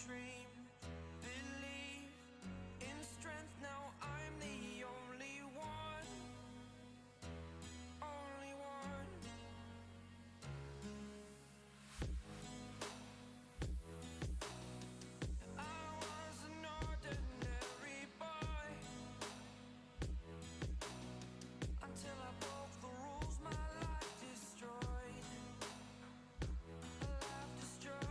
dream, believe in strength. Now I'm the only one, only one. I was an ordinary boy until I broke the rules. My life destroyed, a life destroyed.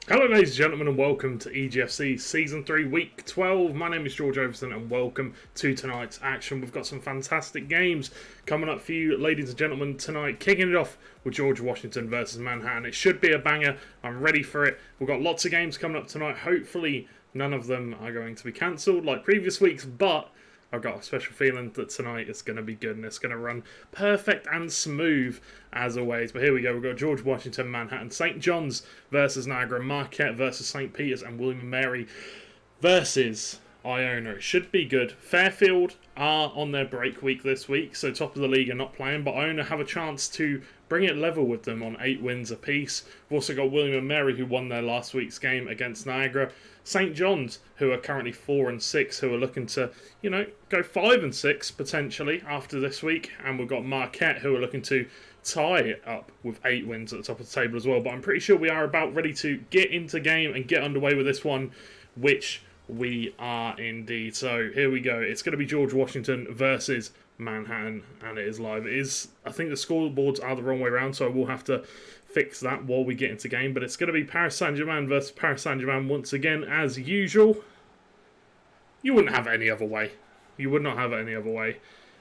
Hello ladies and gentlemen and welcome to EGFC Season 3 Week 12. My name is George Overton and welcome to tonight's action. We've got some fantastic games coming up for you ladies and gentlemen tonight. Kicking it off with George Washington versus Manhattan. It should be a banger. I'm ready for it. We've got lots of games coming up tonight. Hopefully none of them are going to be cancelled like previous weeks, but I've got a special feeling that tonight is going to be good and it's going to run perfect and smooth as always. But here we go. We've got George Washington, Manhattan, St. John's versus Niagara, Marquette versus St. Peter's, and William & Mary versus Iona. It should be good. Fairfield are on their break week this week, so top of the league are not playing, but Iona have a chance to bring it level with them on 8 wins apiece. We've also got William & Mary, who won their last week's game against Niagara. St. John's, who are currently 4-6, who are looking to, go 5-6 potentially after this week. And we've got Marquette, who are looking to tie it up with 8 wins at the top of the table as well. But I'm pretty sure we are about ready to get into game and get underway with this one, which we are indeed. So here we go. It's going to be George Washington versus Manhattan, and it is live. I think the scoreboards are the wrong way around, so I will have to fix that while we get into game. But it's going to be Paris Saint-Germain versus Paris Saint-Germain once again, as usual. You wouldn't have it any other way. You would not have it any other way.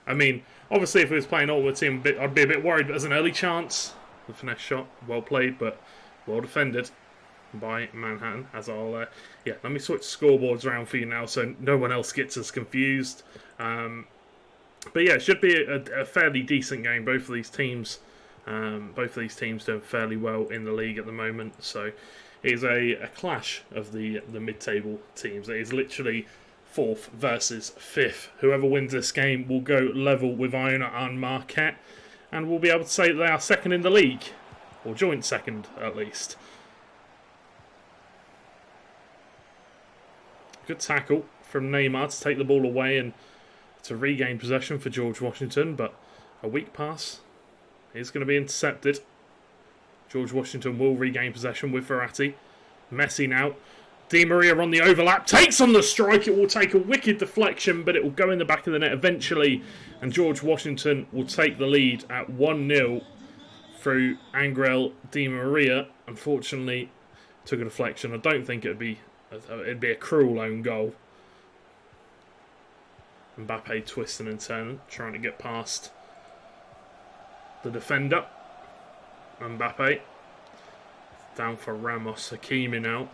I mean, obviously, if it was playing Ultimate Team, I'd be a bit worried. But there's an early chance. The finesse shot, well played, but well defended by Manhattan. As I'll, let me switch scoreboards around for you now, so no one else gets us confused. But yeah, it should be a fairly decent game. Both of these teams doing fairly well in the league at the moment. So it is a clash of the mid-table teams. It is literally 4th versus 5th. Whoever wins this game will go level with Iona and Marquette, and we'll be able to say that they are second in the league, or joint second at least. Good tackle from Neymar to take the ball away and to regain possession for George Washington, but a weak pass is going to be intercepted. George Washington will regain possession with Verratti. Messi now. Di Maria on the overlap, takes on the strike. It will take a wicked deflection, but it will go in the back of the net eventually, and George Washington will take the lead at 1-0 through Angel Di Maria. Unfortunately, took a deflection. I don't think it'd be a cruel own goal. Mbappe twisting and turning, trying to get past the defender. Mbappe down for Ramos. Hakimi now.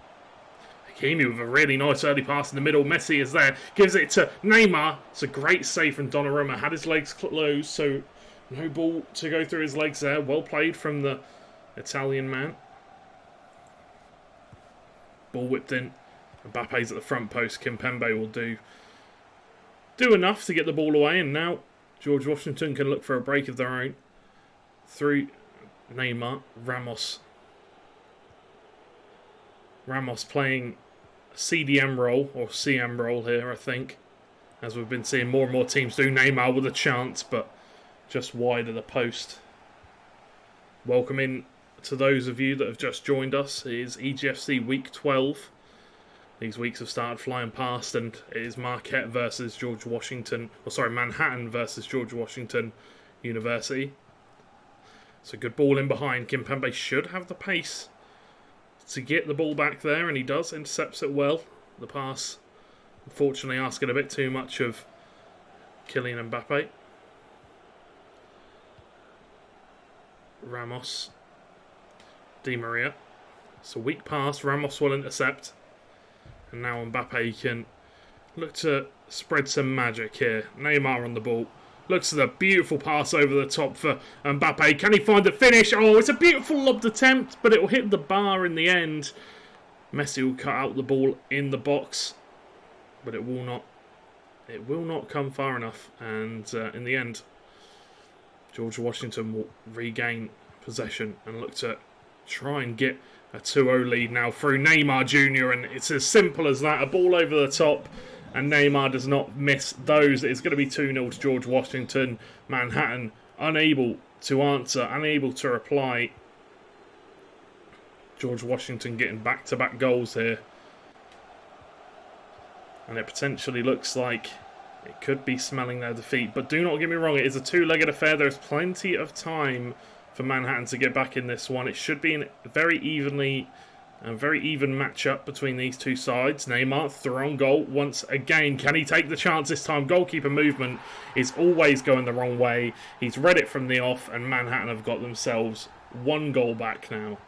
Hakimi with a really nice early pass in the middle. Messi is there, gives it to Neymar. It's a great save from Donnarumma. Had his legs closed, so no ball to go through his legs there. Well played from the Italian man. Ball whipped in. Mbappe's at the front post. Kimpembe will do enough to get the ball away, and now George Washington can look for a break of their own through Neymar. Ramos playing CDM role, or CM role here, I think, as we've been seeing more and more teams do. Neymar with a chance, but just wide of the post. Welcome in to those of you that have just joined us. It is EGFC Week 12. These weeks have started flying past, and it is Manhattan versus George Washington University. So good ball in behind. Kimpembe should have the pace to get the ball back there, and he does. Intercepts it well. The pass, unfortunately, asking a bit too much of Kylian Mbappe. Ramos. Di Maria. It's a weak pass. Ramos will intercept. And now Mbappe can look to spread some magic here. Neymar on the ball. Looks at a beautiful pass over the top for Mbappe. Can he find the finish? Oh, it's a beautiful lobbed attempt, but it will hit the bar in the end. Messi will cut out the ball in the box, but it will not come far enough. And in the end, George Washington will regain possession and look to try and get a 2-0 lead now through Neymar Jr. And it's as simple as that. A ball over the top, and Neymar does not miss those. It's going to be 2-0 to George Washington. Manhattan unable to answer, unable to reply. George Washington getting back-to-back goals here. And it potentially looks like it could be smelling their defeat. But do not get me wrong, it is a two-legged affair. There's plenty of time for Manhattan to get back in this one. It should be a very evenly A very even matchup between these two sides. Neymar, thrown goal once again. Can he take the chance this time? Goalkeeper movement is always going the wrong way. He's read it from the off, and Manhattan have got themselves 1 goal back now.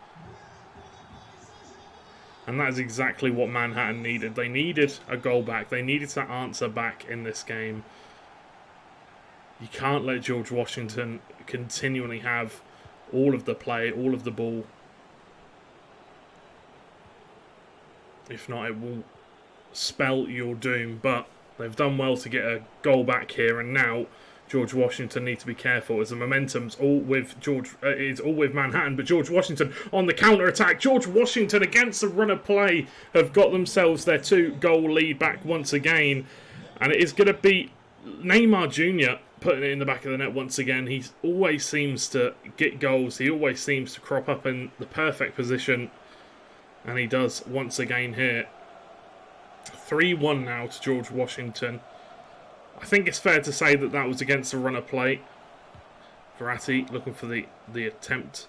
And that is exactly what Manhattan needed. They needed a goal back. They needed to answer back in this game. You can't let George Washington continually have all of the play, all of the ball. If not, it will spell your doom. But they've done well to get a goal back here, and now George Washington need to be careful as the momentum's all with Manhattan. But George Washington on the counter attack. George Washington against the run of play have got themselves their 2-goal lead back once again, and it is going to be Neymar Jr. putting it in the back of the net once again. He always seems to get goals. He always seems to crop up in the perfect position. And he does once again here. 3-1 now to George Washington. I think it's fair to say that that was against the run of play. Verratti looking for the attempt.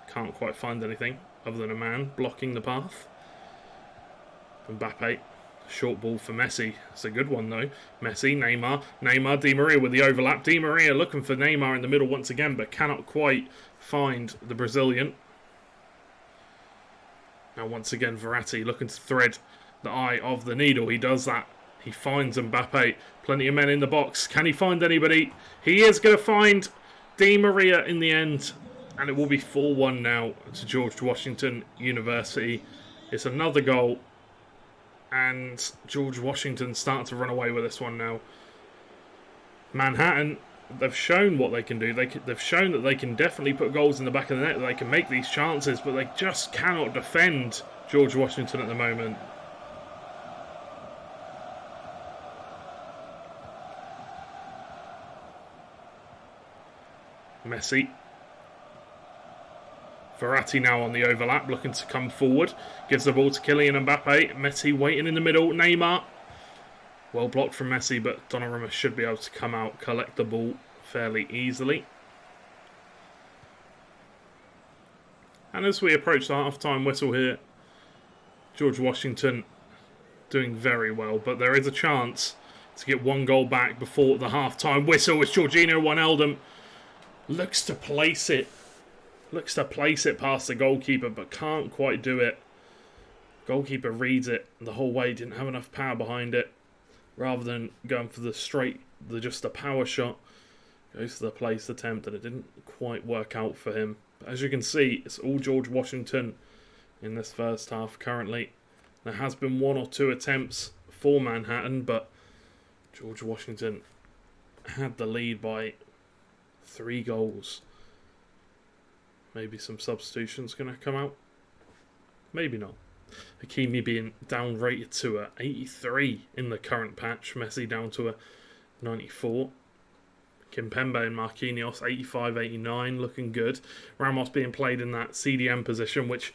Can't quite find anything other than a man blocking the path. Mbappe. Short ball for Messi. It's a good one though. Messi, Neymar, Di Maria with the overlap. Di Maria looking for Neymar in the middle once again, but cannot quite find the Brazilian. Now once again Verratti looking to thread the eye of the needle. He does that. He finds Mbappe. Plenty of men in the box. Can he find anybody? He is going to find Di Maria in the end. And it will be 4-1 now to George Washington University. It's another goal. And George Washington starting to run away with this one now. Manhattan, they've shown what they can do. They've shown that they can definitely put goals in the back of the net. That they can make these chances, but they just cannot defend George Washington at the moment. Messi. Verratti now on the overlap, looking to come forward. Gives the ball to Kylian Mbappe. Messi waiting in the middle. Neymar. Well blocked from Messi, but Donnarumma should be able to come out, collect the ball fairly easily. And as we approach the half-time whistle here, George Washington doing very well, but there is a chance to get 1 goal back before the half-time whistle as Jorginho Wijnaldum looks to place it past the goalkeeper, but can't quite do it. Goalkeeper reads it the whole way, didn't have enough power behind it. Rather than going for just a power shot, goes for the placed attempt, and it didn't quite work out for him. But as you can see, it's all George Washington in this first half currently. There has been 1 or 2 attempts for Manhattan, but George Washington had the lead by 3 goals. Maybe some substitutions going to come out. Maybe not. Hakimi being downrated to a 83 in the current patch. Messi down to a 94. Kimpembe and Marquinhos 85, 89, looking good. Ramos being played in that CDM position, which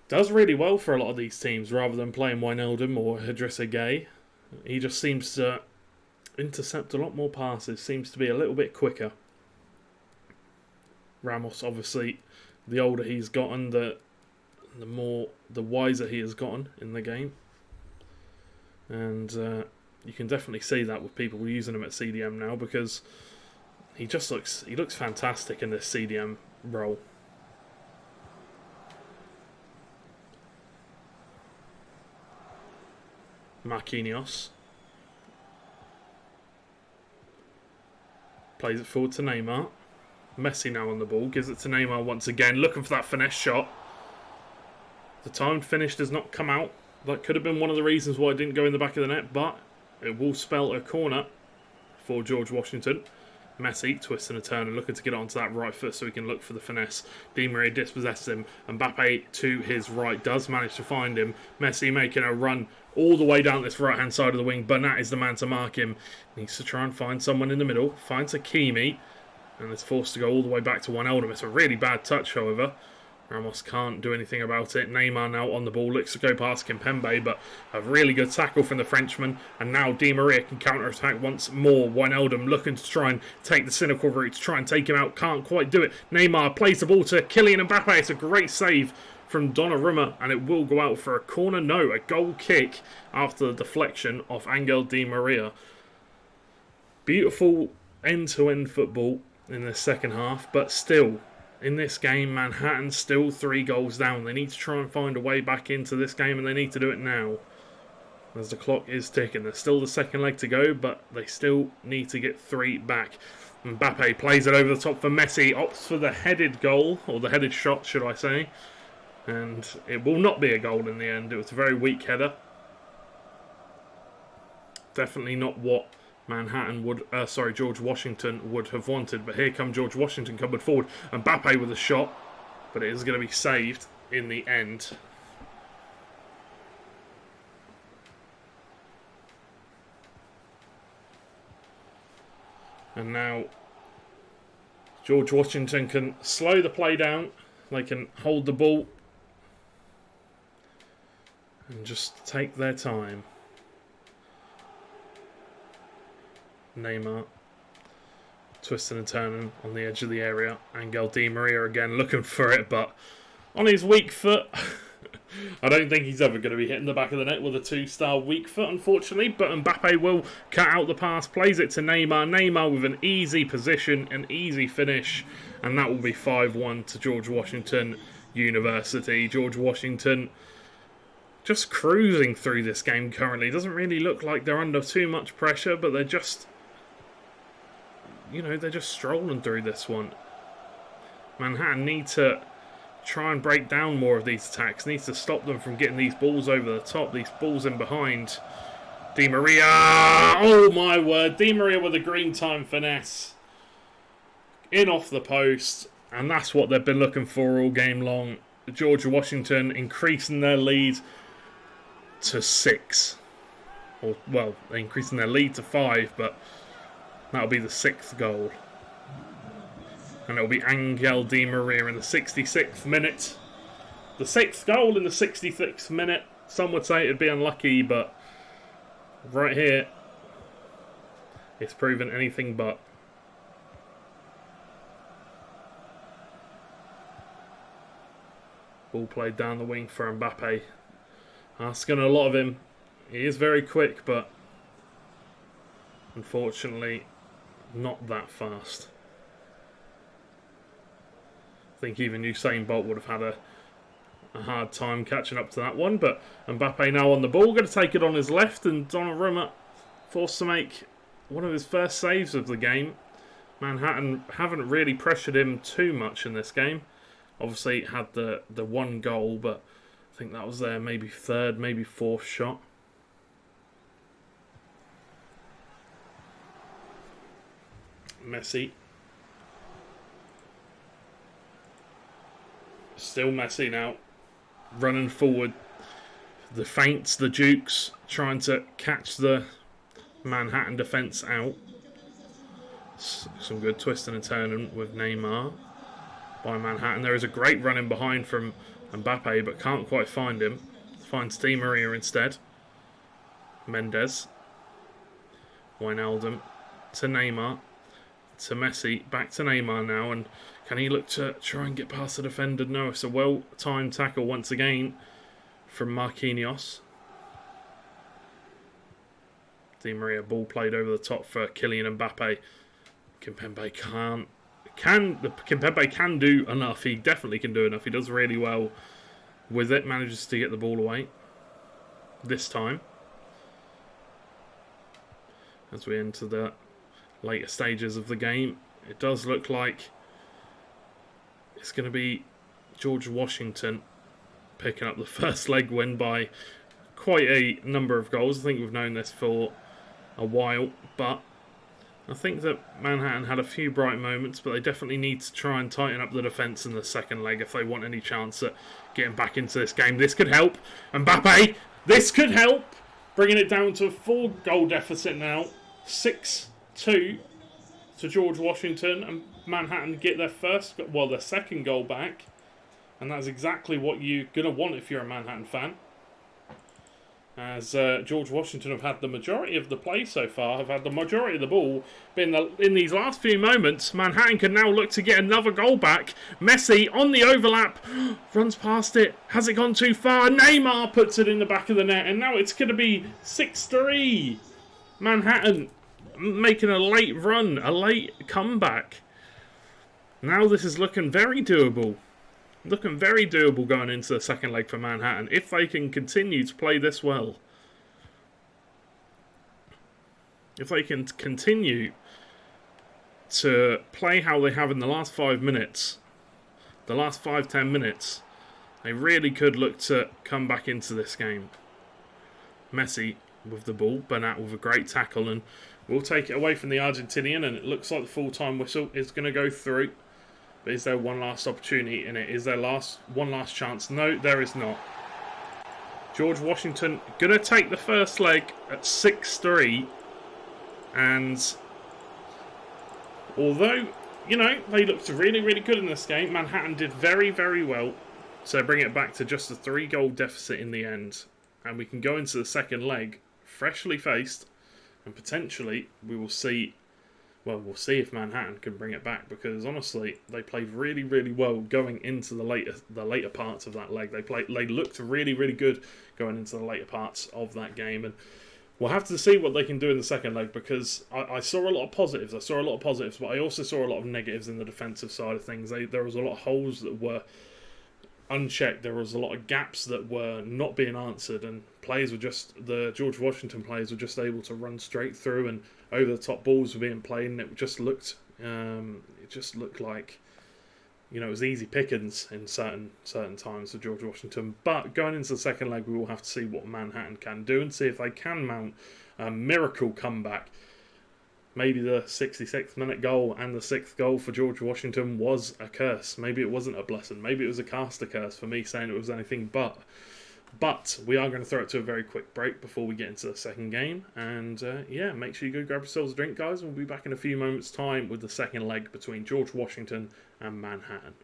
does really well for a lot of these teams, rather than playing Wijnaldum or Idrissa Gueye. He just seems to intercept a lot more passes, seems to be a little bit quicker. Ramos, obviously, the older he's gotten, the wiser he has gotten in the game. And you can definitely see that with people using him at CDM now, because he looks fantastic in this CDM role. Marquinhos plays it forward to Neymar. Messi now on the ball, gives it to Neymar once again, looking for that finesse shot. The timed finish does not come out. That could have been one of the reasons why it didn't go in the back of the net, but it will spell a corner for George Washington. Messi twisting a turn and looking to get onto that right foot so he can look for the finesse. Di Maria dispossesses him. Mbappe to his right does manage to find him. Messi making a run all the way down this right-hand side of the wing. Bernat is the man to mark him. Needs to try and find someone in the middle. Finds Hakimi. And is forced to go all the way back to Wijnaldum. It's a really bad touch, however. Ramos can't do anything about it. Neymar now on the ball. Looks to go past Kimpembe, but a really good tackle from the Frenchman. And now Di Maria can counter-attack once more. Wijnaldum looking to try and take the cynical route, to try and take him out. Can't quite do it. Neymar plays the ball to Kylian Mbappe. It's a great save from Donnarumma, and it will go out for a corner. No, a goal kick after the deflection of Angel Di Maria. Beautiful end-to-end football in the second half, but still, in this game, Manhattan still 3 goals down. They need to try and find a way back into this game, and they need to do it now, as the clock is ticking. There's still the second leg to go, but they still need to get 3 back. Mbappe plays it over the top for Messi, opts for the headed goal, or the headed shot, should I say. And it will not be a goal in the end. It was a very weak header. Definitely not what George Washington would have wanted. But here come George Washington coming forward. Mbappe with a shot, but it is going to be saved in the end. And now George Washington can slow the play down. They can hold the ball and just take their time. Neymar twisting and turning on the edge of the area. Angel Di Maria again looking for it, but on his weak foot. I don't think he's ever going to be hitting the back of the net with a 2-star weak foot, unfortunately. But Mbappe will cut out the pass, plays it to Neymar. Neymar with an easy position, an easy finish. And that will be 5-1 to George Washington University. George Washington just cruising through this game currently. Doesn't really look like they're under too much pressure, but they're just, they're just strolling through this one. Manhattan need to try and break down more of these attacks. Needs to stop them from getting these balls over the top, these balls in behind. Di Maria! Oh my word! Di Maria with a green time finesse. In off the post, and that's what they've been looking for all game long. George Washington increasing their lead to 6. They're increasing their lead to 5, but that'll be the 6th goal. And it'll be Angel Di Maria in the 66th minute. The 6th goal in the 66th minute. Some would say it'd be unlucky, but right here, it's proven anything but. Ball played down the wing for Mbappe. Asking a lot of him. He is very quick, but unfortunately not that fast. I think even Usain Bolt would have had a hard time catching up to that one. But Mbappe now on the ball, going to take it on his left, and Donnarumma forced to make one of his first saves of the game. Manhattan haven't really pressured him too much in this game. Obviously had the 1 goal, but I think that was their maybe 3rd, maybe 4th shot. Messi. Still Messi now. Running forward. The feints, the dukes, trying to catch the Manhattan defence out. Some good twisting and turning with Neymar by Manhattan. There is a great run in behind from Mbappe, but can't quite find him. Finds Di Maria instead. Mendes. Wijnaldum to Neymar. To Messi. Back to Neymar now. And can he look to try and get past the defender? No, it's a well-timed tackle once again from Marquinhos. Di Maria, ball played over the top for Kylian Mbappe. Kimpembe Kimpembe can do enough. He definitely can do enough. He does really well with it. Manages to get the ball away this time. As we enter the later stages of the game, it does look like it's going to be George Washington picking up the first leg win by quite a number of goals. I think we've known this for a while, but I think that Manhattan had a few bright moments, but they definitely need to try and tighten up the defence in the second leg if they want any chance at getting back into this game. This could help. Mbappe, this could help. Bringing it down to a 4-goal deficit now. 6-2 to George Washington, and Manhattan get their second goal back. And that's exactly what you're going to want if you're a Manhattan fan. as George Washington have had the majority of the play so far, have had the majority of the ball. But in these last few moments, Manhattan can now look to get another goal back. Messi on the overlap, runs past it. Has it gone too far? Neymar puts it in the back of the net, and now it's going to be 6-3. Manhattan making a late run, a late comeback. Now this is looking very doable. Looking very doable going into the second leg for Manhattan, if they can continue to play this well. If they can continue to play how they have in the last 5 minutes, the last 5-10 minutes, they really could look to come back into this game. Messi with the ball, Bernat with a great tackle, and we'll take it away from the Argentinian, and it looks like the full-time whistle is going to go through. But is there one last opportunity in it? Is there one last chance? No, there is not. George Washington going to take the first leg at 6-3. And although, you know, they looked really, really good in this game, Manhattan did very, very well. So bring it back to just a 3-goal deficit in the end. And we can go into the second leg freshly faced. And potentially we will see... Well, we'll see if Manhattan can bring it back, because honestly, they played really, really well going into the later parts of that leg. They looked really, really good going into the later parts of that game, and we'll have to see what they can do in the second leg, because I saw a lot of positives. But I also saw a lot of negatives in the defensive side of things. There was a lot of holes that were unchecked. There was a lot of gaps that were not being answered, and the George Washington players were just able to run straight through, and over the top balls were being played, and it just looked like, you know, it was easy pickings in certain times for George Washington. But going into the second leg, we will have to see what Manhattan can do and see if they can mount a miracle comeback. Maybe the 66th minute goal and the 6th goal for George Washington was a curse. Maybe it wasn't a blessing. Maybe it was a caster curse for me saying it was anything but. But we are going to throw it to a very quick break before we get into the second game. And yeah, make sure you go grab yourselves a drink, guys. We'll be back in a few moments' time with the second leg between George Washington and Manhattan.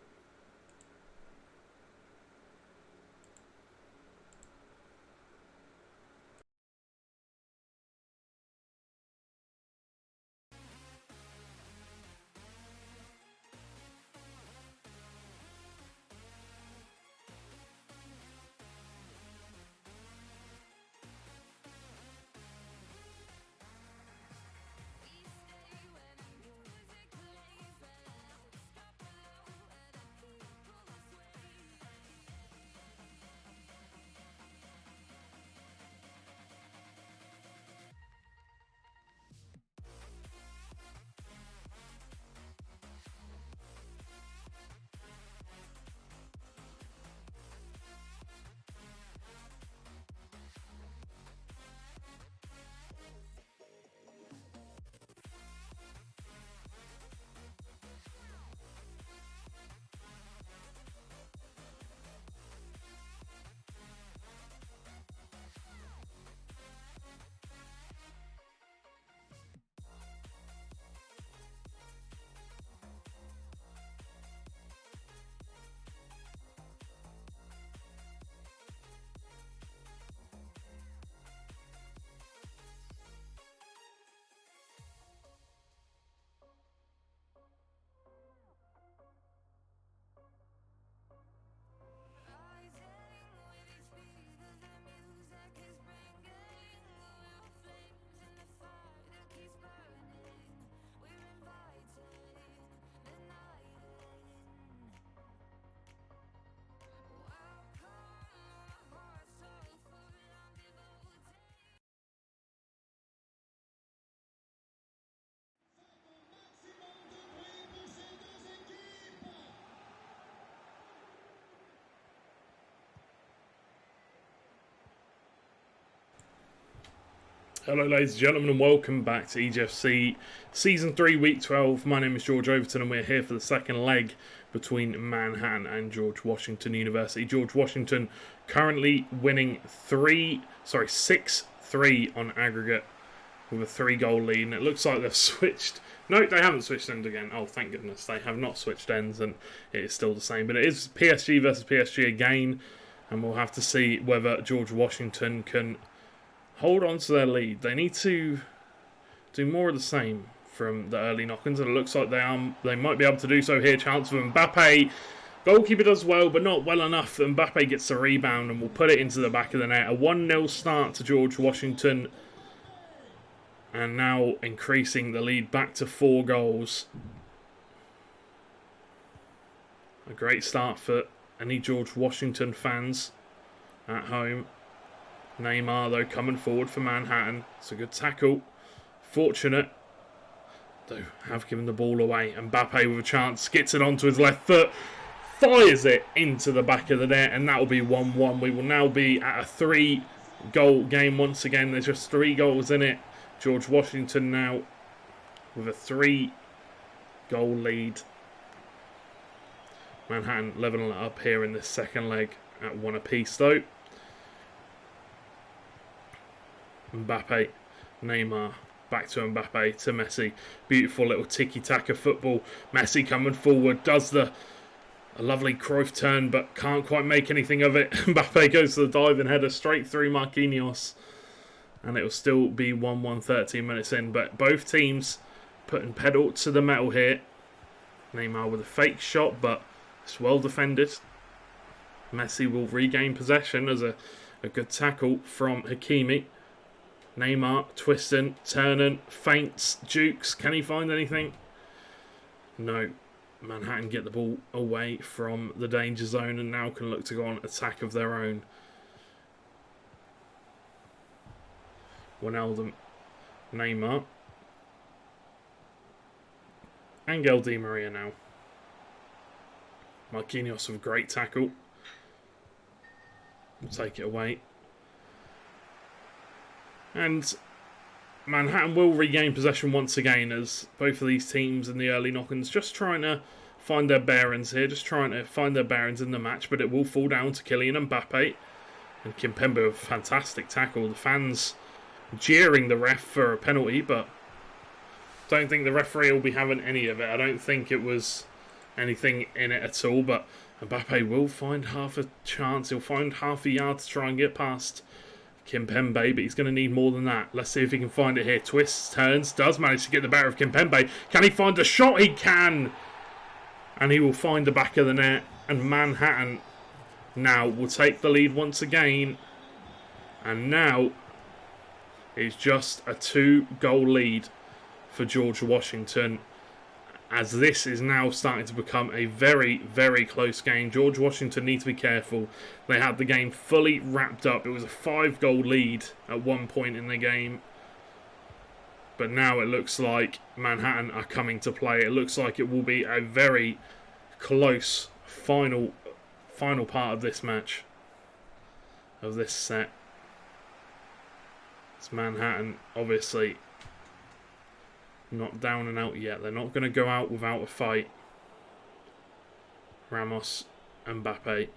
Hello ladies and gentlemen, and welcome back to EGFC Season 3 Week 12. My name is George Overton and we're here for the second leg between Manhattan and George Washington University. George Washington currently winning 6-3 on aggregate with a 3-goal lead, and it looks like they've switched. No, they haven't switched ends again. Oh, thank goodness. They have not switched ends and it is still the same. But it is PSG versus PSG again, and we'll have to see whether George Washington can hold on to their lead. They need to do more of the same from the early knock-ins, and it looks like they might be able to do so here. Chance for Mbappe. Goalkeeper does well, but not well enough. Mbappe gets the rebound and will put it into the back of the net. A 1-0 start to George Washington. And now increasing the lead back to 4 goals. A great start for any George Washington fans at home. Neymar, though, coming forward for Manhattan. It's a good tackle. Fortunate, though, have given the ball away. Mbappe with a chance, gets it onto his left foot, fires it into the back of the net, and that will be 1-1. We will now be at a 3-goal game once again. There's just 3 goals in it. George Washington now with a 3-goal lead. Manhattan leveling it up here in this second leg at 1 apiece, though. Mbappe, Neymar, back to Mbappe, to Messi. Beautiful little tiki-taka football. Messi coming forward, does a lovely Cruyff turn, but can't quite make anything of it. Mbappe goes to the diving header straight through Marquinhos. And it will still be 1-1 13 minutes in. But both teams putting pedal to the metal here. Neymar with a fake shot, but it's well defended. Messi will regain possession as a good tackle from Hakimi. Neymar twisting, turning, feints, jukes. Can he find anything? No. Manhattan get the ball away from the danger zone and now can look to go on attack of their own. Wijnaldum, Neymar. Angel Di Maria now. Marquinhos with a great tackle. We'll take it away. And Manhattan will regain possession once again as both of these teams in the early knock-ins just trying to find their bearings here, just trying to find their bearings in the match, but it will fall down to Kylian Mbappe. And Kimpembe with a fantastic tackle. The fans jeering the ref for a penalty, but don't think the referee will be having any of it. I don't think it was anything in it at all, but Mbappe will find half a chance. He'll find half a yard to try and get past Kimpembe, but he's going to need more than that. Let's see if he can find it here. Twists, turns, does manage to get the better of Kimpembe. Can he find a shot? He can! And he will find the back of the net. And Manhattan now will take the lead once again. And now it's just a 2-goal lead for George Washington, as this is now starting to become a very, very close game. George Washington need to be careful. They had the game fully wrapped up. It was a 5-goal lead at one point in the game. But now it looks like Manhattan are coming to play. It looks like it will be a very close final part of this match, of this set. It's Manhattan, obviously, not down and out yet. They're not going to go out without a fight. Ramos, Mbappe,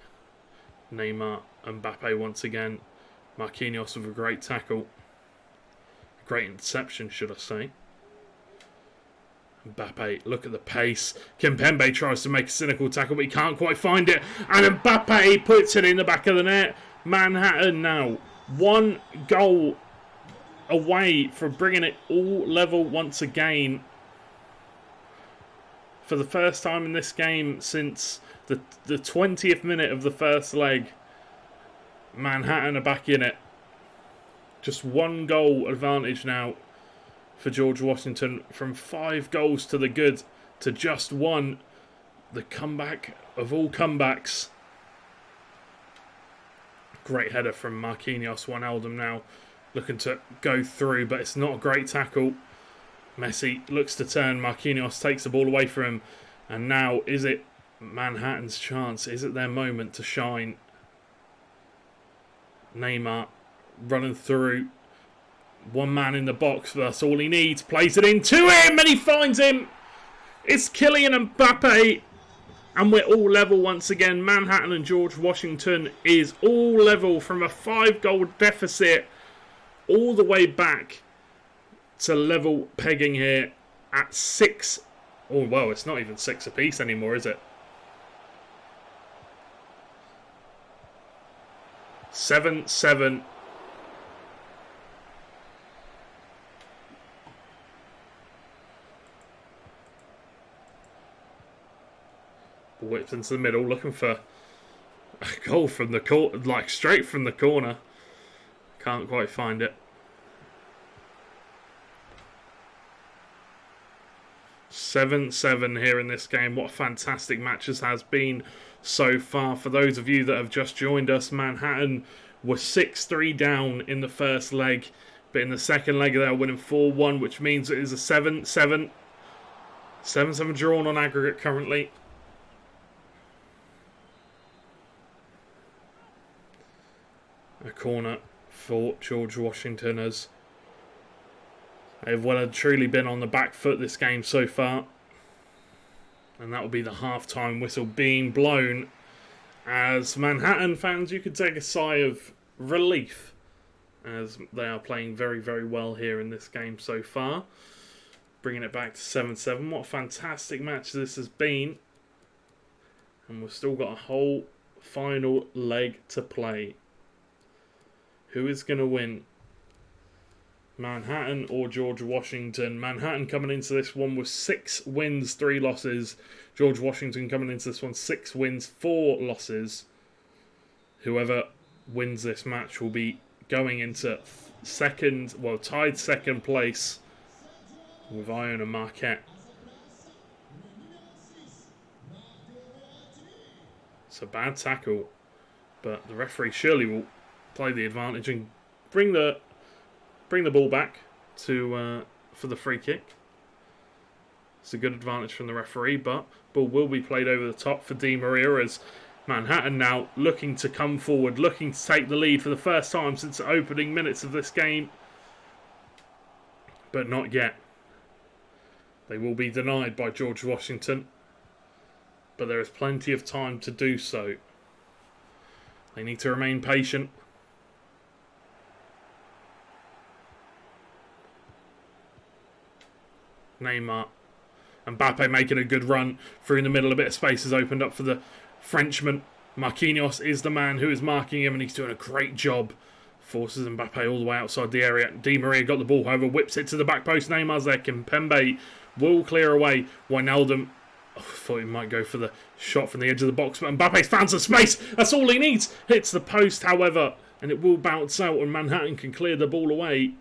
Neymar, Mbappe once again. Marquinhos with a great tackle. Great interception, should I say. Mbappe, look at the pace. Kimpembe tries to make a cynical tackle, but he can't quite find it. And Mbappe puts it in the back of the net. Manhattan now 1 goal away from bringing it all level once again. For the first time in this game since the 20th minute of the first leg, Manhattan are back in it. Just 1 goal advantage now for George Washington, from 5 goals to the good to just 1. The comeback of all comebacks. Great header from Marquinhos. Wijnaldum now looking to go through, but it's not a great tackle. Messi looks to turn. Marquinhos takes the ball away from him. And now, is it Manhattan's chance? Is it their moment to shine? Neymar running through. 1 man in the box, that's all he needs. Plays it in to him, and he finds him. It's Kylian Mbappe. And we're all level once again. Manhattan and George Washington is all level from a 5-goal deficit all the way back to level pegging here at 6. Oh, well, it's not even 6 apiece anymore, is it? 7-7. Whipped into the middle, looking for a goal from the corner, like straight from the corner. Can't quite find it. 7-7 here in this game. What a fantastic match this has been so far. For those of you that have just joined us, Manhattan were 6-3 down in the first leg, but in the second leg they're winning 4-1, which means it is a 7-7. 7-7 drawn on aggregate currently. A corner for George Washington as they've well and truly been on the back foot this game so far. And that will be the half-time whistle being blown. As Manhattan fans, you could take a sigh of relief as they are playing very, very well here in this game so far. Bringing it back to 7-7. What a fantastic match this has been. And we've still got a whole final leg to play. Who is going to win? Manhattan or George Washington? Manhattan coming into this one with 6 wins, 3 losses. George Washington coming into this one 6 wins, 4 losses. Whoever wins this match will be going into tied second place with Iona Marquette. It's a bad tackle, but the referee surely will play the advantage and bring the ball back to for the free kick. It's a good advantage from the referee, but ball will be played over the top for Di Maria as Manhattan now looking to come forward, looking to take the lead for the first time since the opening minutes of this game. But not yet. They will be denied by George Washington, but there is plenty of time to do so. They need to remain patient. Neymar. Mbappe making a good run through in the middle. A bit of space has opened up for the Frenchman. Marquinhos is the man who is marking him, and he's doing a great job. Forces Mbappe all the way outside the area. Di Maria got the ball, however, whips it to the back post. Neymar's there. Kimpembe will clear away. Wijnaldum, thought he might go for the shot from the edge of the box, but Mbappe's found some space. That's all he needs. Hits the post, however, and it will bounce out, and Manhattan can clear the ball away.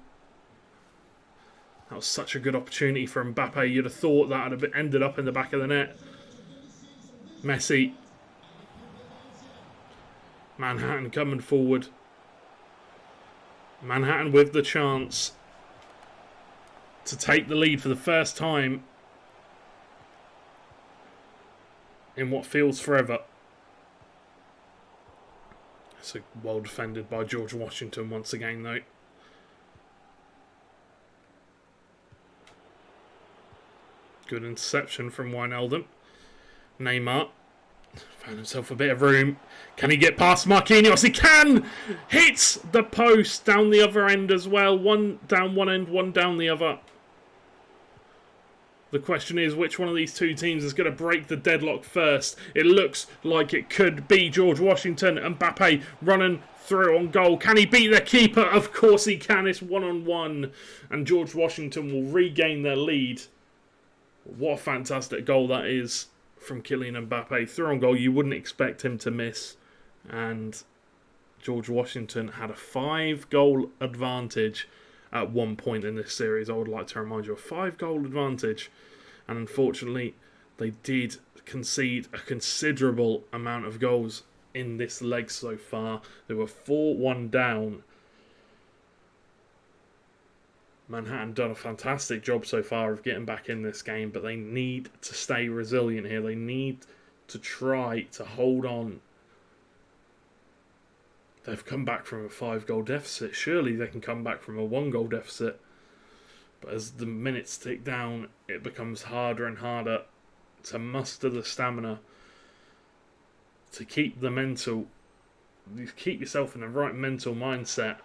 That was such a good opportunity for Mbappe. You'd have thought that would have ended up in the back of the net. Messi. Manhattan coming forward. Manhattan with the chance to take the lead for the first time in what feels forever. It's well defended by George Washington once again, though. Good interception from Wijnaldum. Neymar found himself a bit of room. Can he get past Marquinhos? He can! Hits the post down the other end as well. One down one end, one down the other. The question is, which one of these two teams is going to break the deadlock first? It looks like it could be George Washington. Mbappe running through on goal. Can he beat the keeper? Of course he can. It's 1-on-1. And George Washington will regain their lead. What a fantastic goal that is from Kylian Mbappe. Through on goal, you wouldn't expect him to miss. And George Washington had a 5-goal advantage at one point in this series. I would like to remind you, a 5-goal advantage. And unfortunately, they did concede a considerable amount of goals in this leg so far. They were 4-1 down. Manhattan done a fantastic job so far of getting back in this game, but they need to stay resilient here. They need to try to hold on. They've come back from a 5-goal deficit. Surely they can come back from a 1-goal deficit. But as the minutes tick down, it becomes harder and harder to muster the stamina, to keep the mental, keep yourself in the right mental mindset.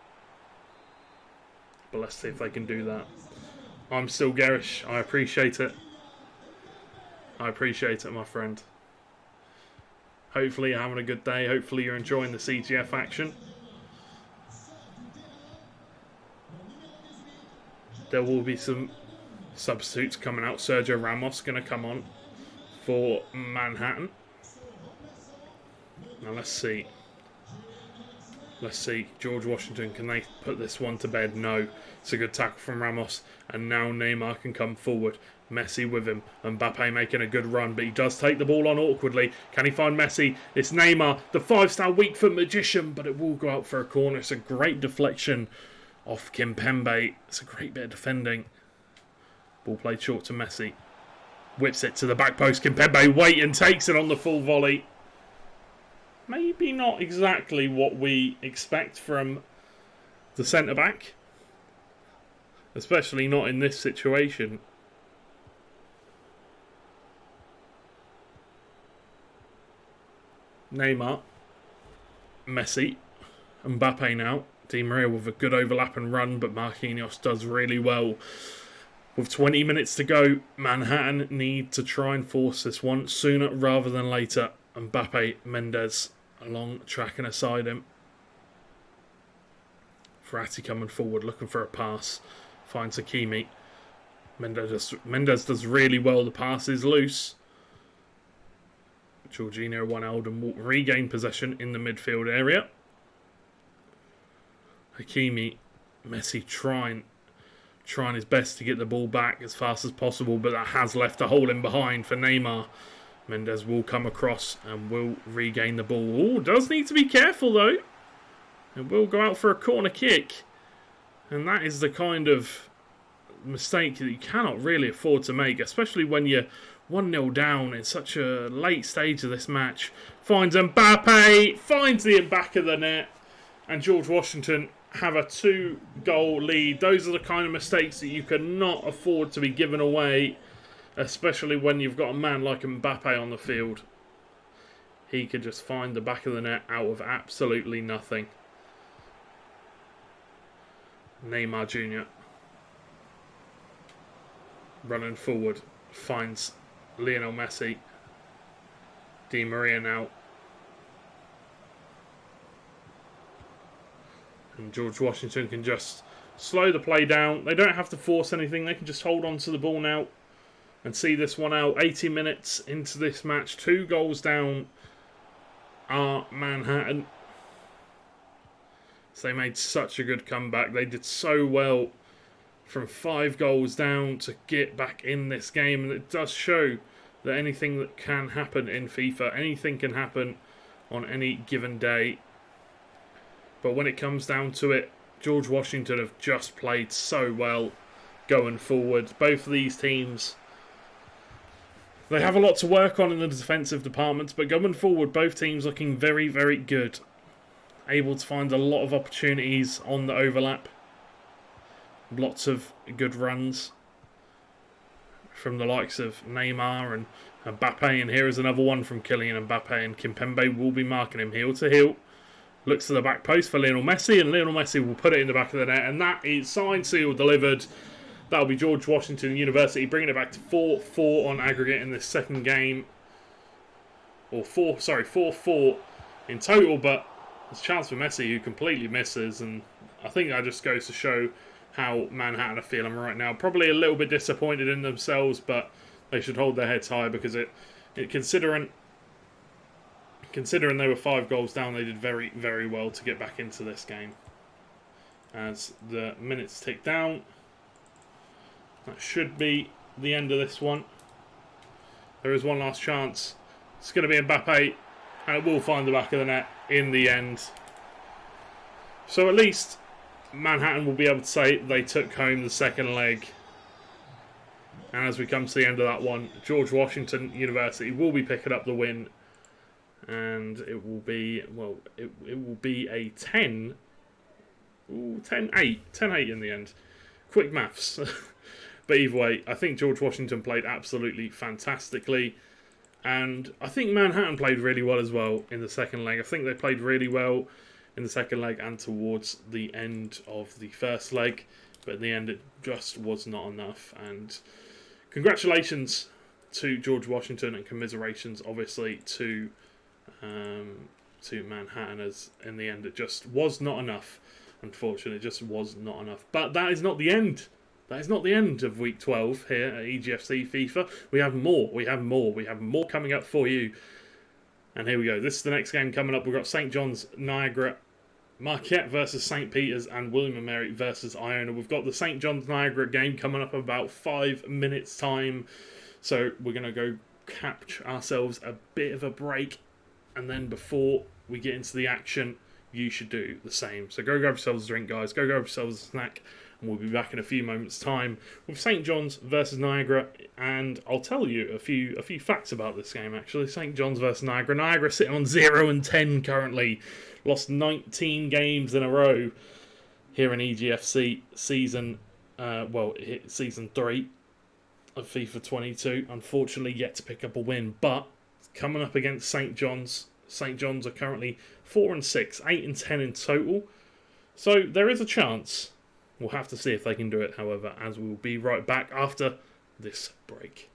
But let's see if they can do that. I'm still garish. I appreciate it. I appreciate it, my friend. Hopefully you're having a good day. Hopefully you're enjoying the CGF action. There will be some substitutes coming out. Sergio Ramos going to come on for Manhattan. Now let's see. Let's see. George Washington, can they put this one to bed? No. It's a good tackle from Ramos. And now Neymar can come forward. Messi with him. Mbappe making a good run, but he does take the ball on awkwardly. Can he find Messi? It's Neymar, the 5-star weak foot magician, but it will go out for a corner. It's a great deflection off Kimpembe. It's a great bit of defending. Ball played short to Messi. Whips it to the back post. Kimpembe wait and takes it on the full volley. Maybe not exactly what we expect from the centre-back. Especially not in this situation. Neymar. Messi. Mbappe now. Di Maria with a good overlap and run, but Marquinhos does really well. With 20 minutes to go, Manhattan need to try and force this one sooner rather than later. Mbappe, Mendes, along track and aside him. Verratti coming forward, looking for a pass. Finds Hakimi. Mendes does really well. The pass is loose. Jorginho Wijnaldum will regain possession in the midfield area. Hakimi, Messi trying his best to get the ball back as fast as possible, but that has left a hole in behind for Neymar. Mendes will come across and will regain the ball. Oh, does need to be careful though. It will go out for a corner kick. And that is the kind of mistake that you cannot really afford to make, especially when you're 1-0 down in such a late stage of this match. Finds Mbappe, finds the back of the net, and George Washington have a 2-goal lead. Those are the kind of mistakes that you cannot afford to be given away, especially when you've got a man like Mbappe on the field. He could just find the back of the net out of absolutely nothing. Neymar Jr. running forward, finds Lionel Messi. Di Maria now. And George Washington can just slow the play down. They don't have to force anything. They can just hold on to the ball now and see this one out. 80 minutes into this match. 2 goals down are Manhattan. So they made such a good comeback. They did so well from 5 goals down to get back in this game. And it does show that anything that can happen in FIFA, anything can happen on any given day. But when it comes down to it, George Washington have just played so well going forward. Both of these teams, they have a lot to work on in the defensive departments, but going forward, both teams looking very, very good. Able to find a lot of opportunities on the overlap. Lots of good runs from the likes of Neymar and Mbappe, and here is another one from Kylian Mbappe, and Kimpembe will be marking him heel to heel. Looks to the back post for Lionel Messi, and Lionel Messi will put it in the back of the net, and that is signed, sealed, delivered. That'll be George Washington University bringing it back to 4-4 on aggregate in this second game. Or 4-4 in total, but there's a chance for Messi who completely misses, and I think that just goes to show how Manhattan are feeling right now. Probably a little bit disappointed in themselves, but they should hold their heads high because considering they were 5 goals down, they did very, very well to get back into this game. As the minutes tick down, that should be the end of this one. There is one last chance. It's going to be Mbappe, and it will find the back of the net in the end. So at least Manhattan will be able to say they took home the second leg. And as we come to the end of that one, George Washington University will be picking up the win. And it will be, well, it will be a 10-8 in the end. Quick maths. But either way, I think George Washington played absolutely fantastically. And I think Manhattan played really well as well in the second leg. I think they played really well in the second leg and towards the end of the first leg. But in the end, it just was not enough. And congratulations to George Washington, and commiserations, obviously, to Manhattan, as in the end it just was not enough. Unfortunately, it just was not enough. But that is not the end. That is not the end of week 12 here at EGFC FIFA. We have more. We have more coming up for you. And here we go. This is the next game coming up. We've got St. John's, Niagara, Marquette versus St. Peter's, and William & Mary versus Iona. We've got the St. John's Niagara game coming up in about 5 minutes' time. So we're going to go capture ourselves a bit of a break. And then before we get into the action, you should do the same. So go grab yourselves a drink, guys. Go grab yourselves a snack. And we'll be back in a few moments' time with St. John's versus Niagara. And I'll tell you a few facts about this game, actually. St. John's versus Niagara. Niagara sitting on 0-10 currently. Lost 19 games in a row here in EGFC season, season 3 of FIFA 22. Unfortunately, yet to pick up a win. But coming up against St. John's. St. John's are currently 4-6, 8-10 in total. So there is a chance. We'll have to see if they can do it, however, as we will be right back after this break.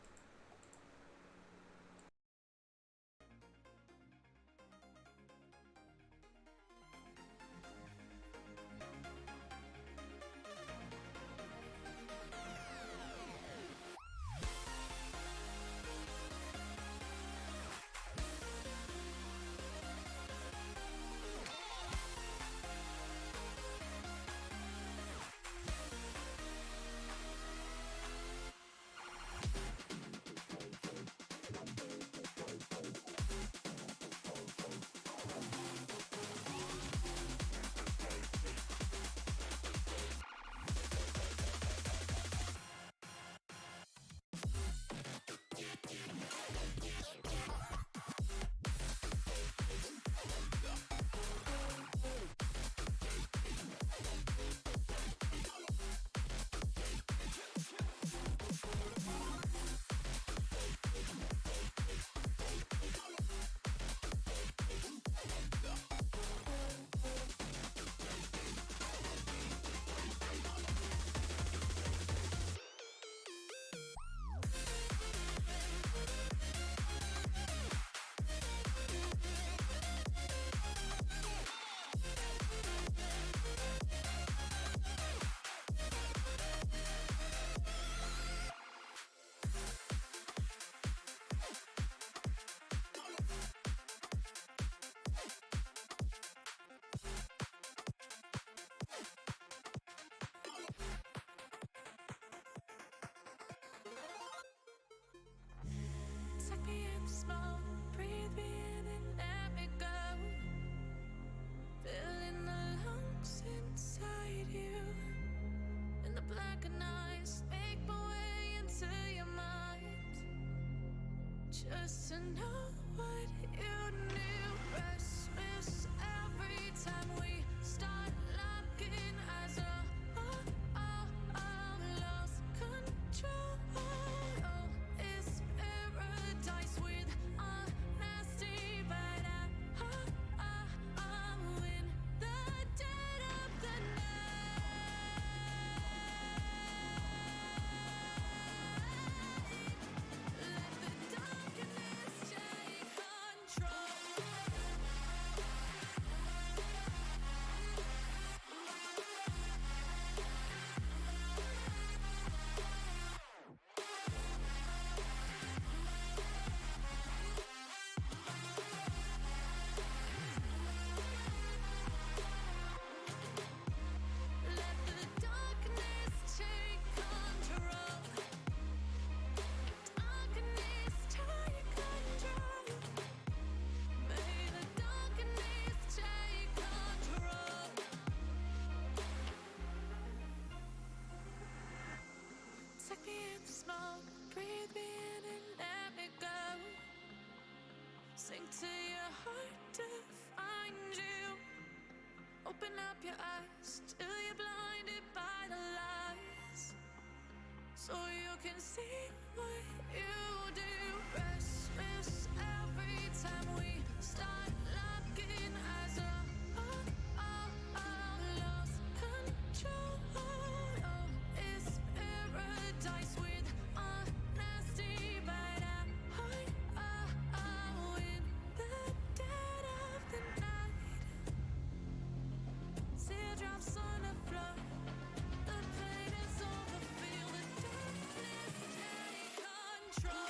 Take me in small, breathe me in and let me go. Filling the lungs inside you. In the blackened eyes, make my way into your mind. Just to know what you knew. Restless every time we start locking eyes. Lost control. It's paradise with honesty, but I'm in the dead of the night. Let the darkness take control. Let the darkness take control. Darkness take control. May the darkness take control. Take me in the smoke, breathe me in and let me go. Sink to your heart to find you. Open up your eyes till you're blinded by the lies, so you can see what you do. Restless every time we start locking eyes. Lost control. It's paradise with honesty, but I'm in the dead of the night. Teardrops on the floor. The pain is over. Feel the darkness take control.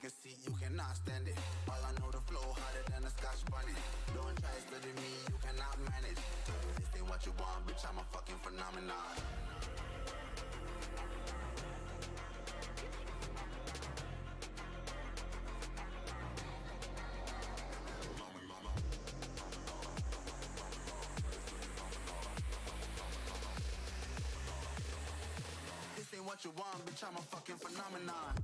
can see you cannot stand it. All I know, the flow harder than a Scotch bonnet. Don't try studying me, you cannot manage. This ain't what you want, bitch, I'm a fucking phenomenon. This ain't what you want, bitch, I'm a fucking phenomenon.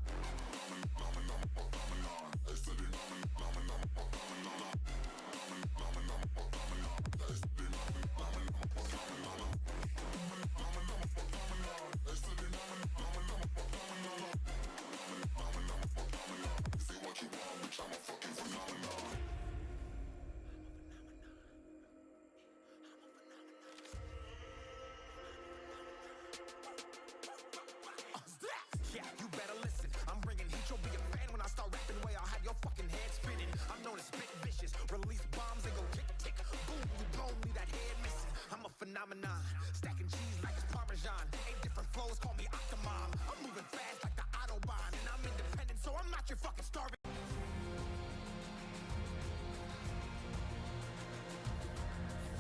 Yeah, you better listen. I'm bringing heat, you'll be a fan when I start rapping. Way I'll have your fucking head spinning. I'm known as spit vicious. Release bombs and go tick tick. Boom, you blown me that head missing. I'm a phenomenon. Stacking cheese like it's Parmesan. 8 different flows, call me Octomom. I'm moving fast like the Autobahn. And I'm independent, so I'm not your fucking starving.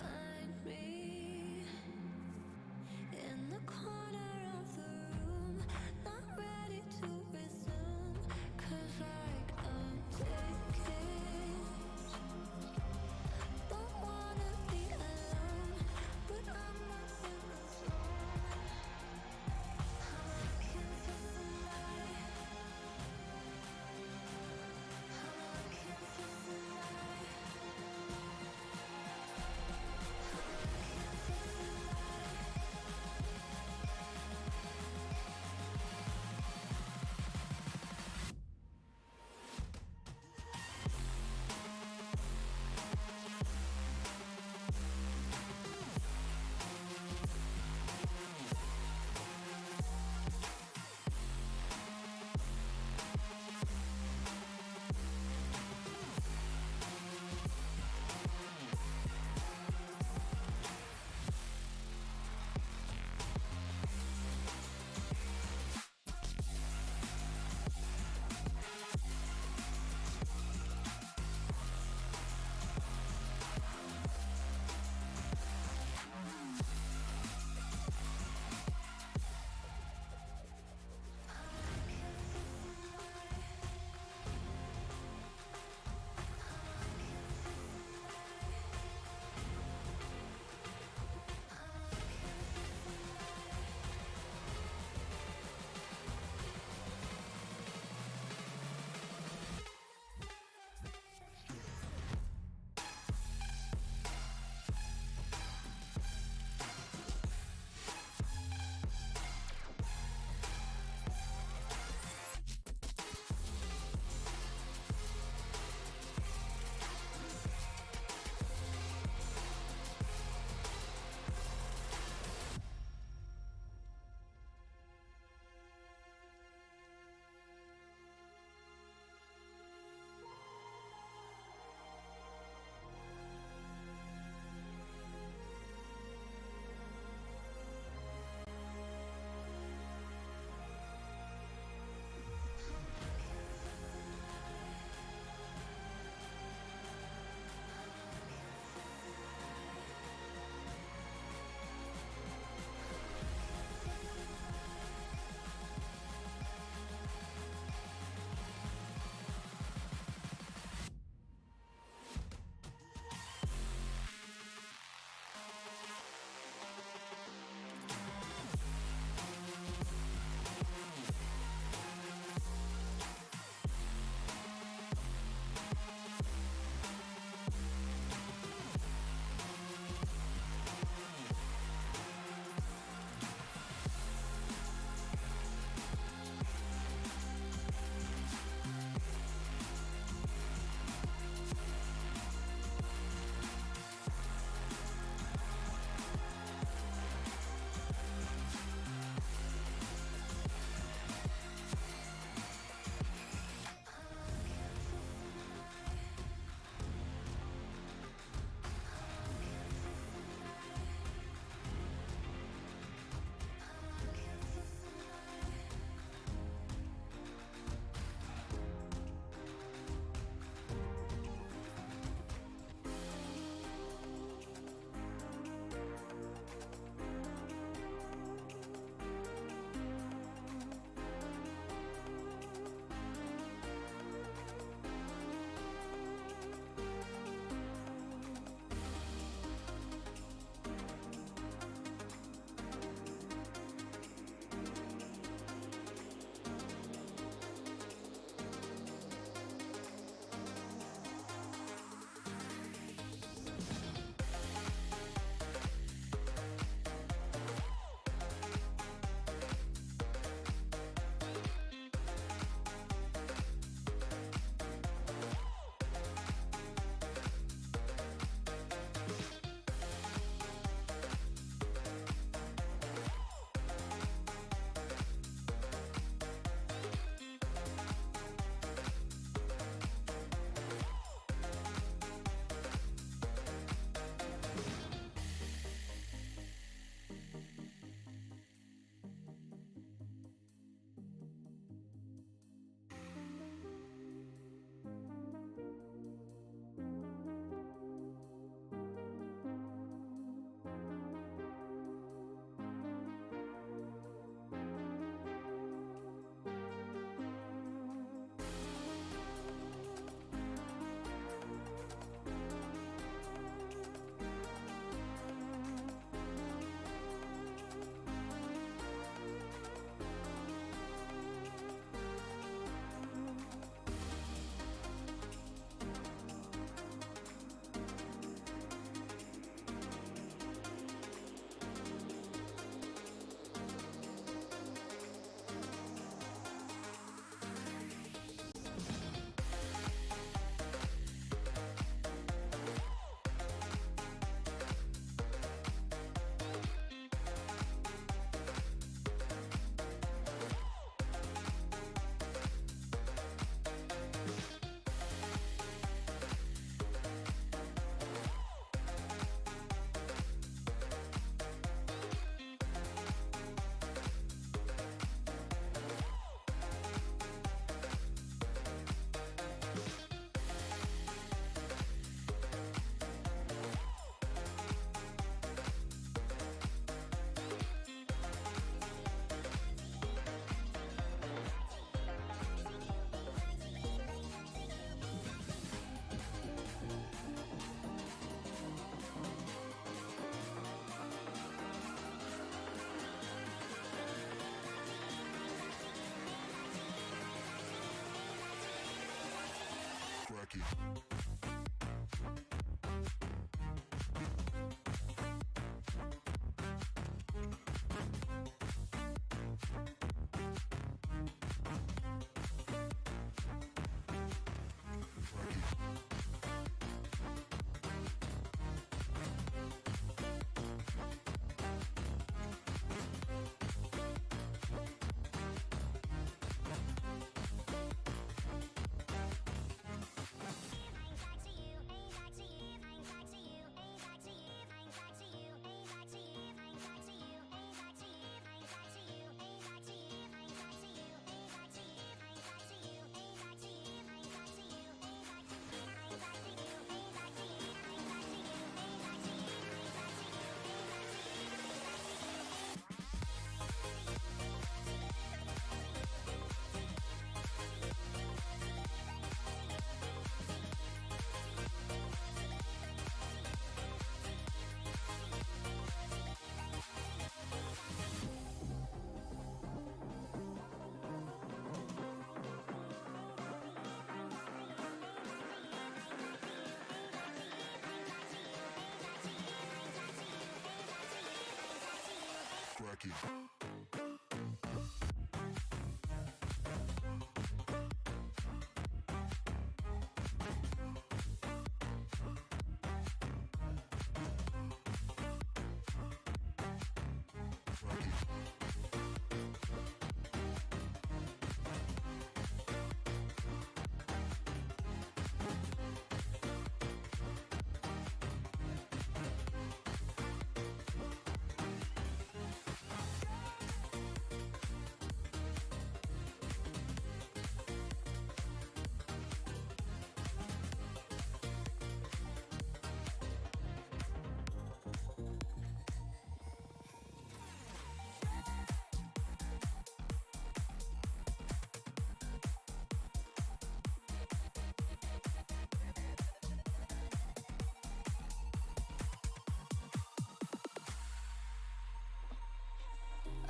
Find me in the corner of the room, not ready to resume. 'Cause like I'm taking, don't wanna be alone, but I'm not in the zone. I'm looking for somebody.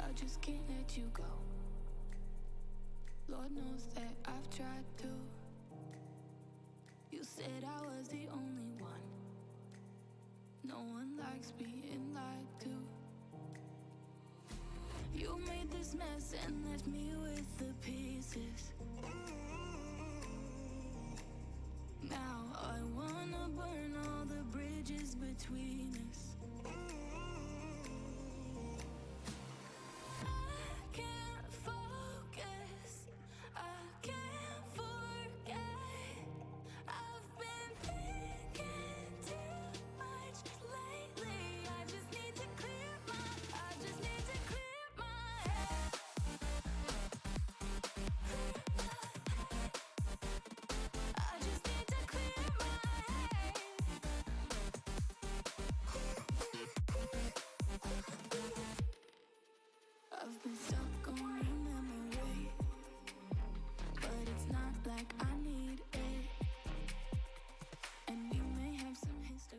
I just can't let you go. Lord knows that I've tried to. You said I was the only one. No one likes being lied to. You made this mess and left me with the pieces. Now I wanna burn all the bridges between us. I can't focus, I can't forget. I've been thinking too much lately. I just need to clear my head. I just need to clear my head. I've been stuck on your memory, but it's not like I need it. And we may have some history.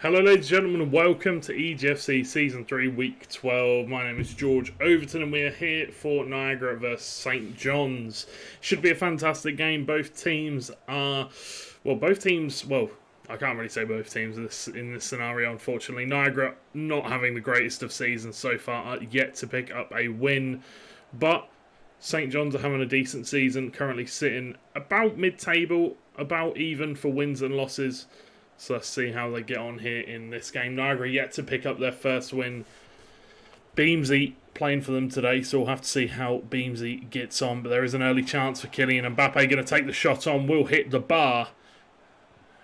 Hello ladies and gentlemen and welcome to EGFC Season 3 Week 12. My name is George Overton and we are here for Niagara vs St John's. Should be a fantastic game. Both teams, I can't really say both teams in this scenario, unfortunately. Niagara not having the greatest of seasons so far, are yet to pick up a win. But St John's are having a decent season, currently sitting about mid-table, about even for wins and losses. So let's see how they get on here in this game. Niagara yet to pick up their first win. Beamsy playing for them today, so we'll have to see how Beamsy gets on. But there is an early chance for Kylian Mbappe. Going to take the shot on, will hit the bar.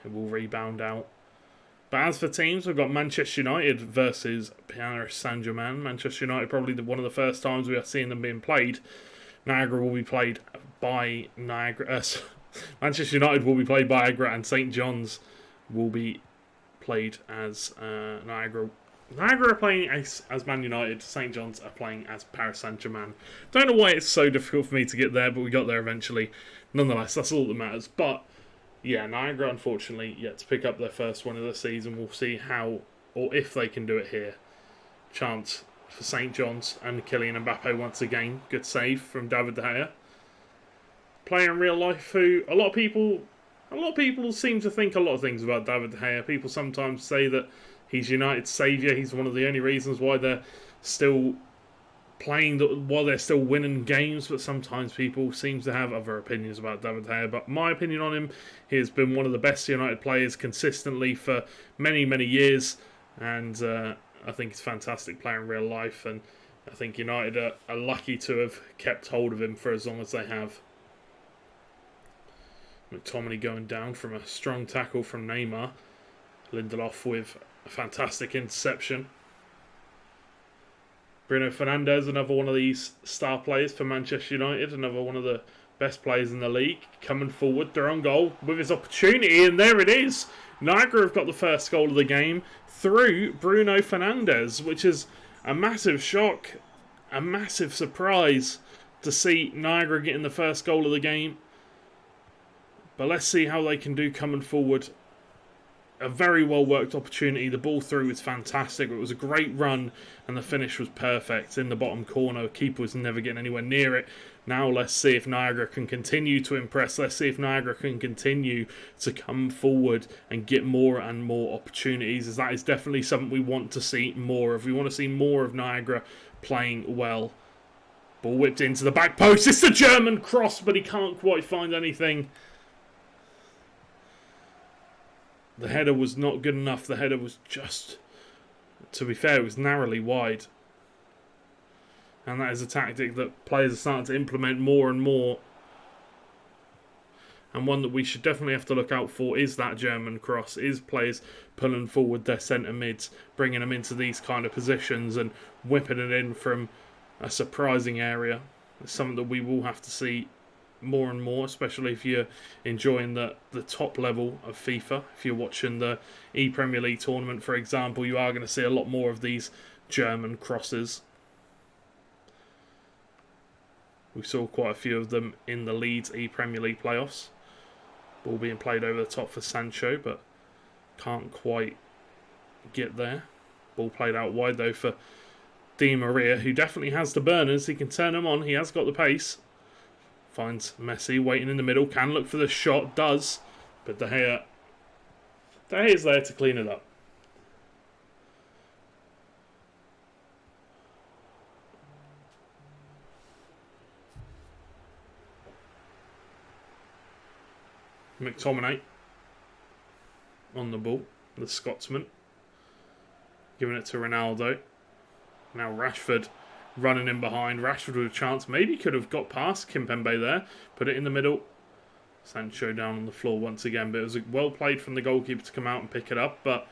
It will rebound out. But as for teams, we've got Manchester United versus Paris Saint-Germain. Manchester United probably one of the first times we are seeing them being played. Niagara will be played by Niagara. Manchester United will be played by Niagara, and St John's will be played as Niagara. Niagara are playing as Man United. St John's are playing as Paris Saint-Germain. Don't know why it's so difficult for me to get there, but we got there eventually. Nonetheless, that's all that matters. But yeah, Niagara unfortunately yet to pick up their first one of the season. We'll see how or if they can do it here. Chance for St. John's and Kylian Mbappe once again. Good save from David De Gea. Player in real life who a lot of people seem to think a lot of things about David De Gea. People sometimes say that he's United's saviour. He's one of the only reasons why they're still playing, while they're still winning games. But sometimes people seem to have other opinions about David De Gea. But my opinion on him, he has been one of the best United players consistently for many, many years. And I think he's a fantastic player in real life. And I think United are lucky to have kept hold of him for as long as they have. McTominay going down from a strong tackle from Neymar. Lindelof with a fantastic interception. Bruno Fernandes, another one of these star players for Manchester United, another one of the best players in the league, coming forward, they're on goal with his opportunity, and there it is. Niagara have got the first goal of the game through Bruno Fernandes, which is a massive shock, a massive surprise to see Niagara getting the first goal of the game. But let's see how they can do coming forward. A very well worked opportunity. The ball through was fantastic. It was a great run and the finish was perfect in the bottom corner. The keeper was never getting anywhere near it. Now let's see if Niagara can continue to impress. Let's see if Niagara can continue to come forward and get more and more opportunities, as that is definitely something we want to see more of. We want to see more of Niagara playing well. Ball whipped into the back post. It's the German cross, but he can't quite find anything. The header was not good enough. The header was just, to be fair, it was narrowly wide. And that is a tactic that players are starting to implement more and more. And one that we should definitely have to look out for is that German cross. Is players pulling forward their centre mids, bringing them into these kind of positions and whipping it in from a surprising area. It's something that we will have to see more and more, especially if you're enjoying the top level of FIFA. If you're watching the Premier League tournament, for example, you are going to see a lot more of these German crosses. We saw quite a few of them in the Leeds Premier League playoffs. Ball being played over the top for Sancho, but can't quite get there. Ball played out wide though for Di Maria, who definitely has the burners. He can turn them on. He has got the pace. Finds Messi waiting in the middle. Can look for the shot. Does. But De Gea's there to clean it up. McTominay on the ball. The Scotsman. Giving it to Ronaldo. Now Rashford running in behind. Rashford with a chance. Maybe could have got past Kimpembe there. Put it in the middle. Sancho down on the floor once again. But it was well played from the goalkeeper to come out and pick it up. But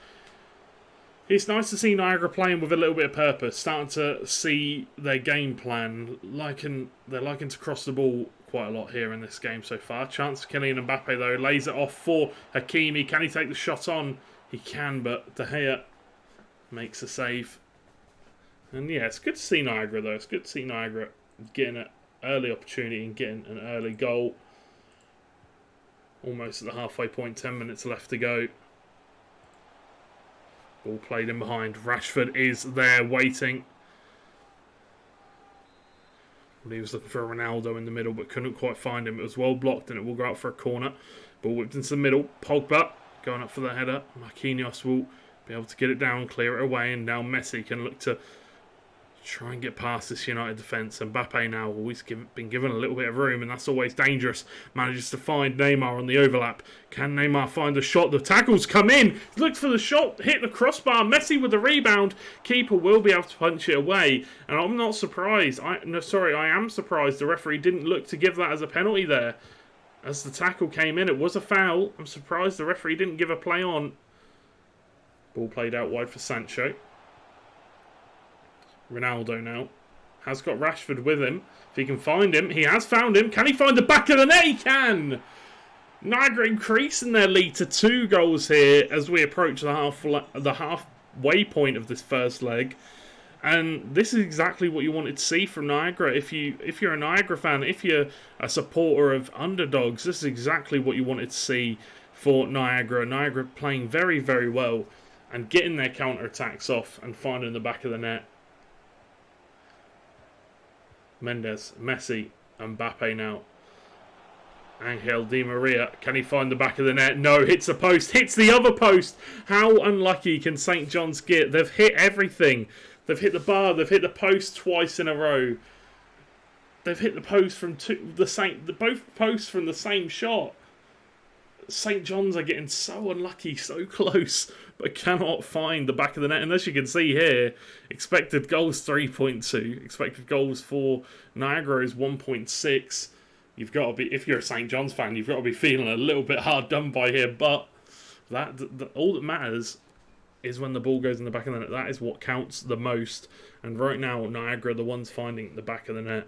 it's nice to see Niagara playing with a little bit of purpose. Starting to see their game plan. They're liking to cross the ball quite a lot here in this game so far. Chance for Kylian Mbappe though. Lays it off for Hakimi. Can he take the shot on? He can, but De Gea makes a save. And yeah, it's good to see Niagara though. It's good to see Niagara getting an early opportunity and getting an early goal. Almost at the halfway point, 10 minutes left to go. Ball played in behind. Rashford is there waiting. He was looking for Ronaldo in the middle but couldn't quite find him. It was well blocked and it will go out for a corner. Ball whipped into the middle. Pogba going up for the header. Marquinhos will be able to get it down, clear it away, and now Messi can look to try and get past this United defence. And Mbappe now always been given a little bit of room, and that's always dangerous. Manages to find Neymar on the overlap. Can Neymar find the shot? The tackles come in. Looks for the shot, hit the crossbar. Messi with the rebound. Keeper will be able to punch it away. And I'm not surprised. I am surprised the referee didn't look to give that as a penalty there. As the tackle came in, it was a foul. I'm surprised the referee didn't give a play on. Ball played out wide for Sancho. Ronaldo now has got Rashford with him. If he can find him, he has found him. Can he find the back of the net? He can! Niagara increasing their lead to 2 goals here as we approach the halfway point of this first leg. And this is exactly what you wanted to see from Niagara. If you're a Niagara fan, if you're a supporter of underdogs, this is exactly what you wanted to see. for Niagara. Niagara playing very, very well and getting their counter-attacks off and finding the back of the net. Mendes, Messi, Mbappe now. Angel Di Maria, can he find the back of the net? No, hits the post, hits the other post. How unlucky can St. John's get? They've hit everything. They've hit the bar, they've hit the post twice in a row. They've hit the post from both posts from the same shot. St. John's are getting so unlucky, so close, but cannot find the back of the net. And as you can see here, expected goals 3.2, expected goals for Niagara is 1.6. You've got to be, if you're a St. John's fan, you've got to be feeling a little bit hard done by here. But all that matters is when the ball goes in the back of the net. That is what counts the most. And right now, Niagara are the ones finding the back of the net.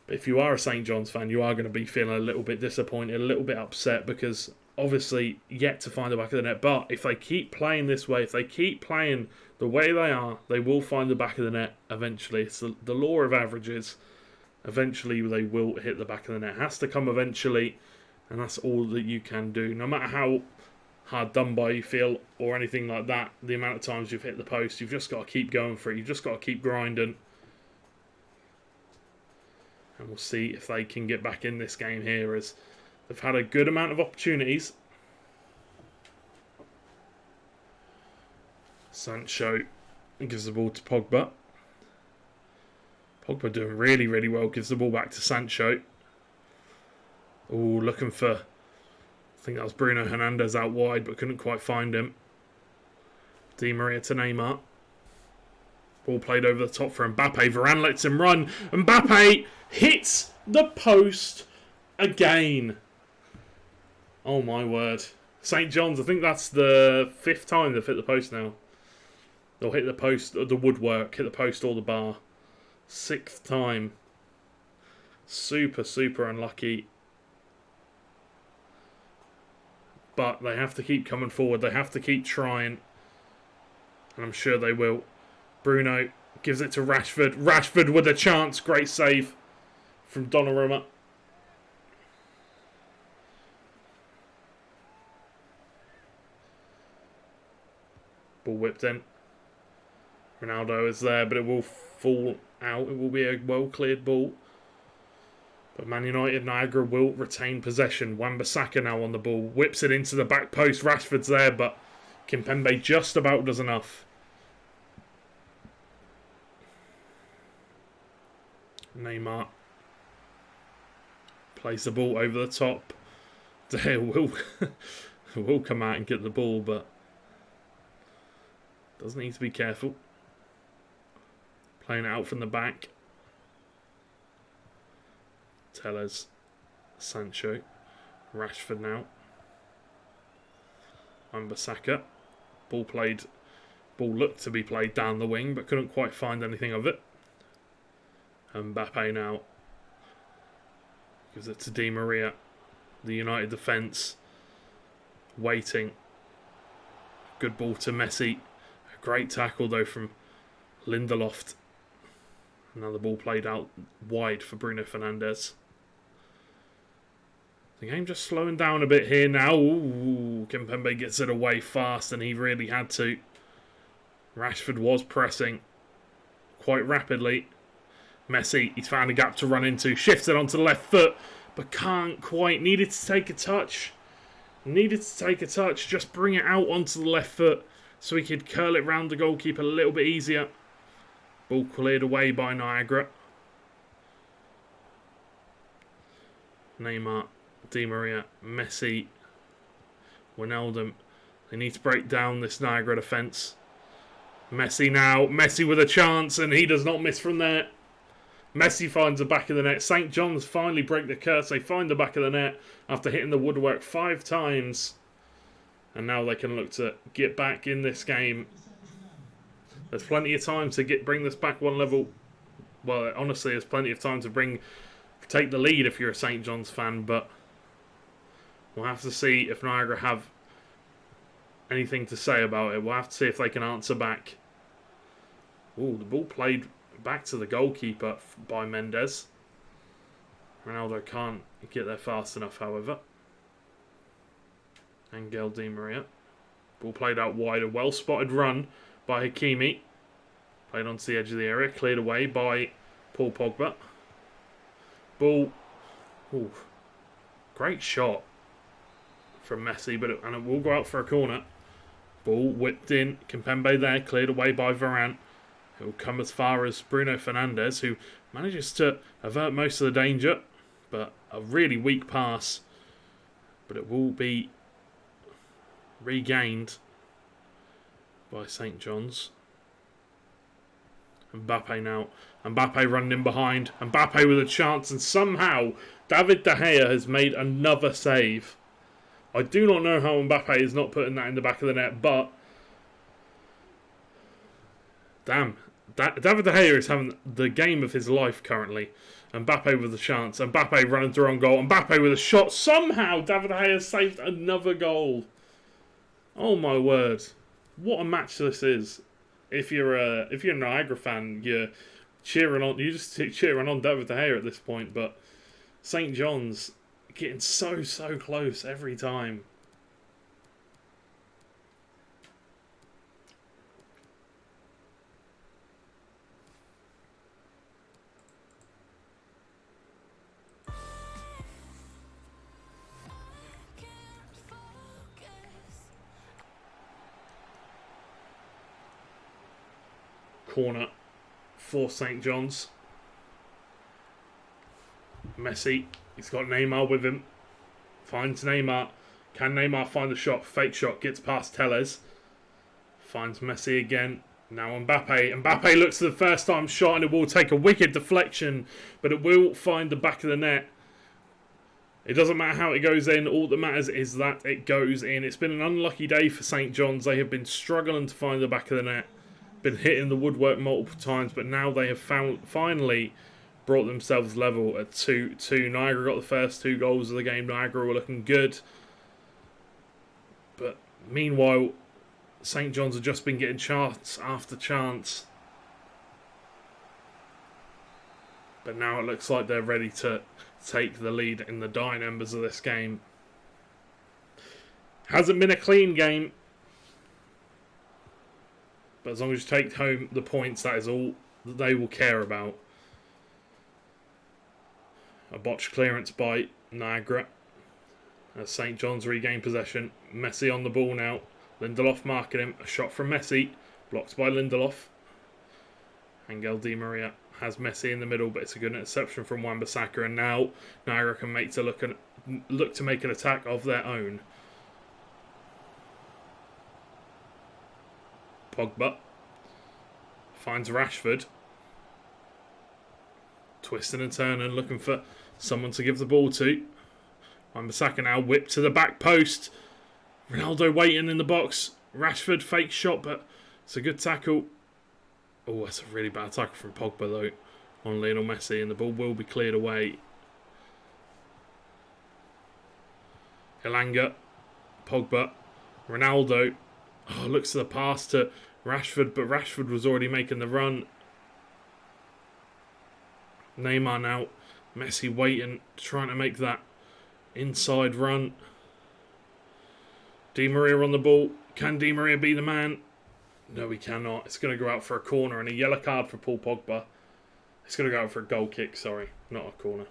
If you are a St. John's fan, you are going to be feeling a little bit disappointed, a little bit upset, because obviously yet to find the back of the net. But if they keep playing this way, if they keep playing the way they are, they will find the back of the net eventually. It's the law of averages. Eventually they will hit the back of the net. It has to come eventually, and that's all that you can do. No matter how hard done by you feel or anything like that, the amount of times you've hit the post, you've just got to keep going for it. You've just got to keep grinding. And we'll see if they can get back in this game here, as they've had a good amount of opportunities. Sancho gives the ball to Pogba. Pogba doing really, really well. Gives the ball back to Sancho. Oh, looking for... I think that was Bruno Hernandez out wide, but couldn't quite find him. Di Maria to Neymar. Ball played over the top for Mbappe. Varane lets him run. Mbappe hits the post again. Oh my word. St. John's, I think that's the 5th time they've hit the post now. They'll hit the post, the woodwork, hit the post or the bar. 6th time. Super, super unlucky. But they have to keep coming forward. They have to keep trying. And I'm sure they will. Bruno gives it to Rashford. Rashford with a chance. Great save from Donnarumma. Ball whipped in. Ronaldo is there, but it will fall out. It will be a well-cleared ball. But Man United, Niagara will retain possession. Wan-Bissaka now on the ball. Whips it into the back post. Rashford's there, but Kimpembe just about does enough. Neymar plays the ball over the top. Dale will come out and get the ball, but does need to be careful. Playing it out from the back. Tellez, Sancho, Rashford now. Wan-Bissaka. Ball looked to be played down the wing, but couldn't quite find anything of it. Mbappe now gives it to Di Maria. The United defence waiting. Good ball to Messi. A great tackle though from Lindelof. Another ball played out wide for Bruno Fernandes. The game just slowing down a bit here now. Ooh, Kimpembe gets it away fast, and he really had to. Rashford was pressing quite rapidly. Messi, he's found a gap to run into. Shifts it onto the left foot, but can't quite. Needed to take a touch. Just bring it out onto the left foot so he could curl it round the goalkeeper a little bit easier. Ball cleared away by Niagara. Neymar, Di Maria, Messi, Wijnaldum. They need to break down this Niagara defence. Messi now. Messi with a chance, and he does not miss from there. Messi finds the back of the net. St. John's finally break the curse. They find the back of the net after hitting the woodwork 5 times. And now they can look to get back in this game. There's plenty of time to bring this back one level. Well, honestly, there's plenty of time to take the lead if you're a St. John's fan. But we'll have to see if Niagara have anything to say about it. We'll have to see if they can answer back. Ooh, the ball played back to the goalkeeper by Mendes. Ronaldo can't get there fast enough, however. Angel Di Maria. Ball played out wide. A well-spotted run by Hakimi. Played onto the edge of the area. Cleared away by Paul Pogba. Ball. Ooh, great shot from Messi, but it will go out for a corner. Ball whipped in. Kimpembe there. Cleared away by Varane. It will come as far as Bruno Fernandes, who manages to avert most of the danger. But a really weak pass. But it will be regained by St. John's. Mbappe now. Mbappe running in behind. Mbappe with a chance, and somehow David De Gea has made another save. I do not know how Mbappe is not putting that in the back of the net, but damn. David De Gea is having the game of his life currently. Mbappe with a chance. Mbappe running through on goal. Mbappe with a shot. Somehow David De Gea saved another goal. Oh my word. What a match this is. If you're a Niagara fan, you're just cheering on David De Gea at this point, but St. John's getting so close every time. Corner for St. John's. Messi, he's got Neymar with him. Finds Neymar. Can Neymar find the shot? Fake shot, gets past Tellez. Finds Messi again. Now Mbappe. Mbappe looks for the first time shot, and it will take a wicked deflection, but it will find the back of the net. It doesn't matter how it goes in. All that matters is that it goes in. It's been an unlucky day for St. John's. They have been struggling to find the back of the net. Been hitting the woodwork multiple times, but now they have finally brought themselves level at 2-2. Niagara got the first 2 goals of the game. Niagara were looking good, but meanwhile St. John's have just been getting chance after chance, but now it looks like they're ready to take the lead in the dying embers of this game. Hasn't been a clean game, but as long as you take home the points, that is all that they will care about. A botched clearance by Niagara as St. John's regain possession. Messi on the ball now. Lindelof marking him. A shot from Messi. Blocked by Lindelof. Angel Di Maria has Messi in the middle, but it's a good interception from Wan-Bissaka. And now Niagara can look to make an attack of their own. Pogba finds Rashford. Twisting and turning, looking for someone to give the ball to. Wan-Bissaka now whipped to the back post. Ronaldo waiting in the box. Rashford fake shot, but it's a good tackle. Oh, that's a really bad tackle from Pogba though on Lionel Messi, and the ball will be cleared away. Elanga, Pogba, Ronaldo. Oh, looks to the pass to Rashford, but Rashford was already making the run. Neymar now. Messi waiting, trying to make that inside run. Di Maria on the ball. Can Di Maria be the man? No, he cannot. It's going to go out for a corner and a yellow card for Paul Pogba. It's going to go out for a goal kick, sorry, not a corner.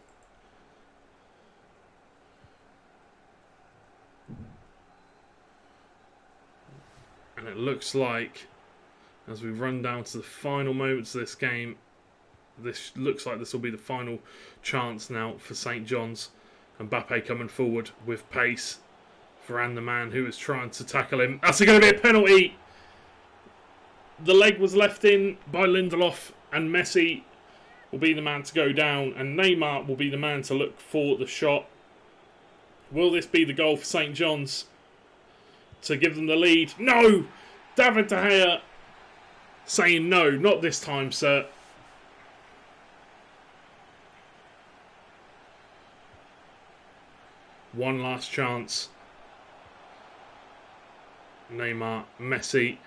And it looks like, as we run down to the final moments of this game, this looks like this will be the final chance now for St. John's. Mbappe coming forward with pace. Varane, the man who was trying to tackle him. That's going to be a penalty. The leg was left in by Lindelof, and Messi will be the man to go down, and Neymar will be the man to look for the shot. Will this be the goal for St. John's to give them the lead? No! David De Gea saying no, not this time, sir. One last chance. Neymar, Messi,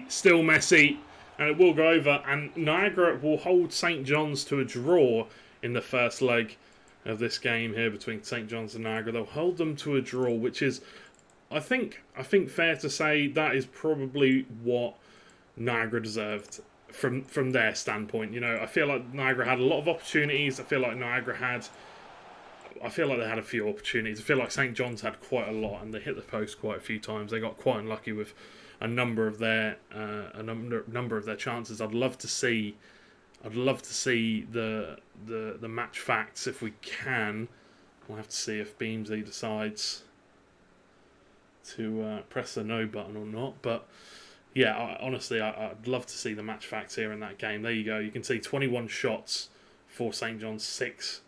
still Messi, and it will go over, and Niagara will hold St. John's to a draw in the first leg, of this game here between St John's and Niagara. They'll hold them to a draw, which is, I think fair to say that is probably what Niagara deserved from their standpoint. You know, I feel like Niagara had a lot of opportunities. I feel like they had a few opportunities. I feel like St John's had quite a lot, and they hit the post quite a few times. They got quite unlucky with a number of their chances. I'd love to see the match facts if we can. We'll have to see if Beamsley decides to press the no button or not. But yeah, honestly, I'd love to see the match facts here in that game. There you go. You can see 21 shots for St John's,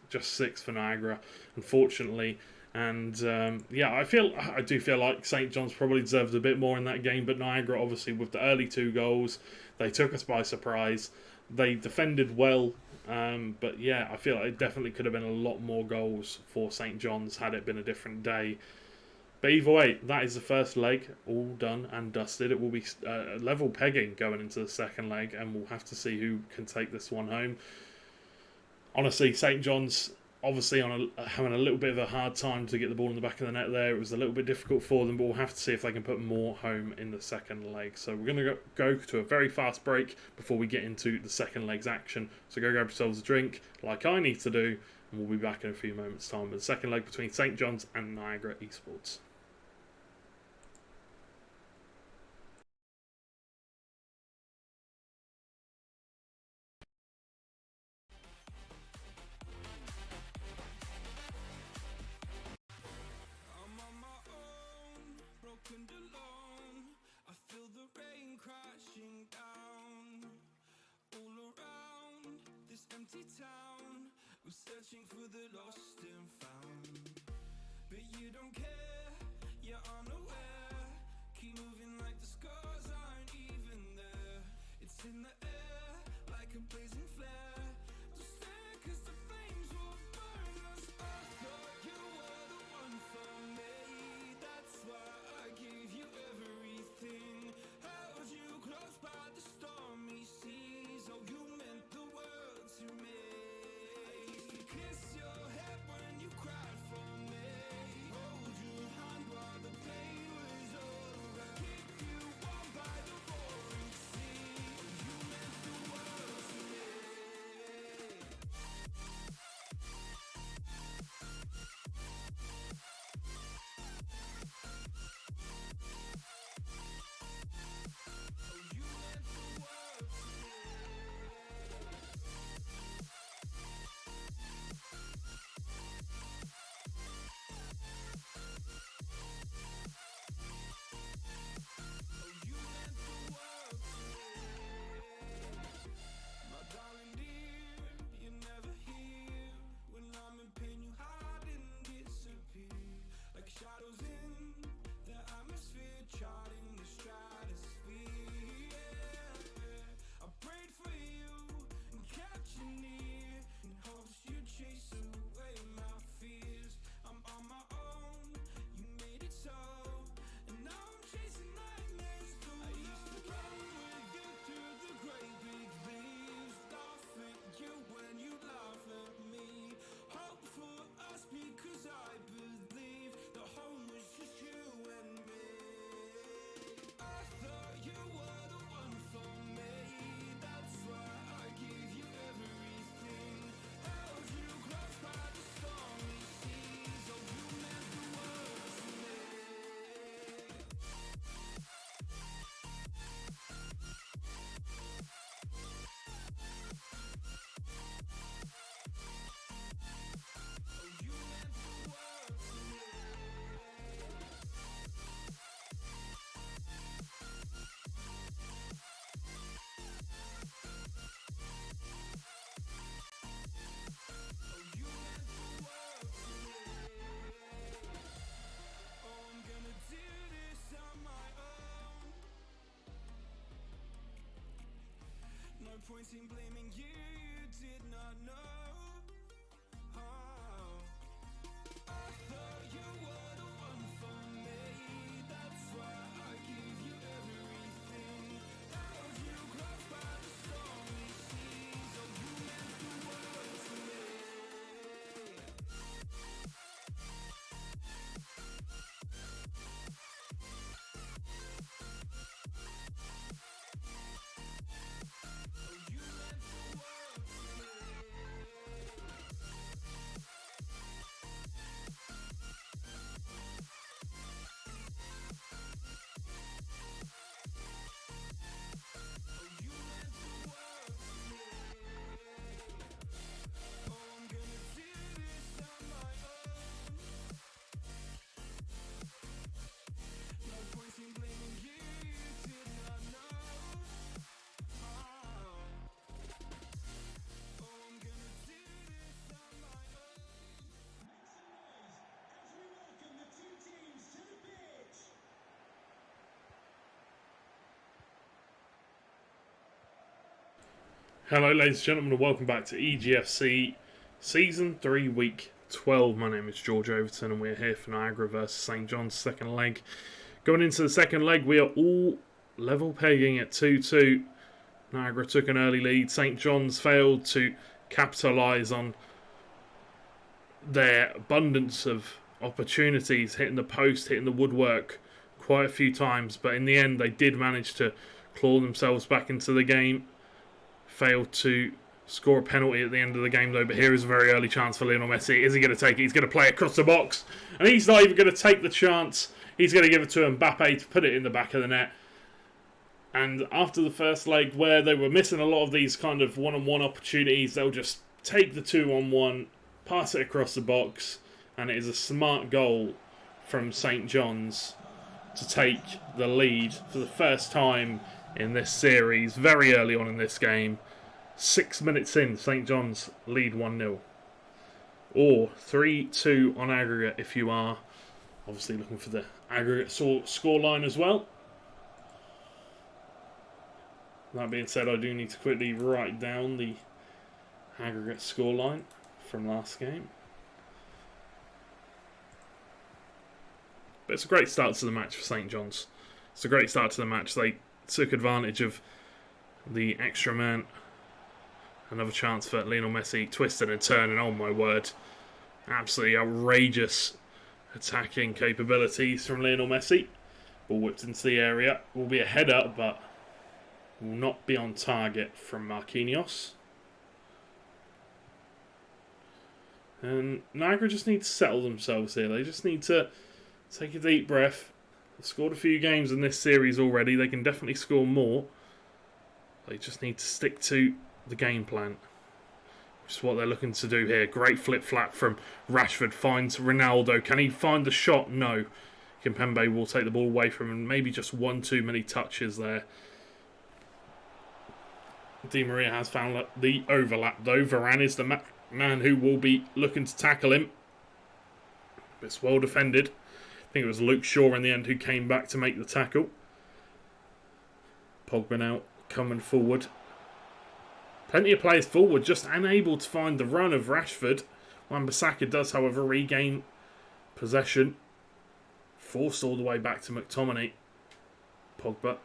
just 6 for Niagara, unfortunately. And I do feel like St John's probably deserved a bit more in that game, but Niagara, obviously, with the early 2 goals, they took us by surprise. They defended well, but yeah, I feel like it definitely could have been a lot more goals for St John's had it been a different day. But either way, that is the first leg, all done and dusted. It will be level pegging going into the second leg, and we'll have to see who can take this one home. Honestly, St John's obviously having a little bit of a hard time to get the ball in the back of the net there. It was a little bit difficult for them, but we'll have to see if they can put more home in the second leg. So we're going to go to a very fast break before we get into the second leg's action. So go grab yourselves a drink, like I need to do, and we'll be back in a few moments' time with the second leg between St John's and Niagara Esports. Town, I'm searching for the lost and found, but you don't care, you're unaware, keep moving like the scars aren't even there, it's in the air, like a blazing flare, don't stare cause the flames will burn us. I thought you were the one for me, that's why I gave you everything, held you close by the stormy seas, oh you meant the world to me. I used to kiss your head when you cried for me, hold your hand while the pain was over, keep you warm by the roaring sea, oh you meant the world to me. Shadows in the atmosphere, charting the stratosphere. Yeah. I prayed for you and kept you near, in hopes you'd chase away my fears. I'm on my own, you made it so, and now I'm chasing nightmares through. I used to run with you through the great big leaves, laugh at you when you laugh at me, hope for us because I believe the home was just you and me. I thought you were the one for me, that's why I gave you everything, held you close by the stormy seas, oh you meant the world to me. Oh you meant the world to me. I'm gonna do this on my own. No point in blaming you, you did not know. Oh. I thought you were the one for me, that's why I gave you everything, held you close by the stormy seas, oh you meant the world to me. Hello ladies and gentlemen and welcome back to EGFC Season 3 Week 12. My name is George Overton and we're here for Niagara versus St John's second leg. Going into the second leg we are all level pegging at 2-2. Niagara took an early lead. St John's failed to capitalise on their abundance of opportunities, hitting the post, hitting the woodwork quite a few times, but in the end they did manage to claw themselves back into the game. Failed to score a penalty at the end of the game though, but here is a very early chance for Lionel Messi. Is he going to take it? He's going to play across the box, and he's not even going to take the chance. He's going to give it to Mbappe to put it in the back of the net. And after the first leg, where they were missing a lot of these kind of one-on-one opportunities, they'll just take the 2-on-1, pass it across the box, and it is a smart goal from St John's to take the lead for the first time in this series, very early on in this game. 6 minutes in, St John's lead 1-0. Or 3-2 on aggregate if you are obviously looking for the aggregate scoreline as well. That being said, I do need to quickly write down the aggregate scoreline from last game. But it's a great start to the match for St John's. It's a great start to the match. They took advantage of the extra man. Another chance for Lionel Messi, twisting and turning, oh my word. Absolutely outrageous attacking capabilities from Lionel Messi. Ball whipped into the area. Will be a header, but will not be on target from Marquinhos. And Niagara just need to settle themselves here. They just need to take a deep breath. They've scored a few games in this series already. They can definitely score more. They just need to stick to the game plan, which is what they're looking to do here. Great flip-flap from Rashford. Finds Ronaldo. Can he find the shot? No. Kimpembe will take the ball away from him. Maybe just one too many touches there. Di Maria has found the overlap though. Varane is the man who will be looking to tackle him. It's well defended. I think it was Luke Shaw in the end who came back to make the tackle. Pogba now coming forward. Plenty of players forward, just unable to find the run of Rashford. Wan-Bissaka does, however, regain possession. Forced all the way back to McTominay. Pogba.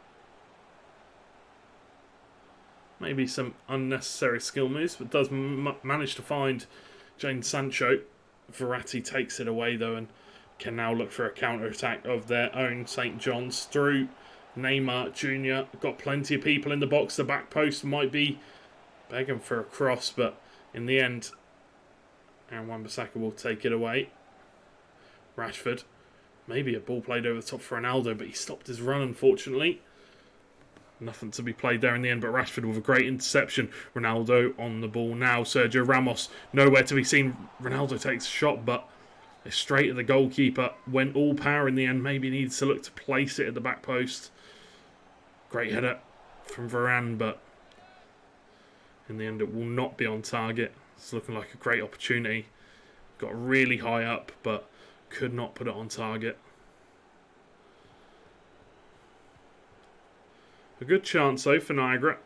Maybe some unnecessary skill moves, but does manage to find Jadon Sancho. Verratti takes it away, though, and can now look for a counter-attack of their own. St John's through Neymar Jr. Got plenty of people in the box. The back post might be begging for a cross, but in the end, and Wan-Bissaka will take it away. Rashford. Maybe a ball played over the top for Ronaldo, but he stopped his run, unfortunately. Nothing to be played there in the end, but Rashford with a great interception. Ronaldo on the ball now. Sergio Ramos, nowhere to be seen. Ronaldo takes a shot, but it's straight at the goalkeeper. Went all power in the end. Maybe needs to look to place it at the back post. Great header from Varane, but in the end it will not be on target. It's looking like a great opportunity. Got really high up, but could not put it on target. A good chance though for Niagara,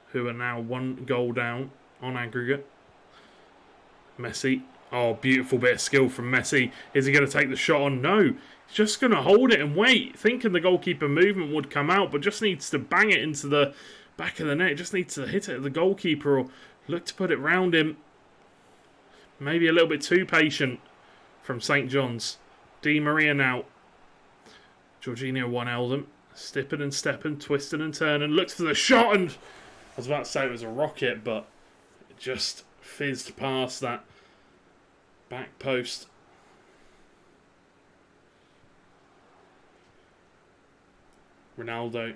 who are now 1 goal down on aggregate. Messi. Oh, beautiful bit of skill from Messi. Is he going to take the shot on? No. He's just going to hold it and wait, thinking the goalkeeper movement would come out, but just needs to bang it into the back of the net. Just needs to hit it at the goalkeeper or look to put it round him. Maybe a little bit too patient from St John's. Di Maria now. Jorginho one-elled him. Stipping and stepping, twisting and turning. Looks for the shot, and I was about to say it was a rocket, but it just fizzed past that back post. Ronaldo.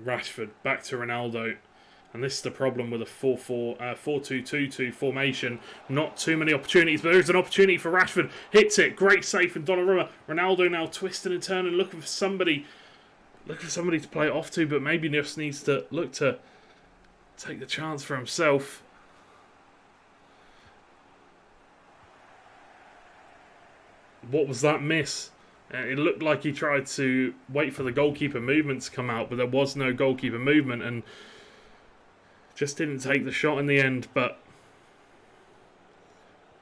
Rashford back to Ronaldo. And this is the problem with a 4-2-2-2 formation. Not too many opportunities, but there's an opportunity for Rashford. Hits it. Great save from Donnarumma. Ronaldo now twisting and turning, looking for somebody to play it off to, but maybe just needs to look to take the chance for himself. What was that miss? It looked like he tried to wait for the goalkeeper movement to come out, but there was no goalkeeper movement and just didn't take the shot in the end. But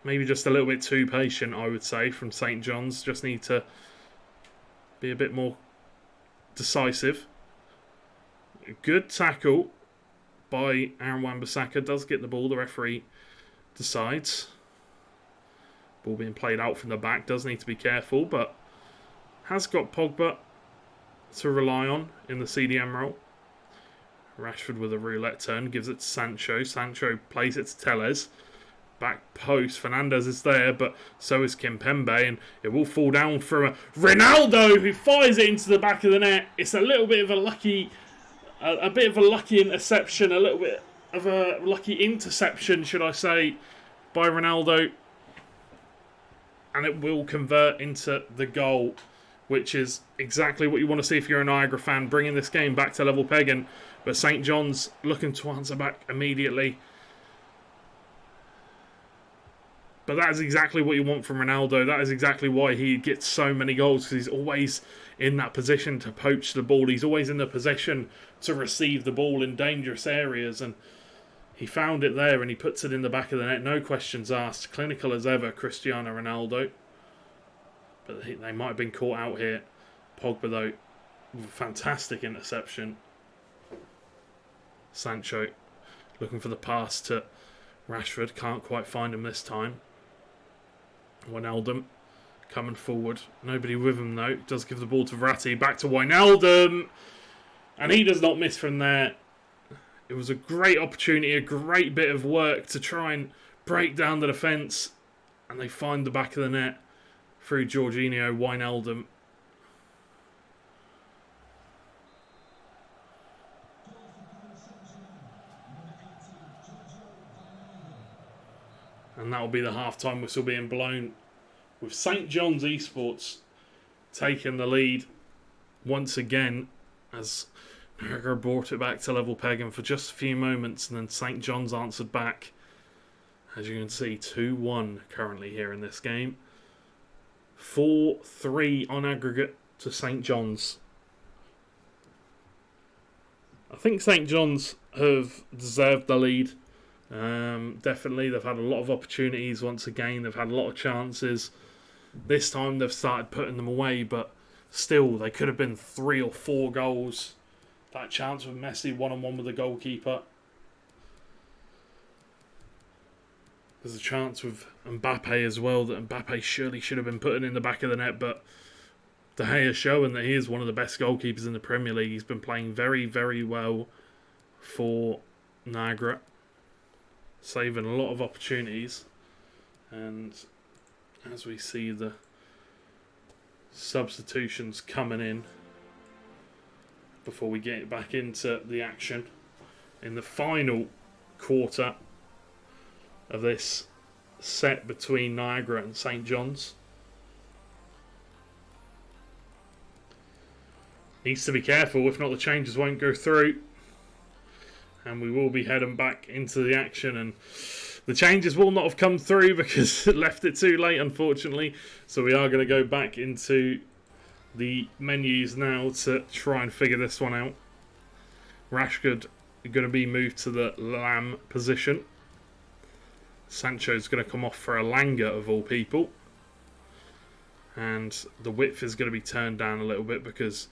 maybe just a little bit too patient, I would say, from St. John's. Just need to be a bit more decisive. Good tackle by Aaron Wan-Bissaka. Does get the ball. The referee decides. Ball being played out from the back. Does need to be careful, but has got Pogba to rely on in the CDM role. Rashford with a roulette turn. Gives it to Sancho. Sancho plays it to Tellez. Back post. Fernandez is there, but so is Kimpembe, and it will fall down from a Ronaldo, who fires it into the back of the net. It's a little bit of a lucky interception, a little bit of a lucky interception, should I say, by Ronaldo, and it will convert into the goal, which is exactly what you want to see if you're a Niagara fan, bringing this game back to level pegging. But St. John's looking to answer back immediately. But that is exactly what you want from Ronaldo. That is exactly why he gets so many goals, because he's always in that position to poach the ball. He's always in the position to receive the ball in dangerous areas. And he found it there and he puts it in the back of the net. No questions asked. Clinical as ever, Cristiano Ronaldo. But they might have been caught out here. Pogba, though, with a fantastic interception. Sancho looking for the pass to Rashford. Can't quite find him this time. Wijnaldum coming forward. Nobody with him, though. Does give the ball to Verratti. Back to Wijnaldum. And he does not miss from there. It was a great opportunity, a great bit of work to try and break down the defence. And they find the back of the net through Jorginho Wijnaldum. And that will be the half-time whistle being blown, with St. John's Esports taking the lead once again, as Niagara brought it back to level pegging for just a few moments, and then St. John's answered back. As you can see, 2-1 currently here in this game. 4-3 on aggregate to St. John's. I think St. John's have deserved the lead. Definitely, they've had a lot of opportunities once again. They've had a lot of chances. This time they've started putting them away, but still, they could have been 3 or 4 goals. That chance with Messi one-on-one with the goalkeeper. There's a chance with Mbappe as well, that Mbappe surely should have been putting in the back of the net, but Haye is showing that he is one of the best goalkeepers in the Premier League. He's been playing very, very well for Niagara, saving a lot of opportunities. And as we see the substitutions coming in before we get back into the action in the final quarter of this set between Niagara and St. John's. Needs to be careful, if not the changes won't go through. And we will be heading back into the action, and the changes will not have come through because it left it too late, unfortunately. So we are going to go back into the menus now to try and figure this one out. Rashford going to be moved to the Lamb position. Sancho's going to come off for a Langer of all people. And the width is going to be turned down a little bit because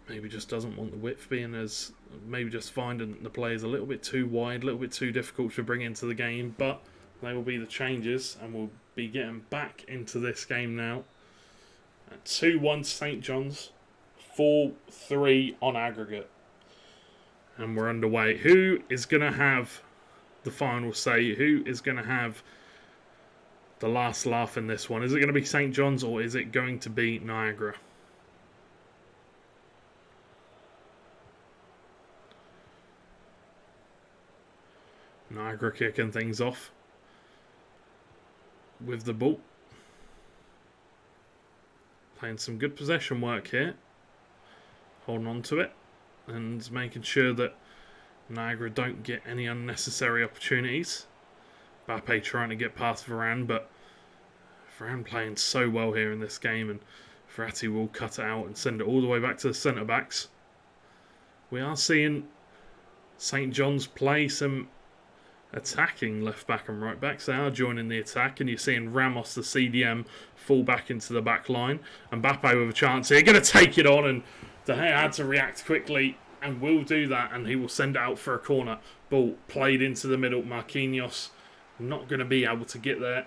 maybe just doesn't want the width being as... Maybe just finding the players a little bit too wide, a little bit too difficult to bring into the game. But they will be the changes, and we'll be getting back into this game now. 2-1 St. John's, 4-3 on aggregate. And we're underway. Who is going to have the final say? Who is going to have the last laugh in this one? Is it going to be St. John's or is it going to be Niagara? Niagara kicking things off with the ball. Playing some good possession work here. Holding on to it and making sure that Niagara don't get any unnecessary opportunities. Mbappe trying to get past Varane, but Varane playing so well here in this game, and Verratti will cut it out and send it all the way back to the centre-backs. We are seeing St John's play some attacking left-back and right-backs. They are joining the attack, and you're seeing Ramos, the CDM, fall back into the back line. And Mbappe with a chance here, going to take it on, and De Gea had to react quickly and will do that, and he will send it out for a corner. Ball played into the middle. Marquinhos not going to be able to get there.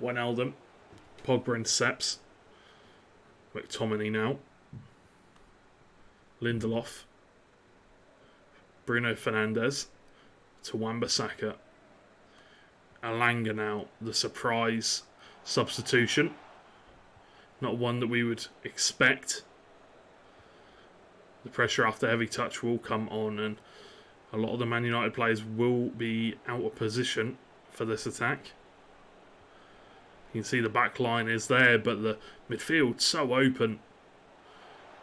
Wijnaldum. Pogba intercepts. McTominay now. Lindelof. Bruno Fernandes. To Wan-Bissaka. Alanga now. The surprise substitution. Not one that we would expect. The pressure after heavy touch will come on, and a lot of the Man United players will be out of position for this attack. You can see the back line is there, but the midfield's so open.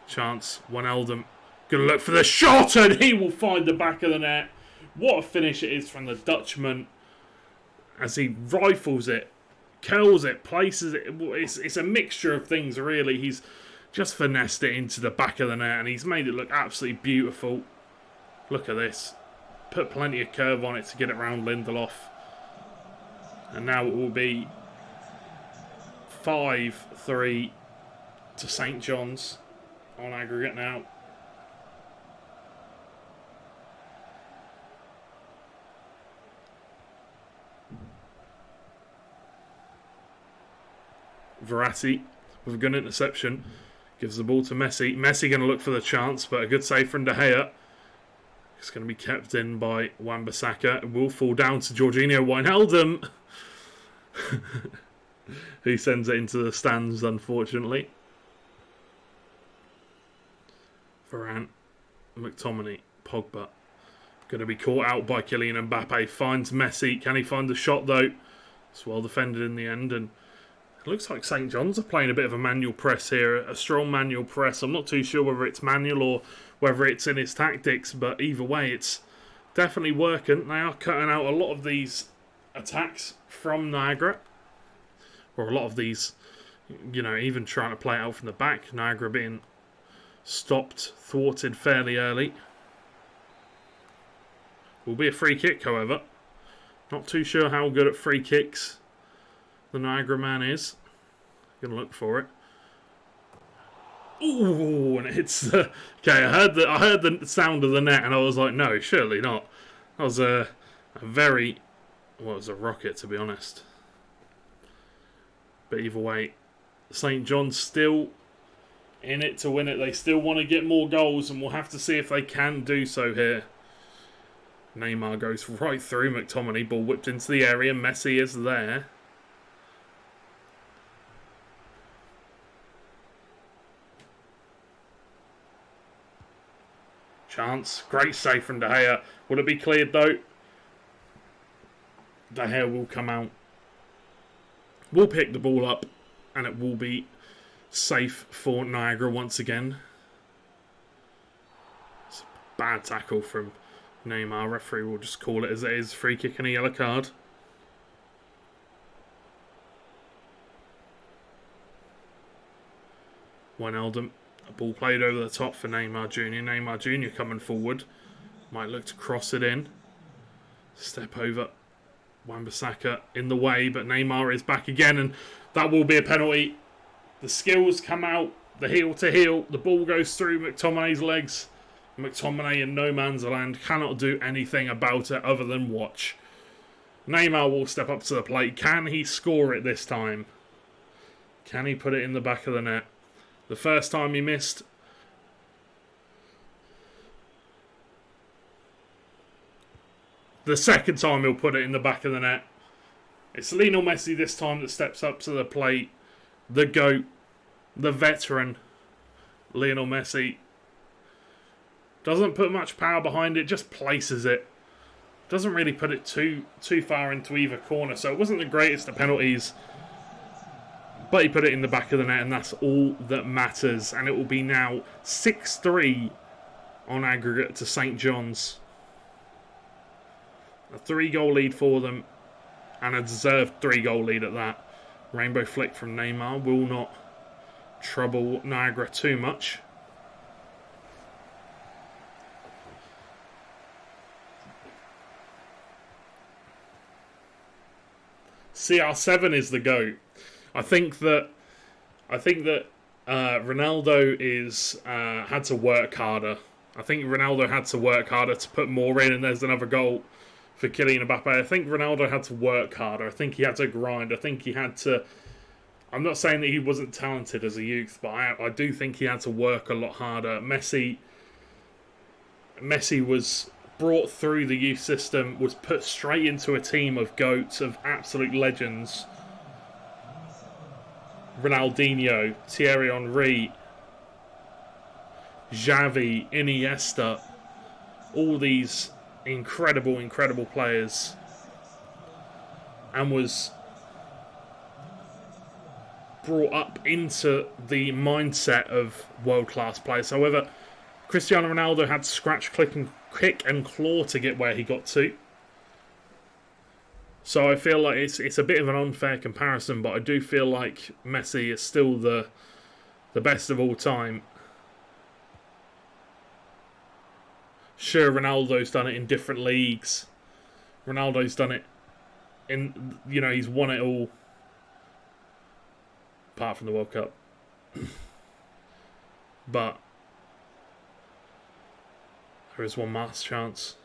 Chance, Wijnaldum, going to look for the shot, and he will find the back of the net. What a finish it is from the Dutchman as he rifles it, curls it, places it. It's a mixture of things, really. He's just finessed it into the back of the net, and he's made it look absolutely beautiful. Look at this. Put plenty of curve on it to get it round Lindelof. And now it will be 5-3 to St John's on aggregate now. Verratti with a good interception gives the ball to Messi. Messi going to look for the chance, but a good save from De Gea. It's going to be kept in by Wan-Bissaka. It will fall down to Jorginho Wijnaldum. Who sends it into the stands, unfortunately. Varane, McTominay, Pogba. Going to be caught out by Kylian Mbappe. Finds Messi. Can he find the shot, though? It's well defended in the end. And it looks like St John's are playing a bit of a manual press here. A strong manual press. I'm not too sure whether it's manual or whether it's in his tactics. But either way, it's definitely working. They are cutting out a lot of these attacks from Niagara. Or a lot of these, you know, even trying to play it out from the back. Niagara being stopped, thwarted fairly early. Will be a free kick, however. Not too sure how good at free kicks the Niagara man is. Gonna look for it. Ooh, and it hits the... Okay, I heard the sound of the net, and I was like, no, surely not. That was a very... Well, it was a rocket, to be honest. But either way, St John's still in it to win it. They still want to get more goals, and we'll have to see if they can do so here. Neymar goes right through McTominay. Ball whipped into the area. Messi is there. Chance. Great save from De Gea. Will it be cleared, though? De Gea will come out. We'll pick the ball up, and it will be safe for Niagara once again. It's a bad tackle from Neymar. Referee will just call it as it is. Free kick and a yellow card. Wijnaldum. A ball played over the top for Neymar Jr. Neymar Jr. coming forward. Might look to cross it in. Step over. Wan-Bissaka in the way, but Neymar is back again, and that will be a penalty. The skills come out, the heel to heel, the ball goes through McTominay's legs. McTominay in no man's land cannot do anything about it other than watch. Neymar will step up to the plate. Can he score it this time? Can he put it in the back of the net? The first time he missed. The second time he'll put it in the back of the net. It's Lionel Messi this time that steps up to the plate. The GOAT. The veteran. Lionel Messi. Doesn't put much power behind it. Just places it. Doesn't really put it too far into either corner. So it wasn't the greatest of penalties. But he put it in the back of the net. And that's all that matters. And it will be now 6-3 on aggregate to St John's. A 3-goal lead for them, and a deserved 3-goal lead at that. Rainbow flick from Neymar will not trouble Niagara too much. CR7 is the GOAT. I think that Ronaldo had to work harder. I think Ronaldo had to work harder to put more in, and there's another goal for Kylian Mbappe. I think Ronaldo had to work harder. I think he had to grind. I think he had to... I'm not saying that he wasn't talented as a youth, but I do think he had to work a lot harder. Messi was brought through the youth system, was put straight into a team of GOATs, of absolute legends. Ronaldinho, Thierry Henry, Xavi, Iniesta, all these incredible, incredible players, and was brought up into the mindset of world-class players. However, Cristiano Ronaldo had to scratch, kick and claw to get where he got to. So I feel like it's a bit of an unfair comparison, but I do feel like Messi is still the best of all time. Sure, Ronaldo's done it in different leagues. Ronaldo's done it in, he's won it all. Apart from the World Cup. But there is one last chance,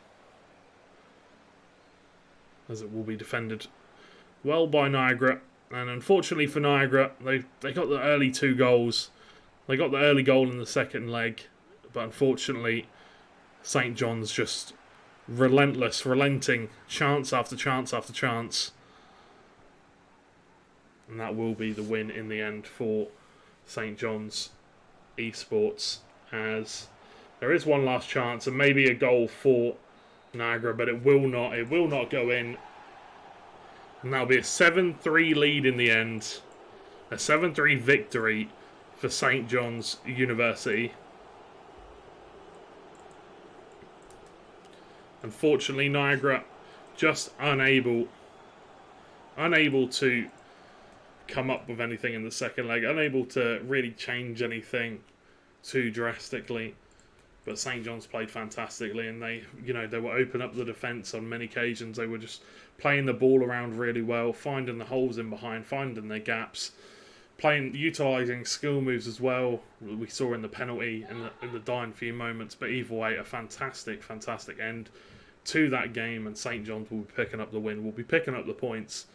as it will be defended well by Niagara. And unfortunately for Niagara, they got the early 2 goals. They got the early goal in the second leg, but unfortunately St. John's just relenting, chance after chance after chance. And that will be the win in the end for St. John's Esports, as there is one last chance and maybe a goal for Niagara, but it will not go in. And that'll be a 7-3 lead in the end. A 7-3 victory for St. John's University. Unfortunately, Niagara just unable to come up with anything in the second leg, unable to really change anything too drastically. But St. John's played fantastically, and they were open up the defence on many occasions. They were just playing the ball around really well, finding the holes in behind, finding their gaps, utilising skill moves as well. We saw in the penalty in the dying few moments. But either way, a fantastic end to that game, and St. John's will be picking up the win. Will be picking up the points.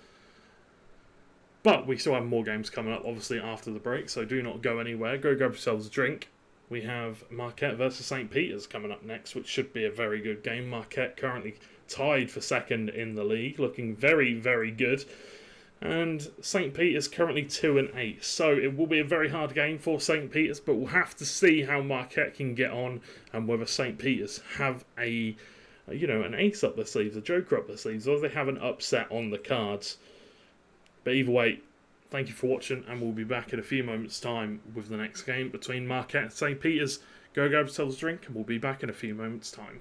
But we still have more games coming up, obviously, after the break, so do not go anywhere. Go grab yourselves a drink. We have Marquette versus St. Peter's coming up next, which should be a very good game. Marquette currently tied for second in the league, looking very, very good. And St. Peter's currently 2-8, so it will be a very hard game for St. Peter's, but we'll have to see how Marquette can get on and whether St. Peter's have an ace up their sleeves, a joker up their sleeves, or they have an upset on the cards. But either way, thank you for watching, and we'll be back in a few moments' time with the next game between Marquette and St. Peter's. Go grab yourselves a drink, and we'll be back in a few moments' time.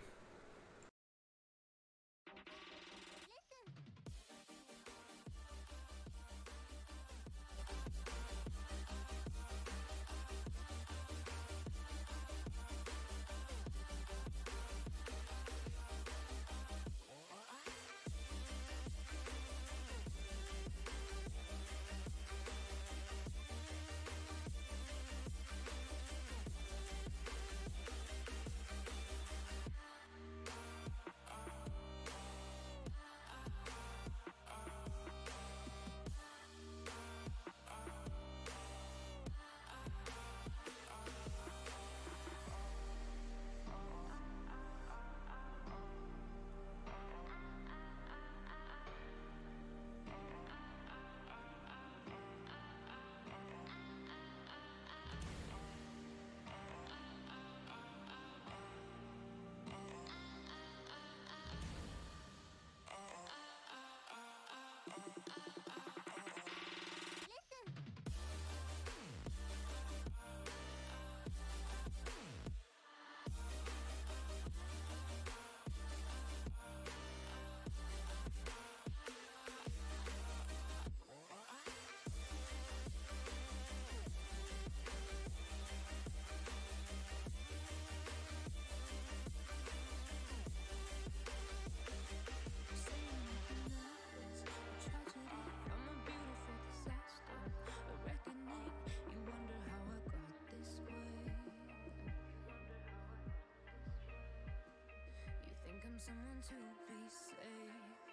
someone to be saved,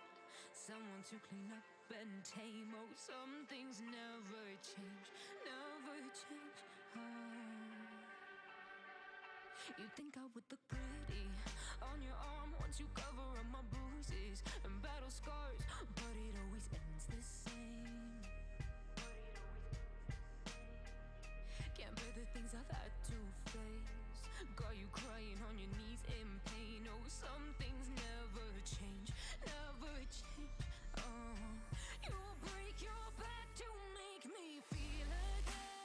someone to clean up and tame. Oh, some things never change, never change. Oh, you think I would look pretty on your arm once you cover up my bruises and battle scars, but it always ends the same. Can't bear the things I've had to face, got you crying on your knees in pain. Oh, some things never change, never change. Oh, you break your back to make me feel again,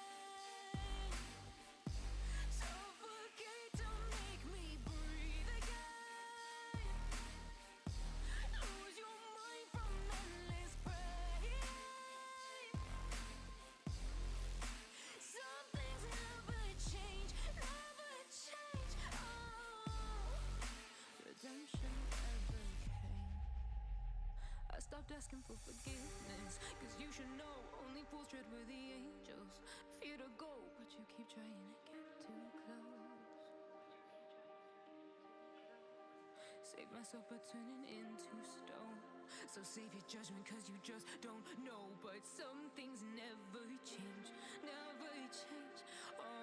suffocate to make me breathe again, lose your mind from endless pain. Some things never change, never change. Oh, redemption never came. I stopped asking for forgiveness, cause you should know only fools tread where the angels fear to go, but you keep trying to get too close. Save myself by turning into stone, so save your judgment cause you just don't know. But some things never change, never change. Oh,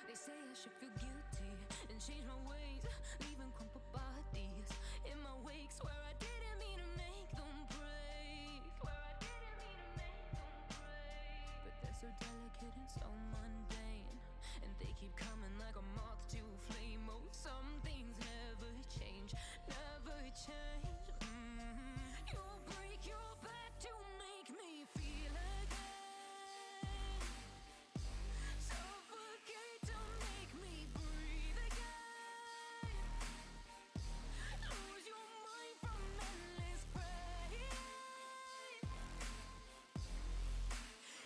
they say I should feel guilty and change my ways, leaving crumpled bodies in my wake. Swear I didn't mean to make them break, swear I didn't mean to make them break. But they're so delicate and so mundane, and they keep coming like a moth to a flame. Oh, some things never change, never change. You break your back to make me feel again, suffocate to make me breathe again, lose your mind from endless pain.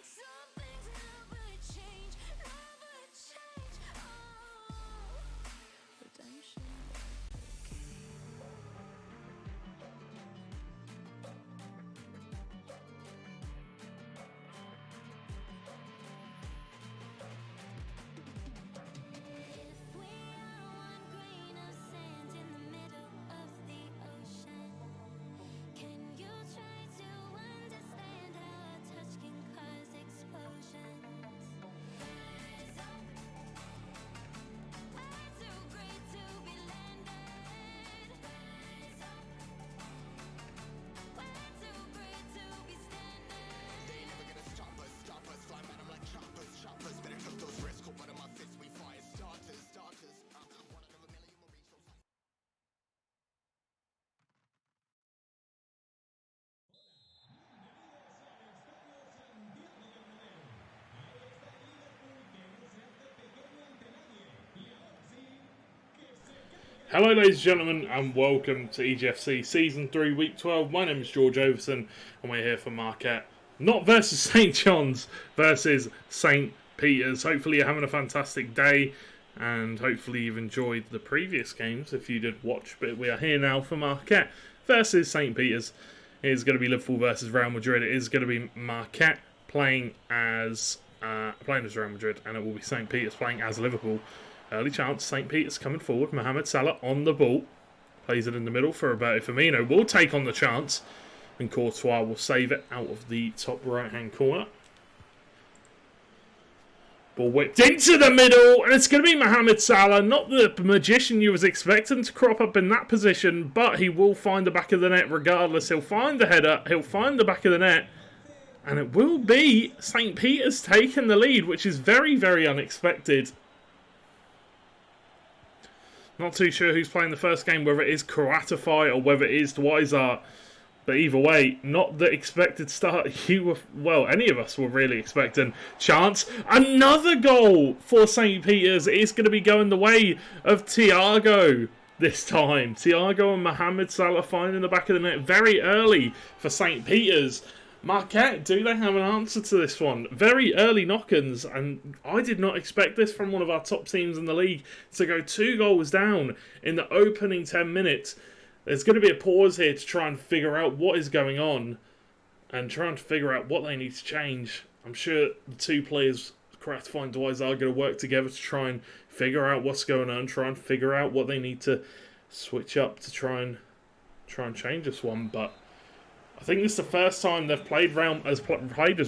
Some things never change, never change. Oh, redemption never came. If we are one grain of sand in the middle of the ocean, can you try to understand how our touch can cause explosions? Rise up, we're too great to be landed. Rise up, we're too great to be standing. They ain't never gonna stop us, fly at 'em like choppers, choppers. Better cook those risks, cold blood in my fists, we fire starters, starters. One out of a million will reach those heights. Hello ladies and gentlemen, and welcome to EGFC Season 3 Week 12. My name is George Overson, and we're here for Marquette. Not versus St. John's, versus St. Peter's. Hopefully you're having a fantastic day, and hopefully you've enjoyed the previous games if you did watch. But we are here now for Marquette versus St. Peter's. It is going to be Liverpool versus Real Madrid. It is going to be Marquette playing as Real Madrid, and it will be St. Peter's playing as Liverpool. Early chance, St. Peter's coming forward. Mohamed Salah on the ball. Plays it in the middle for Roberto Firmino. Will take on the chance. And Courtois will save it out of the top right-hand corner. Ball whipped into the middle. And it's going to be Mohamed Salah. Not the magician you was expecting to crop up in that position. But he will find the back of the net regardless. He'll find the header. He'll find the back of the net. And it will be St. Peter's taking the lead, which is very, very unexpected. Not too sure who's playing the first game, whether it is Karatify or whether it is Dwyzart. But either way, not the expected start any of us were really expecting. Chance. Another goal for St. Peter's. It is going to be going the way of Thiago this time. Thiago and Mohamed Salah finding the back of the net very early for St. Peter's. Marquette, do they have an answer to this one? Very early knock-ins, and I did not expect this from one of our top teams in the league to go 2 goals down in the opening 10 minutes. There's going to be a pause here to try and figure out what is going on and trying to figure out what they need to change. I'm sure the two players Kraft and Dwight are going to work together to try and figure out what's going on, try and figure out what they need to switch up to try and change this one. But I think this is the first time they've played as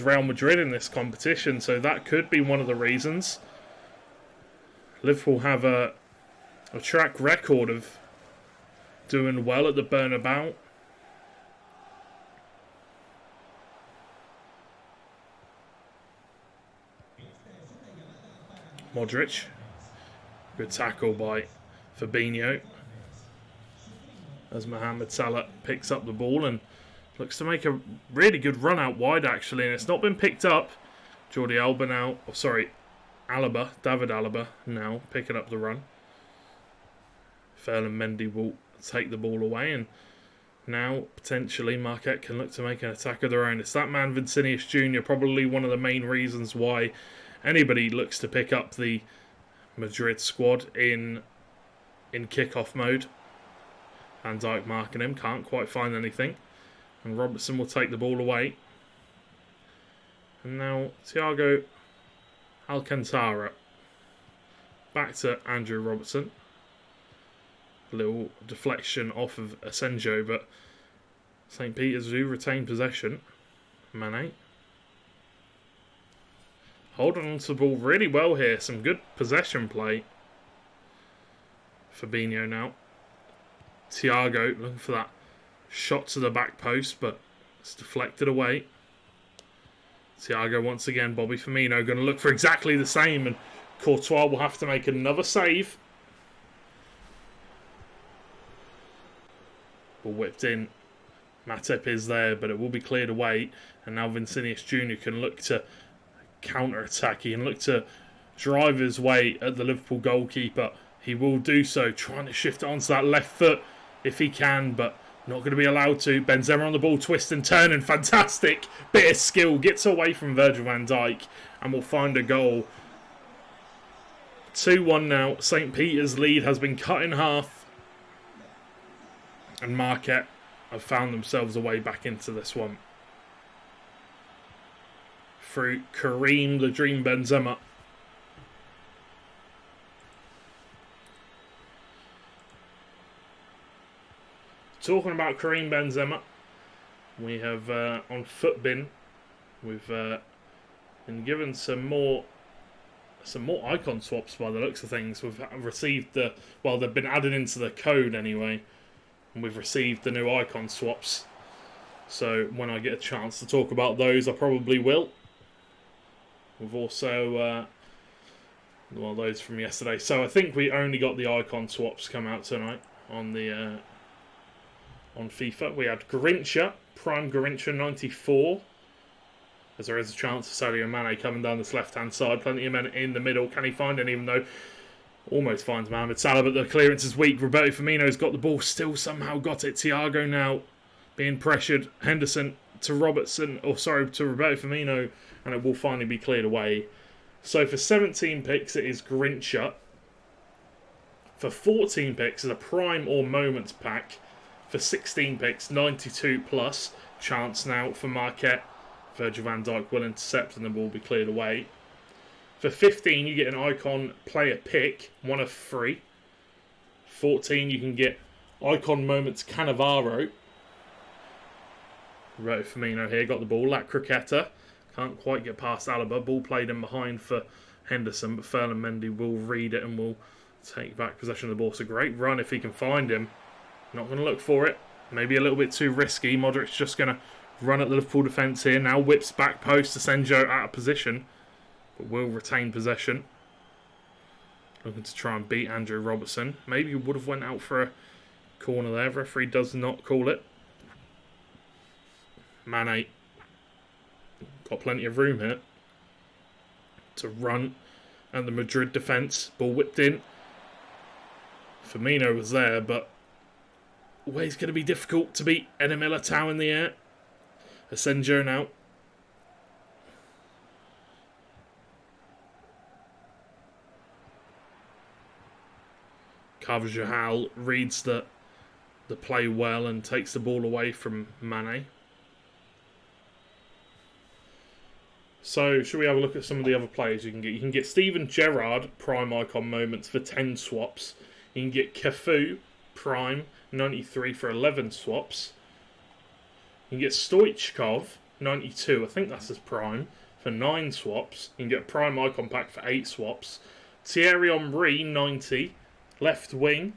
Real Madrid in this competition, so that could be one of the reasons. Liverpool have a track record of doing well at the Bernabeu. Modric. Good tackle by Fabinho. As Mohamed Salah picks up the ball and looks to make a really good run out wide, actually. And it's not been picked up. David Alaba now picking up the run. Ferland Mendy will take the ball away. And now, potentially, Marquette can look to make an attack of their own. It's that man, Vincinius Jr., probably one of the main reasons why anybody looks to pick up the Madrid squad in kickoff mode. Van Dijk marking him, can't quite find anything. And Robertson will take the ball away. And now Thiago Alcantara. Back to Andrew Robertson. A little deflection off of Asenjo, but St. Peter's do retain possession. Mane. Holding on to the ball really well here. Some good possession play. Fabinho now. Thiago looking for that shot to the back post, but it's deflected away. Thiago once again. Bobby Firmino going to look for exactly the same, and Courtois will have to make another save. Ball whipped in. Matip is there, but it will be cleared away. And now Vincinius Jr. can look to counter-attack. He can look to drive his way at the Liverpool goalkeeper. He will do so, trying to shift it onto that left foot if he can, but not going to be allowed to. Benzema on the ball, twist and turn, and fantastic bit of skill. Gets away from Virgil van Dijk and will find a goal. 2-1 now. St. Peter's lead has been cut in half. And Marquette have found themselves a way back into this one. Through Kareem the Dream Benzema. Talking about Kareem Benzema, we have on Footbin, we've been given some more icon swaps by the looks of things. We've received they've been added into the code anyway, and we've received the new icon swaps. So when I get a chance to talk about those, I probably will. We've also those from yesterday. So I think we only got the icon swaps come out tonight on the on FIFA. We had Garincha, Prime Garincha 94. As there is a chance of Sadio Mane coming down this left-hand side. Plenty of men in the middle. Can he find it, even though almost finds Mohamed Salah, but the clearance is weak. Roberto Firmino's got the ball, still somehow got it. Thiago now being pressured. Henderson to to Roberto Firmino, and it will finally be cleared away. So for 17 picks, it is Garincha. For 14 picks, it's a Prime or Moments pack. For 16 picks, 92 plus. Chance now for Marquette. Virgil van Dijk will intercept and the ball will be cleared away. For 15, you get an Icon Player pick, one of 3. 14, you can get Icon Moments Cannavaro. Roberto Firmino here, got the ball. That Cricketa can't quite get past Alaba. Ball played in behind for Henderson, but Ferland Mendy will read it and will take back possession of the ball. It's a great run if he can find him. Not going to look for it. Maybe a little bit too risky. Modric's just going to run at the Liverpool defence here. Now whips back post to Asenjo out of position, but will retain possession. Looking to try and beat Andrew Robertson. Maybe he would have went out for a corner there. Referee does not call it. Mane got plenty of room here to run at the Madrid defence. Ball whipped in. Firmino was there, but always going to be difficult to beat Eder Militao in the air. Asenjo now. Carvajal reads the play well and takes the ball away from Mane. So, should we have a look at some of the other players you can get? You can get Steven Gerrard, Prime Icon Moments for 10 swaps. You can get Cafu, Prime, 93 for 11 swaps. You can get Stoichkov, 92, I think that's his Prime, for 9 swaps. You can get a Prime Icon Pack for 8 swaps. Thierry Henry, 90, left wing,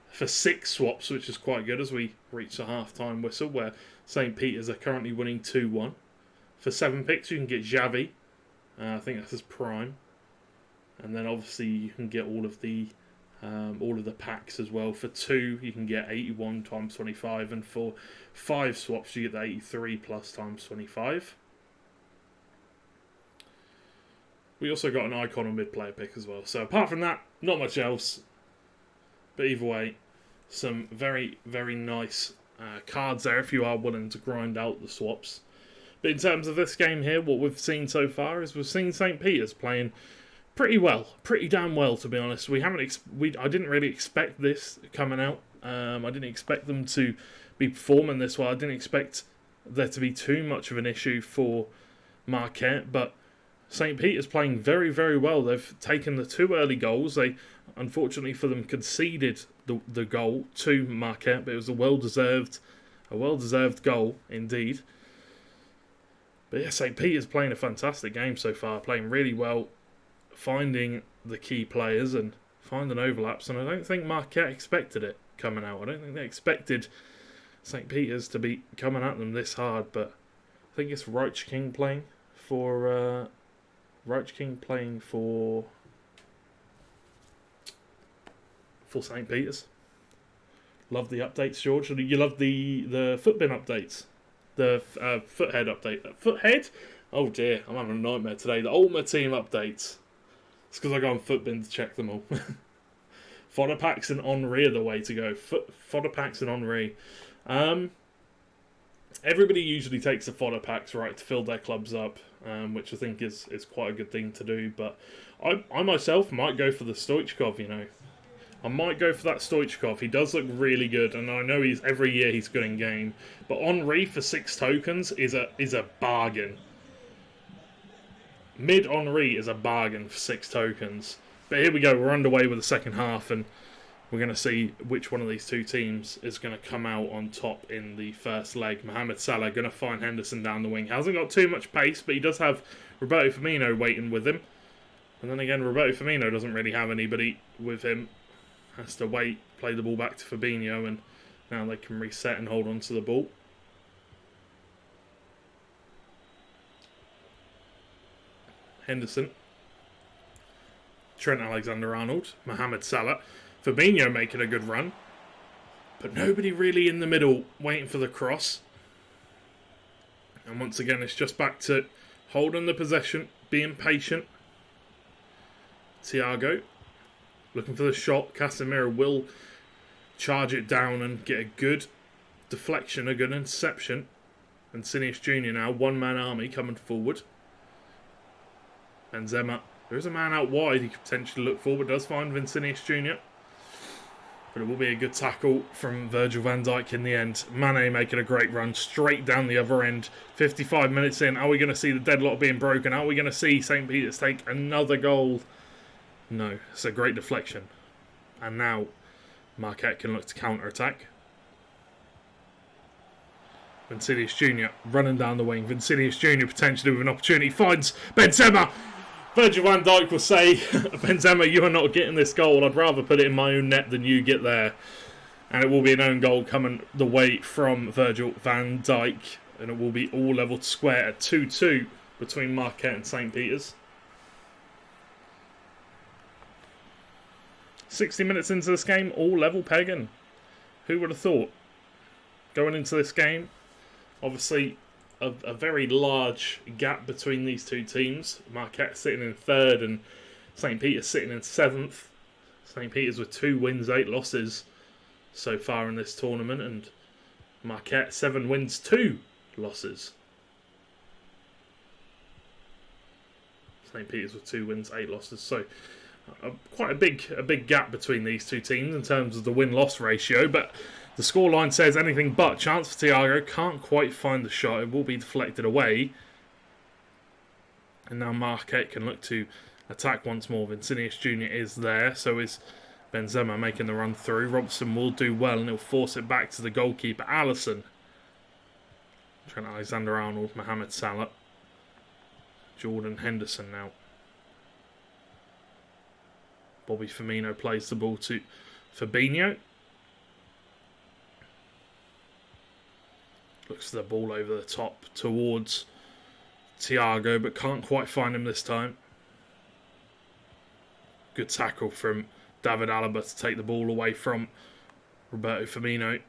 for 6 swaps, which is quite good as we reach the half-time whistle, where St. Peter's are currently winning 2-1. For 7 picks, you can get Xavi. I think that's his Prime. And then obviously you can get all of the packs as well. For 2, you can get 81 times 25, and for 5 swaps, you get the 83 plus times 25. We also got an icon and mid-player pick as well. So apart from that, not much else. But either way, some very, very nice cards there if you are willing to grind out the swaps. But in terms of this game here, what we've seen so far is we've seen St. Peter's playing pretty well, pretty damn well, to be honest. I didn't really expect this coming out. I didn't expect them to be performing this well. I didn't expect there to be too much of an issue for Marquette, but St. Peter's playing very, very well. They've taken the 2 early goals. They, unfortunately for them, conceded the goal to Marquette, but it was a well-deserved goal indeed. But yeah, St. Peter's playing a fantastic game so far, playing really well, finding the key players and finding overlaps. And I don't think Marquette expected it coming out. I don't think they expected St. Peter's to be coming at them this hard. But I think it's Roach King playing for St. Peter's. Love the updates, George. You love the footbin updates. The foothead update. Foothead? Oh dear, I'm having a nightmare today. The Ultimate Team updates. It's because I go on Footbin to check them all. Fodder packs and Henri are the way to go. Fodder packs and Henri. Everybody usually takes the fodder packs, right, to fill their clubs up, which I think is quite a good thing to do. But I myself might go for the Stoichkov, you know. I might go for that Stoichkov. He does look really good, and I know every year he's good in game. But Henri for 6 tokens is a bargain. Mid Henri is a bargain for 6 tokens. But here we go. We're underway with the second half, and we're going to see which one of these two teams is going to come out on top in the first leg. Mohamed Salah going to find Henderson down the wing. Hasn't got too much pace, but he does have Roberto Firmino waiting with him. And then again, Roberto Firmino doesn't really have anybody with him. Has to wait, play the ball back to Fabinho, and now they can reset and hold on to the ball. Henderson. Trent Alexander-Arnold. Mohamed Salah. Fabinho making a good run. But nobody really in the middle waiting for the cross. And once again, it's just back to holding the possession, being patient. Thiago. Looking for the shot. Casemiro will charge it down and get a good deflection, a good interception. And Sinius Jr. now, one-man army coming forward. Benzema. There's a man out wide he could potentially look for, but does find Vincinius Jr. But it will be a good tackle from Virgil van Dijk in the end. Mane making a great run straight down the other end. 55 minutes in. Are we going to see the deadlock being broken? Are we going to see St. Peter's take another goal? No, it's a great deflection. And now Marquette can look to counter-attack. Vincinius Jr. running down the wing. Vincinius Jr. potentially with an opportunity. Finds Benzema. Virgil van Dijk will say, Benzema, you are not getting this goal. I'd rather put it in my own net than you get there. And it will be an own goal coming the way from Virgil van Dijk. And it will be all leveled square at 2-2 between Marquette and St. Peter's. 60 minutes into this game, all level pegging. Who would have thought? Going into this game, obviously a very large gap between these two teams. Marquette sitting in 3rd and St. Peter's sitting in 7th. St. Peter's with 2 wins, 8 losses so far in this tournament, and Marquette 7 wins, 2 losses. St. Peter's with 2 wins, 8 losses. So quite a big gap between these two teams in terms of the win-loss ratio, but the scoreline says anything but. Chance for Thiago, can't quite find the shot. It will be deflected away. And now Marquette can look to attack once more. Vincinius Jr. is there, so is Benzema making the run through. Robson will do well, and he'll force it back to the goalkeeper, Allison. Trent Alexander-Arnold, Mohamed Salah. Jordan Henderson now. Bobby Firmino plays the ball to Fabinho. Looks for the ball over the top towards Thiago, but can't quite find him this time. Good tackle from David Alaba to take the ball away from Roberto Firmino.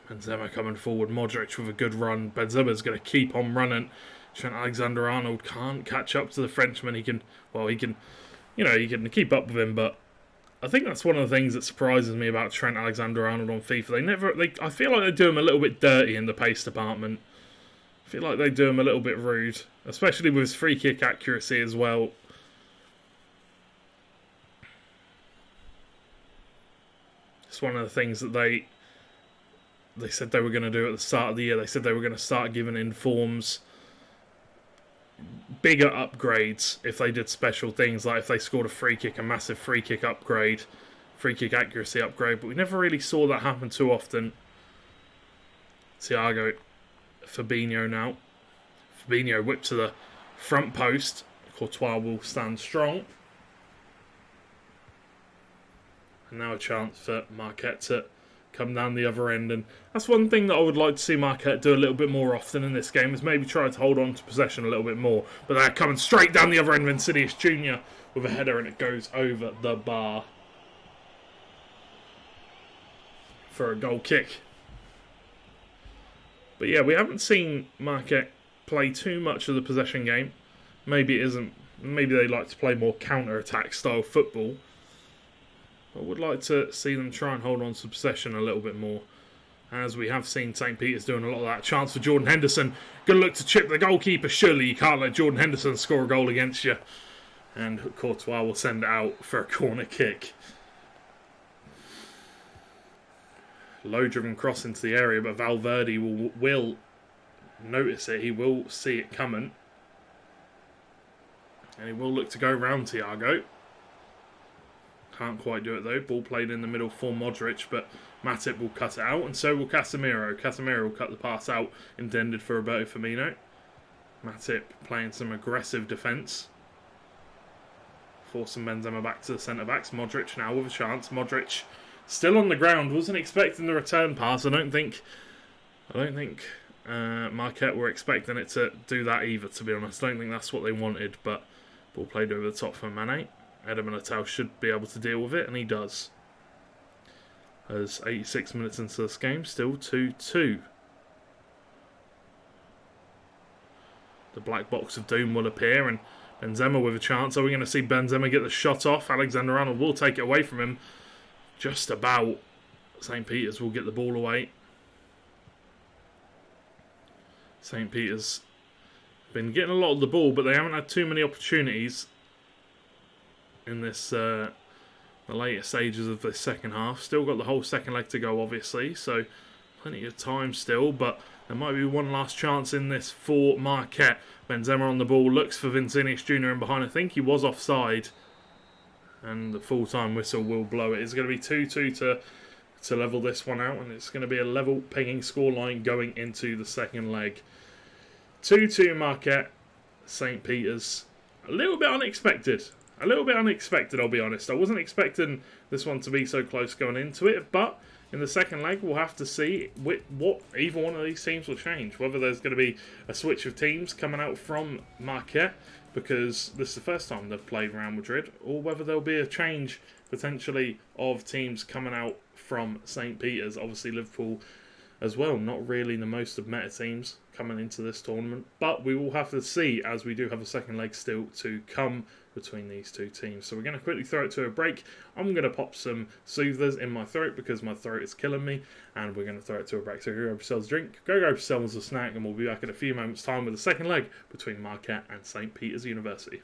Benzema coming forward. Modric with a good run. Benzema's going to keep on running. Trent Alexander-Arnold can't catch up to the Frenchman. He can keep up with him, but I think that's one of the things that surprises me about Trent Alexander-Arnold on FIFA. I feel like they do him a little bit dirty in the pace department. I feel like they do him a little bit rude, especially with his free kick accuracy as well. It's one of the things that they said they were going to do at the start of the year. They said they were going to start giving informs bigger upgrades if they did special things, like if they scored a free kick, a massive free kick upgrade, free kick accuracy upgrade, but we never really saw that happen too often. Thiago, Fabinho now. Fabinho whipped to the front post. Courtois will stand strong. And now a chance for Marquette to come down the other end, and that's one thing that I would like to see Marquette do a little bit more often in this game, is maybe try to hold on to possession a little bit more. But they're coming straight down the other end. Vincinius Jr. with a header, and it goes over the bar for a goal kick. But yeah, we haven't seen Marquette play too much of the possession game. Maybe it isn't. Maybe they like to play more counter-attack style football. I would like to see them try and hold on to possession a little bit more, as we have seen St. Peter's doing a lot of that. Chance for Jordan Henderson. Good look to chip the goalkeeper. Surely you can't let Jordan Henderson score a goal against you. And Courtois will send it out for a corner kick. Low driven cross into the area, but Valverde will notice it. He will see it coming. And he will look to go round Thiago. Can't quite do it though. Ball played in the middle for Modric, but Matip will cut it out, and so will Casemiro. Casemiro will cut the pass out intended for Roberto Firmino. Matip playing some aggressive defence. Forcing Benzema back to the centre-backs. Modric now with a chance. Modric still on the ground. Wasn't expecting the return pass. I don't think Marquette were expecting it to do that either, to be honest. I don't think that's what they wanted, but ball played over the top for Mane. Eder Militao should be able to deal with it, and he does. As 86 minutes into this game, still 2-2. The black box of doom will appear, and Benzema with a chance. Are we going to see Benzema get the shot off? Alexander-Arnold will take it away from him. Just about. St. Peter's will get the ball away. St. Peter's been getting a lot of the ball, but they haven't had too many opportunities in this the later stages of the second half. Still got the whole second leg to go, obviously, so plenty of time still, but there might be one last chance in this for Marquette. Benzema on the ball, looks for Vincinius Jr. in behind. I think he was offside, and the full-time whistle will blow it. It's going to be 2-2 to level this one out, and it's going to be a level pinging scoreline going into the second leg. 2-2 Marquette, St. Peter's. A little bit unexpected, I'll be honest. I wasn't expecting this one to be so close going into it, but in the second leg, we'll have to see what either one of these teams will change. Whether there's going to be a switch of teams coming out from Marquette, because this is the first time they've played Real Madrid, or whether there'll be a change, potentially, of teams coming out from St. Peter's. Obviously, Liverpool as well, not really the most of meta teams coming into this tournament, but we will have to see, as we do have a second leg still to come between these two teams. So we're going to quickly throw it to a break. I'm going to pop some soothers in my throat because my throat is killing me, and we're going to throw it to a break. So go grab yourselves a drink, go grab yourselves a snack, and we'll be back in a few moments' time with the second leg between Marquette and St. Peter's University.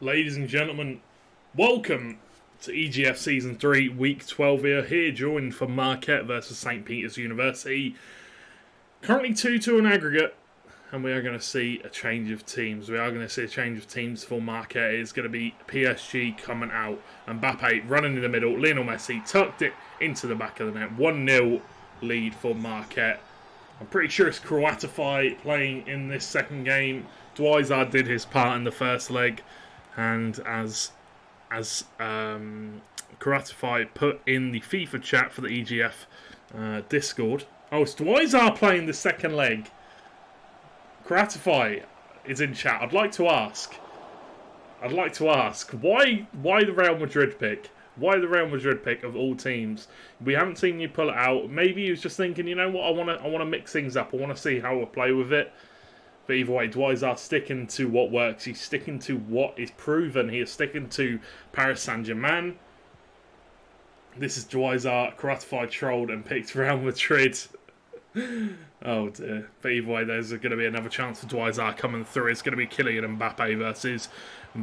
Ladies and gentlemen, welcome to EGF Season 3, Week 12 here joined for Marquette versus St. Peter's University. Currently 2-2 in aggregate, and we are going to see a change of teams. We are going to see a change of teams for Marquette. It's going to be PSG coming out, Mbappe running in the middle, Lionel Messi tucked it into the back of the net. 1-0 lead for Marquette. I'm pretty sure it's Croatify playing in this second game. Dwizar did his part in the first leg. And as Croatify put in the FIFA chat for the EGF Discord. Oh, it's Dwizar playing the second leg. Croatify is in chat. I'd like to ask, why the Real Madrid pick? Why the Real Madrid pick of all teams? We haven't seen you pull it out. Maybe he was just thinking, you know what, I want to mix things up. I want to see how we'll play with it. But either way, Dwizar sticking to what works. He's sticking to what is proven. He is sticking to Paris Saint-Germain. This is Dwizar, Croatify trolled and picked Real Madrid. Oh dear. But either way, there's going to be another chance for Dwizar coming through. It's going to be Kylian Mbappe versus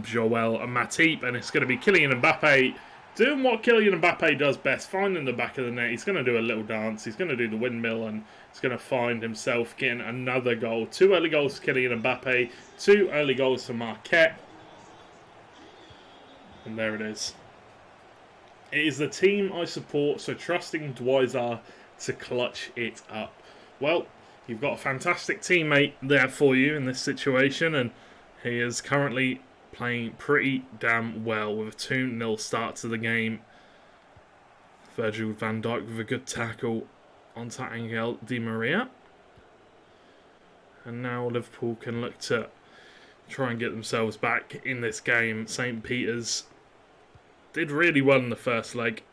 Joel Matip. And it's going to be Kylian Mbappe doing what Kylian Mbappe does best, finding the back of the net. He's going to do a little dance. He's going to do the windmill and he's going to find himself getting another goal. 2 early goals for Kylian Mbappe, 2 early goals for Marquette. And there it is. It is the team I support, so trusting Dwizar to clutch it up. Well, you've got a fantastic teammate there for you in this situation, and he is currently playing pretty damn well with a 2-0 start to the game. Virgil van Dijk with a good tackle onto Angel Di Maria. And now Liverpool can look to try and get themselves back in this game. St. Peter's did really well in the first leg.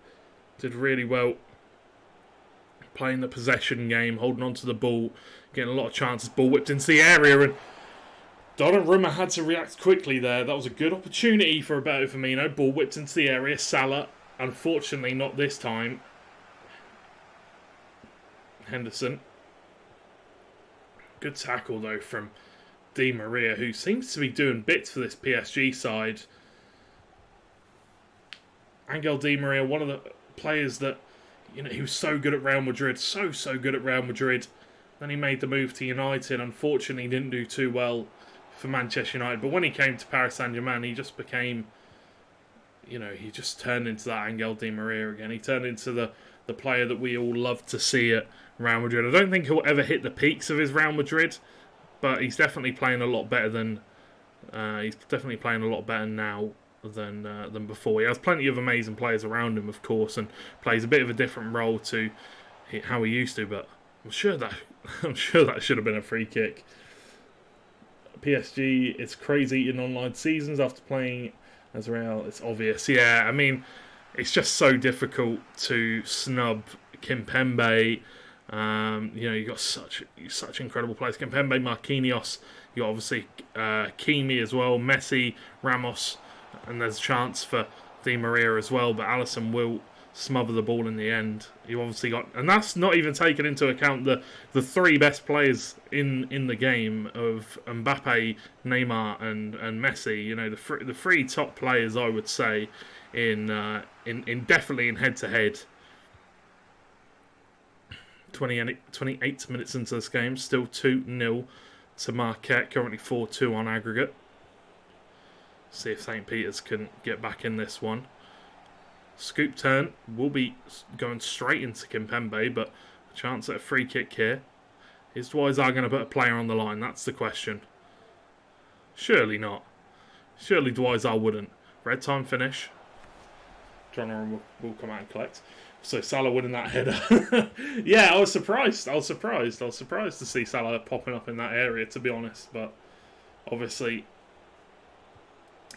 Did really well playing the possession game, holding on to the ball, getting a lot of chances. Ball whipped into the area and Donnarumma had to react quickly there. That was a good opportunity for Roberto Firmino. Ball whipped into the area. Salah, unfortunately not this time. Henderson. Good tackle though from Di Maria, who seems to be doing bits for this PSG side. Angel Di Maria, one of the players that, you know, he was so good at Real Madrid. So good at Real Madrid. Then he made the move to United. Unfortunately, he didn't do too well for Manchester United. But when he came to Paris Saint-Germain, he just became, you know, he just turned into that Angel Di Maria again. He turned into the player that we all love to see at Real Madrid. I don't think he'll ever hit the peaks of his Real Madrid, but he's definitely playing a lot better than now than before. He has plenty of amazing players around him, of course, and plays a bit of a different role to how he used to. But I'm sure that should have been a free kick. PSG, it's crazy in online seasons after playing as Real. It's obvious. Yeah, I mean, it's just so difficult to snub Kimpembe. You know, you got such incredible players. Kimpembe, Marquinhos. You got obviously Kimi as well, Messi, Ramos, and there's a chance for Di Maria as well. But Alisson will smother the ball in the end. You obviously got, and that's not even taking into account the 3 best players in the game of Mbappe, Neymar, and Messi. You know, the 3 top players, I would say, in definitely in head to head. 28 minutes into this game, still 2-0 to Marquette, currently 4-2 on aggregate. See if St. Peter's can get back in this one. Scoop turn will be going straight into Kimpembe, but a chance at a free kick here. Is Dwizar going to put a player on the line? That's the question. Surely not. Surely Dwizar wouldn't. Red time finish. John will come out and collect. So Salah winning that header. Yeah, I was surprised. I was surprised to see Salah popping up in that area, to be honest. But obviously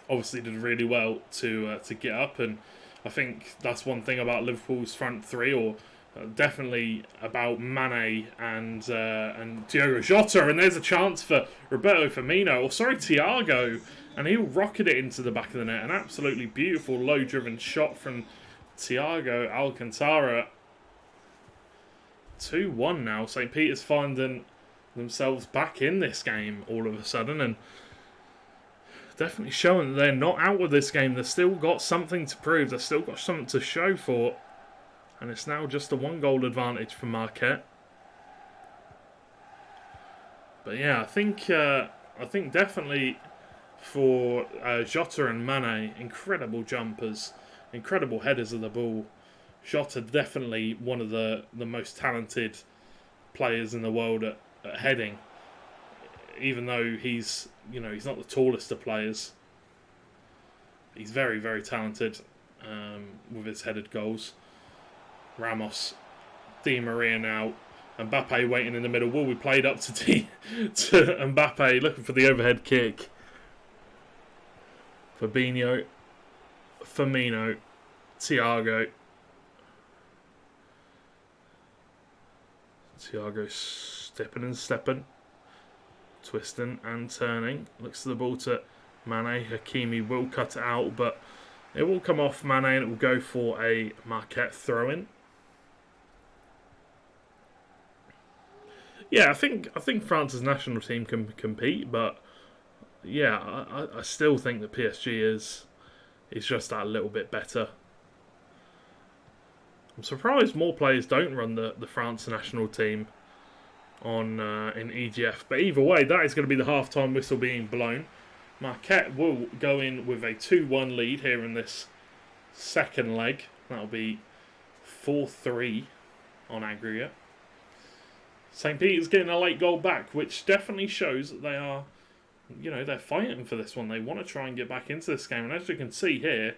did really well to get up, and I think that's one thing about Liverpool's front 3, or definitely about Mane and Diogo Jota. And there's a chance for Roberto Firmino, or sorry, Thiago, and he'll rocket it into the back of the net. An absolutely beautiful low-driven shot from Thiago Alcantara. 2-1 now. St. Peter's finding themselves back in this game all of a sudden, and definitely showing that they're not out with this game. They've still got something to prove. They've still got something to show for. And it's now just a 1-goal advantage for Marquette. But yeah, I think definitely for Jota and Mane, incredible jumpers, incredible headers of the ball. Jota definitely one of the most talented players in the world at heading. Even though he's not the tallest of players, he's very, very talented with his headed goals. Ramos, Di Maria now, Mbappe waiting in the middle. Will be played up to Mbappe, looking for the overhead kick. Fabinho, Firmino, Thiago. Thiago stepping, twisting and turning. Looks to the ball to Mane. Hakimi will cut it out, but it will come off Mane and it will go for a Marquette throw-in. Yeah, I think France's national team can compete, but yeah, I still think that PSG is just that little bit better. I'm surprised more players don't run the France national team on in EGF, but either way, that is going to be the half-time whistle being blown. Marquette will go in with a 2-1 lead here in this second leg. That'll be 4-3 on aggregate. St. Peter's getting a late goal back, which definitely shows that they are, they're fighting for this one. They want to try and get back into this game. And as you can see here,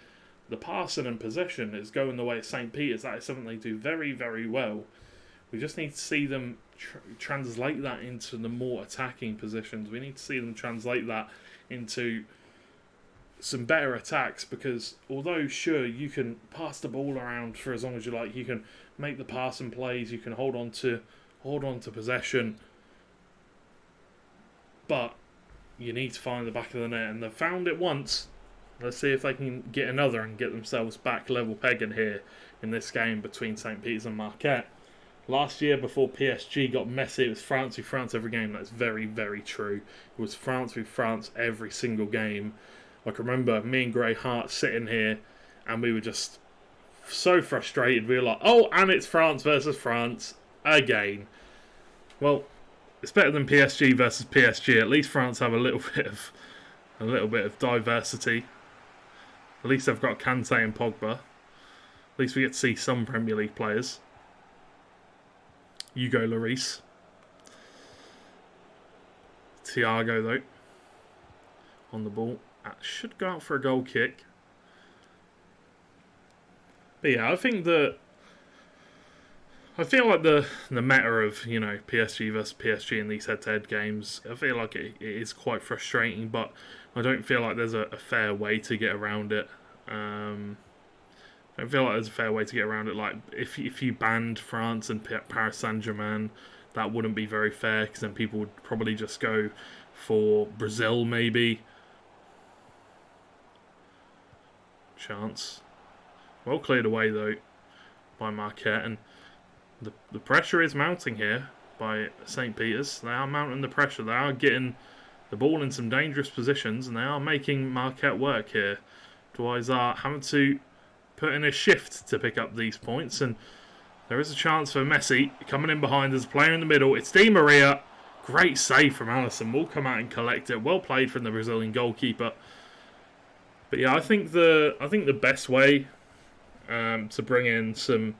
the passing and possession is going the way of St. Peter's. That is something they do very, very well. We just need to see them translate that into the more attacking positions. We need to see them translate that into some better attacks, because although, sure, you can pass the ball around for as long as you like, you can make the passing plays, you can hold on to possession, but you need to find the back of the net, and they've found it once. Let's see if they can get another and get themselves back level pegging here in this game between St. Peter's and Marquette. Last year, before PSG got messy, it was France v France every game. That's very, very true. It was France v France every single game. I can remember me and Grey Hart sitting here, and we were just so frustrated. We were like, oh, and it's France versus France again. Well, it's better than PSG versus PSG. At least France have a little bit of diversity. At least they've got Kante and Pogba. At least we get to see some Premier League players. Hugo Lloris. Thiago, though, on the ball. That should go out for a goal kick. But yeah, I feel like the meta of, PSG versus PSG in these head-to-head games, I feel like it is quite frustrating, but I don't feel like there's a fair way to get around it. I don't feel like there's a fair way to get around it. Like, if you banned France and Paris Saint-Germain, that wouldn't be very fair, because then people would probably just go for Brazil, maybe. Chance. Well cleared away, though, by Marquette, and the pressure is mounting here by St. Peter's. They are mounting the pressure. They are getting the ball in some dangerous positions, and they are making Marquette work here. Dwight are having to put in a shift to pick up these points, and there is a chance for Messi coming in behind. There's a player in the middle. It's Di Maria. Great save from Alisson. Will come out and collect it. Well played from the Brazilian goalkeeper. But yeah, I think the best way to bring in some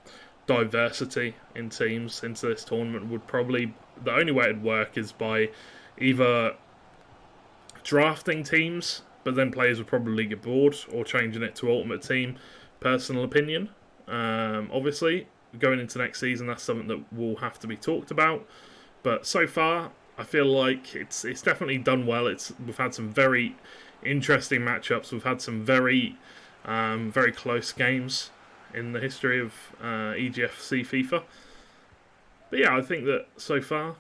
diversity in teams into this tournament would probably, the only way it'd work is by either drafting teams, but then players would probably get bored, or changing it to Ultimate Team. Personal opinion. Obviously, going into next season, that's something that will have to be talked about. But so far, I feel like it's definitely done well. We've had some very interesting matchups. We've had some very close games in the history of EGFC FIFA. But yeah, I think that so far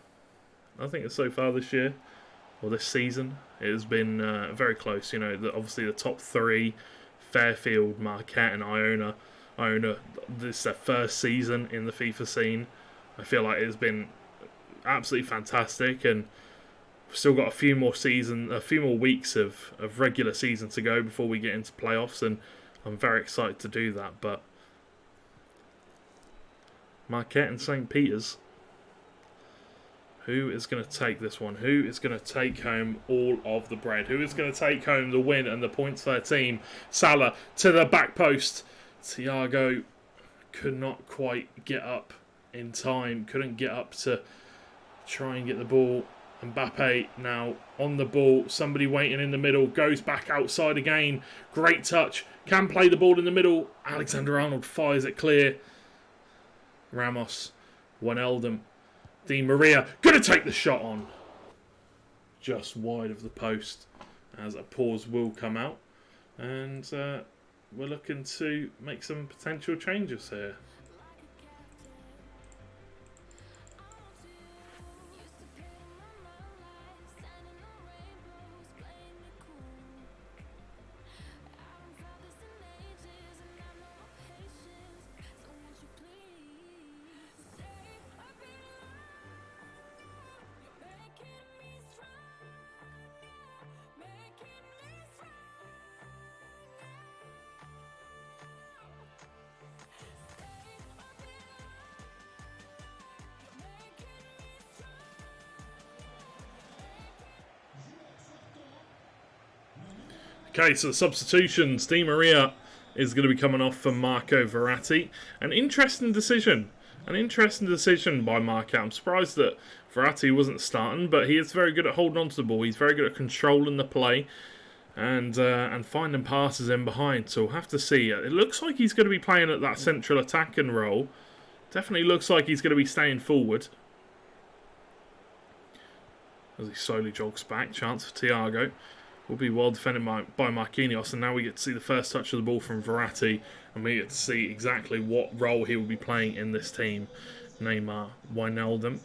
this year, or this season, it has been very close. Obviously the top three, Fairfield, Marquette and Iona, this is their first season in the FIFA scene. I feel like it has been absolutely fantastic, and We've still got a few more weeks of regular season to go before we get into playoffs, and I'm very excited to do that. But Marquette and St. Peter's, who is going to take this one? Who is going to take home all of the bread? Who is going to take home the win and the points for their team? Salah to the back post. Thiago could not quite get up in time. Couldn't get up to try and get the ball. Mbappe now on the ball. Somebody waiting in the middle. Goes back outside again. Great touch. Can play the ball in the middle. Alexander-Arnold fires it clear. Ramos. Wijnaldum. Di Maria. Going to take the shot on. Just wide of the post. As a pause will come out. And we're looking to make some potential changes here. Okay, so the substitutions. Di Maria is going to be coming off for Marco Verratti. An interesting decision. An interesting decision by Marco. I'm surprised that Verratti wasn't starting, but he is very good at holding on to the ball. He's very good at controlling the play and finding passes in behind. So we'll have to see. It looks like he's going to be playing at that central attacking role. Definitely looks like he's going to be staying forward. As he slowly jogs back. Chance for Thiago. Will be well defended by Marquinhos, and now we get to see the first touch of the ball from Verratti, and we get to see exactly what role he will be playing in this team. Neymar, Wijnaldum,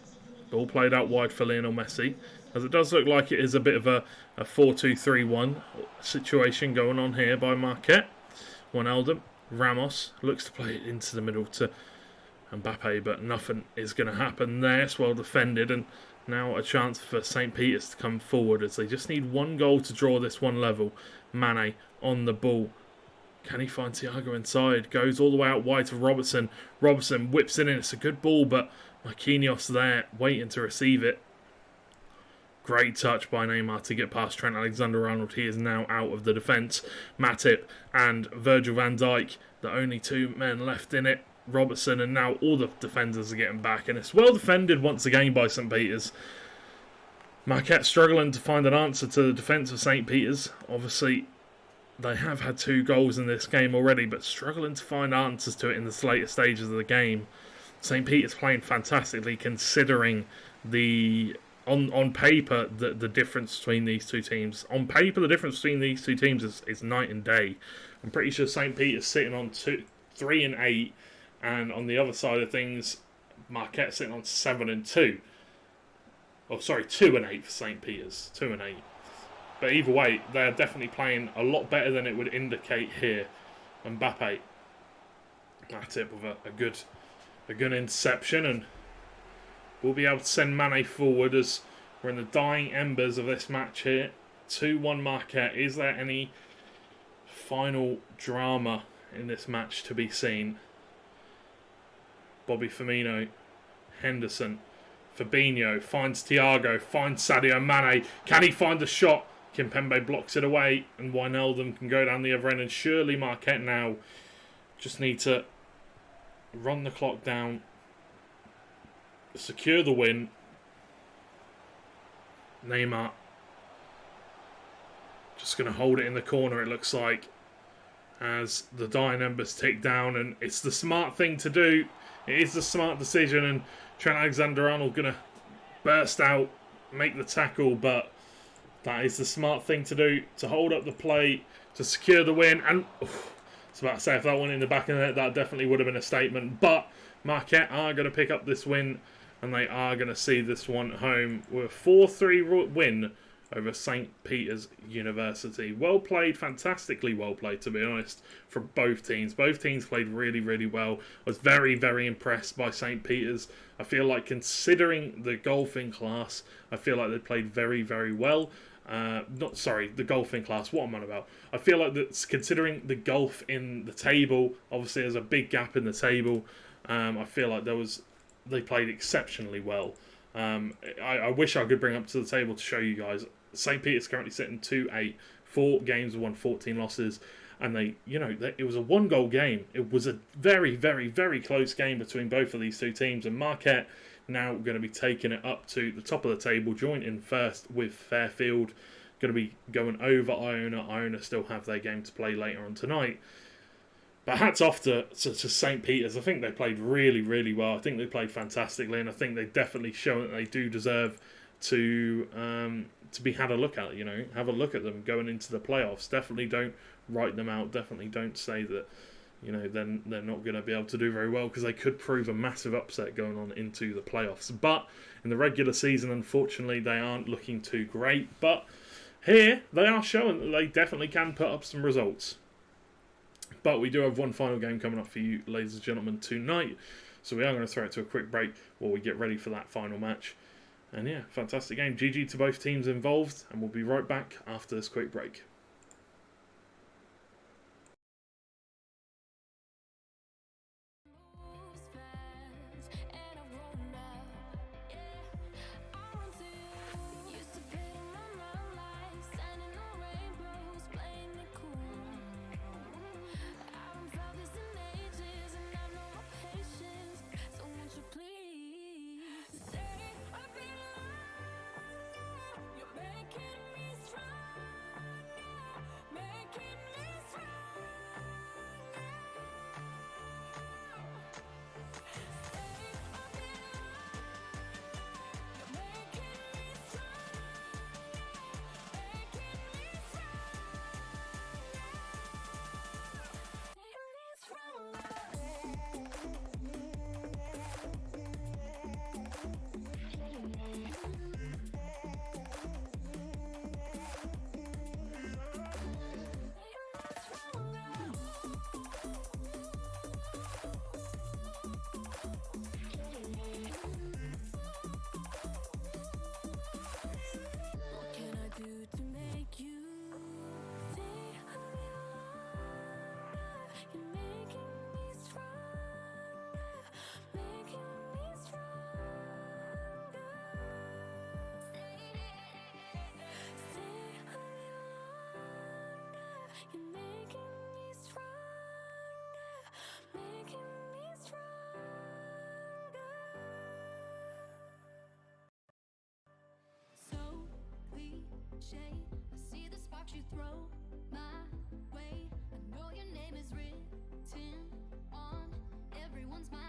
ball played out wide for Lionel Messi, as it does look like it is a bit of a 4-2-3-1 situation going on here by Marquette. Wijnaldum, Ramos looks to play it into the middle to Mbappe, but nothing is going to happen there. It's well defended, and now a chance for St. Peter's to come forward as they just need one goal to draw this one level. Mane on the ball. Can he find Thiago inside? Goes all the way out wide to Robertson. Robertson whips it in. It's a good ball, but Marquinhos there waiting to receive it. Great touch by Neymar to get past Trent Alexander-Arnold. He is now out of the defence. Matip and Virgil van Dijk, the only two men left in it. Robertson, and now all the defenders are getting back, and it's well defended once again by St. Peter's. Marquette struggling to find an answer to the defence of St. Peter's. Obviously, they have had 2 goals in this game already, but struggling to find answers to it in the later stages of the game. St. Peter's playing fantastically, considering on paper the difference between these two teams. On paper, the difference between these two teams is night and day. I'm pretty sure St. Peter's sitting on 3 and 8. And on the other side of things, Marquette sitting on 7 and 2. Oh, sorry, 2 and 8 for St. Peter's. 2 and 8. But either way, they're definitely playing a lot better than it would indicate here. Mbappe, Matip with a good interception, and we'll be able to send Mane forward as we're in the dying embers of this match here. 2-1 Marquette. Is there any final drama in this match to be seen? Bobby Firmino, Henderson, Fabinho finds Thiago, finds Sadio Mane. Can he find the shot? Kimpembe blocks it away, and Wijnaldum can go down the other end. And surely Marquette now just need to run the clock down, secure the win. Neymar just going to hold it in the corner, it looks like, as the dying embers tick down, and it's the smart thing to do. It is the smart decision, and Trent Alexander-Arnold going to burst out, make the tackle, but that is the smart thing to do, to hold up the play, to secure the win. And I was about to say, if that went in the back of the net, that definitely would have been a statement. But Marquette are going to pick up this win, and they are going to see this one home with a 4-3 win over St. Peter's University. Well played, fantastically well played, to be honest, from both teams. Both teams played really, really well. I was very, very impressed by St. Peter's. I feel like, considering the golfing class, I feel like they played very, very well. The golfing class, what am I on about? I feel like that's, considering the golf in the table, obviously there's a big gap in the table. I feel like they played exceptionally well. I wish I could bring up to the table to show you guys. St. Peter's currently sitting 2-8, 4 games won, 14 losses, and it was a 1-goal game. It was a very, very, very close game between both of these two teams, and Marquette now going to be taking it up to the top of the table, joint in first with Fairfield. Going to be going over Iona. Iona still have their game to play later on tonight. But hats off to St. Peter's. I think they played really, really well. I think they played fantastically, and I think they definitely show that they do deserve to be had a look at. Have a look at them going into the playoffs. Definitely don't write them out. Definitely don't say that then they're not going to be able to do very well, because they could prove a massive upset going on into the playoffs. But in the regular season, unfortunately, they aren't looking too great. But here, they are showing that they definitely can put up some results. But we do have one final game coming up for you, ladies and gentlemen, tonight. So we are going to throw it to a quick break while we get ready for that final match. And yeah, fantastic game. GG to both teams involved, and we'll be right back after this quick break. I see the sparks you throw my way. I know your name is written on everyone's mind.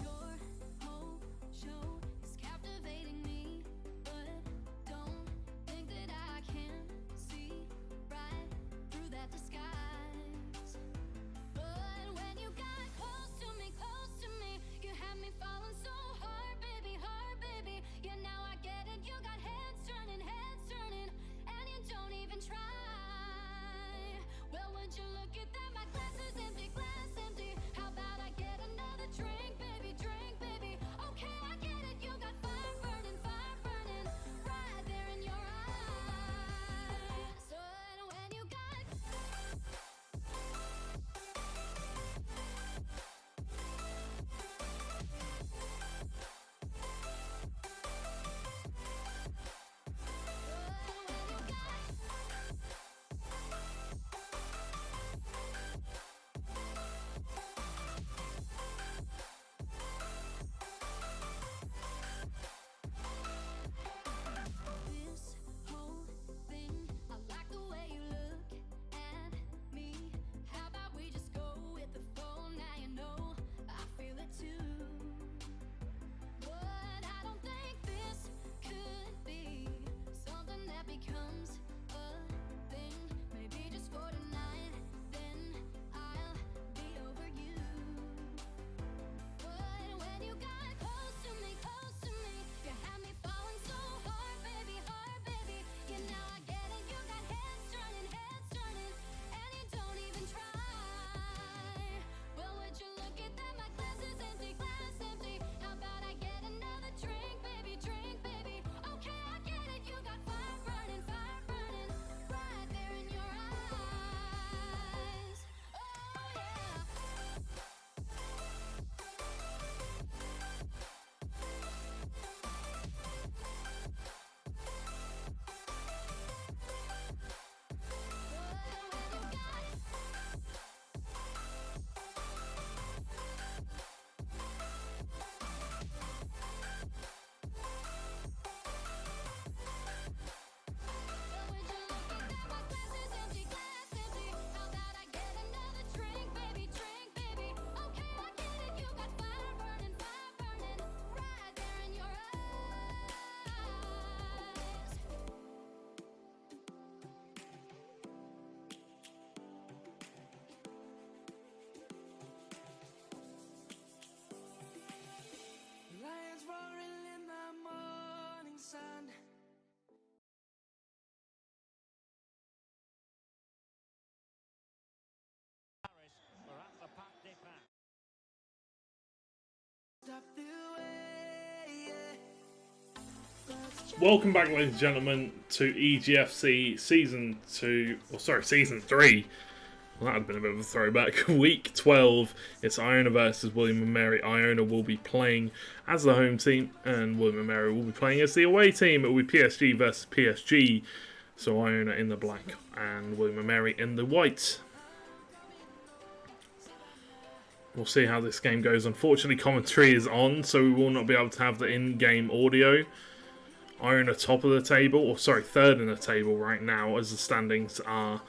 Your whole show is captivating me, but don't think that I can see right through that disguise. But when you got close to me, you had me falling so hard, baby, hard, baby. Yeah, now I get it. You got heads turning, Welcome back, ladies and gentlemen, to EGFC Season 2, or sorry, Season 3. Well, that would have been a bit of a throwback. Week 12, it's Iona versus William and Mary. Iona will be playing as the home team, and William and Mary will be playing as the away team. It will be PSG versus PSG. So Iona in the black, and William and Mary in the white. We'll see how this game goes. Unfortunately, commentary is on, so we will not be able to have the in-game audio. Iona top of the table, or sorry, third in the table right now, as the standings are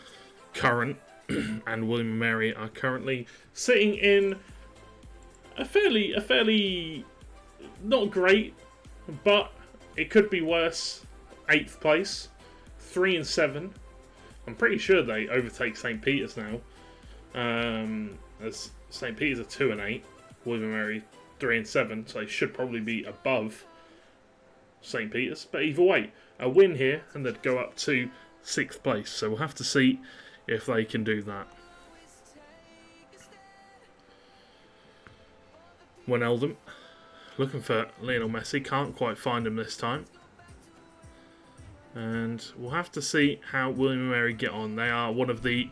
current. And William and Mary are currently sitting in a fairly not great, but it could be worse, 8th place, 3 and 7. I'm pretty sure they overtake St. Peter's now, as St. Peter's are 2 and 8, William and Mary 3 and 7, so they should probably be above St. Peter's. But either way, a win here and they'd go up to 6th place, so we'll have to see if they can do that. Wijnaldum looking for Lionel Messi, can't quite find him this time. And we'll have to see how William and Mary get on. They are one of the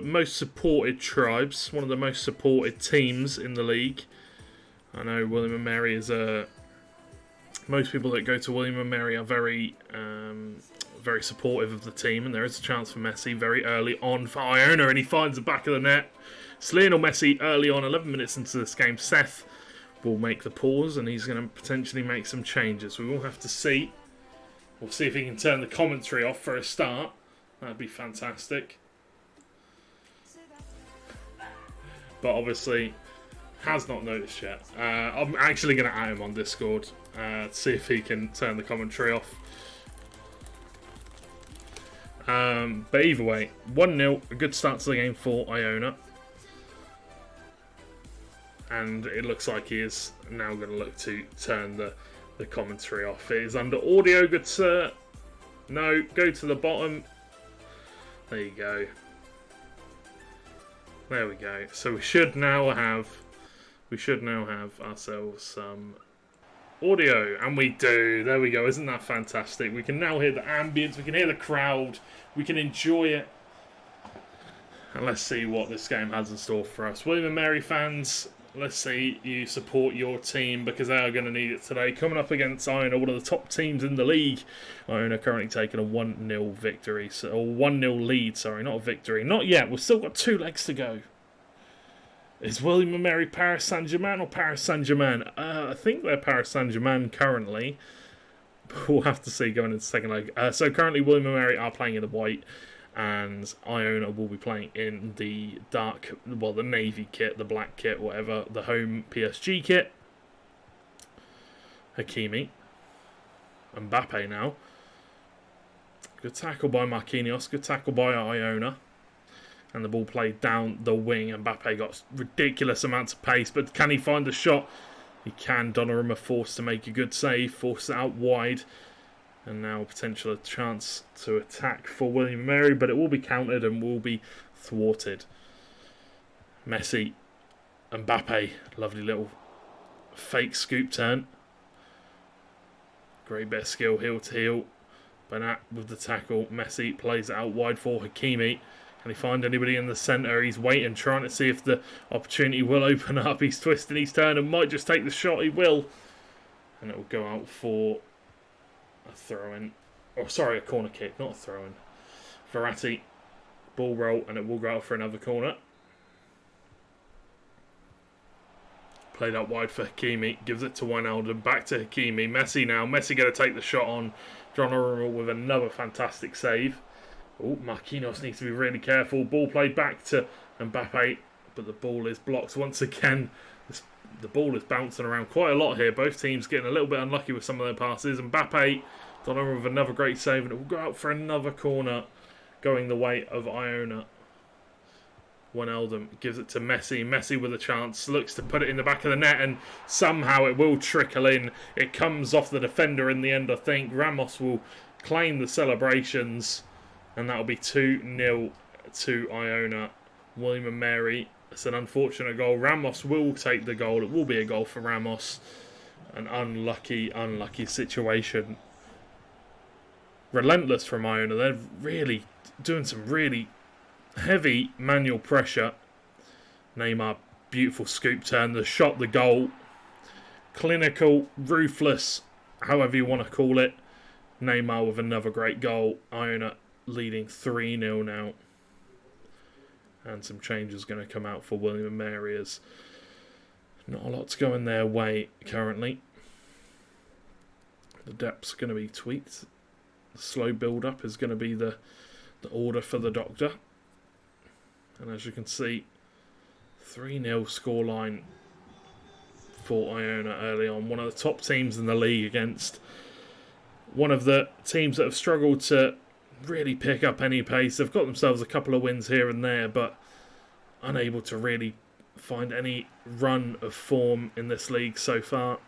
most supported tribes, one of the most supported teams in the league. I know William and Mary is most people that go to William and Mary are very supportive of the team, and there is a chance for Messi very early on for Iona, and he finds the back of the net. It's Lionel Messi early on, 11 minutes into this game. Seth will make the pause, and he's going to potentially make some changes. We will have to see. We'll see if he can turn the commentary off for a start. That'd be fantastic. But obviously, has not noticed yet. I'm actually going to add him on Discord to see if he can turn the commentary off. But either way, 1-0, a good start to the game for Iona. And it looks like he is now going to look to turn the commentary off. It is under audio, good sir. No, go to the bottom. There you go. There we go. So we should now have ourselves some audio, and we do. There we go. Isn't that fantastic? We can now hear the ambience. We can hear the crowd. We can enjoy it. And let's see what this game has in store for us. William and Mary fans, let's see you support your team, because they are going to need it today. Coming up against Iona, one of the top teams in the league. Iona currently taking a 1-0 victory, or 1-0 lead, sorry, not a victory. Not yet, we've still got 2 legs to go. Is William and Mary Paris Saint-Germain or Paris Saint-Germain? I think they're Paris Saint-Germain currently. We'll have to see going into the second leg. So currently William and Mary are playing in the white, and Iona will be playing in the dark, well, the navy kit, the black kit, whatever, the home PSG kit. Hakimi. Mbappe now. Good tackle by Marquinhos. Good tackle by Iona. And the ball played down the wing. Mbappe got ridiculous amounts of pace, but can he find the shot? He can. Donnarumma forced to make a good save, forced it out wide. And now potential chance to attack for William and Mary, but it will be countered and will be thwarted. Messi, Mbappe, lovely little fake scoop turn. Great bit of skill, heel to heel. Banat with the tackle. Messi plays it out wide for Hakimi. Can he find anybody in the centre? He's waiting, trying to see if the opportunity will open up. He's twisting his turn and might just take the shot. He will. And it will go out for a throw-in. Oh, sorry, a corner kick, not a throw-in. Verratti, ball roll, and it will go out for another corner. Played out wide for Hakimi. Gives it to Wijnaldum. Back to Hakimi. Messi now. Messi going to take the shot on. Donnarumma with another fantastic save. Oh, Marquinhos needs to be really careful. Ball played back to Mbappe, but the ball is blocked once again. The ball is bouncing around quite a lot here. Both teams getting a little bit unlucky with some of their passes. Mbappe, Donnarumma with another great save, and it will go out for another corner, going the way of Iona. Wijnaldum gives it to Messi. Messi with a chance, looks to put it in the back of the net, and somehow it will trickle in. It comes off the defender in the end, I think. Ramos will claim the celebrations. And that'll be 2-0 to Iona. William and Mary It's an unfortunate goal. Ramos will take the goal. It will be a goal for Ramos. An unlucky situation. Relentless from Iona. They're really doing some really heavy manual pressure. Neymar, beautiful scoop turn. The shot, the goal. Clinical, ruthless, however you want to call it. Neymar with another great goal. Iona leading 3-0 now. And some changes going to come out for William and Mary, as not a lot's going their way currently. The depth's going to be tweaked. The slow build-up is going to be the order for the doctor. And as you can see, 3-0 scoreline for Iona early on. One of the top teams in the league against one of the teams that have struggled to really pick up any pace. They've got themselves a couple of wins here and there, but unable to really find any run of form in this league so far.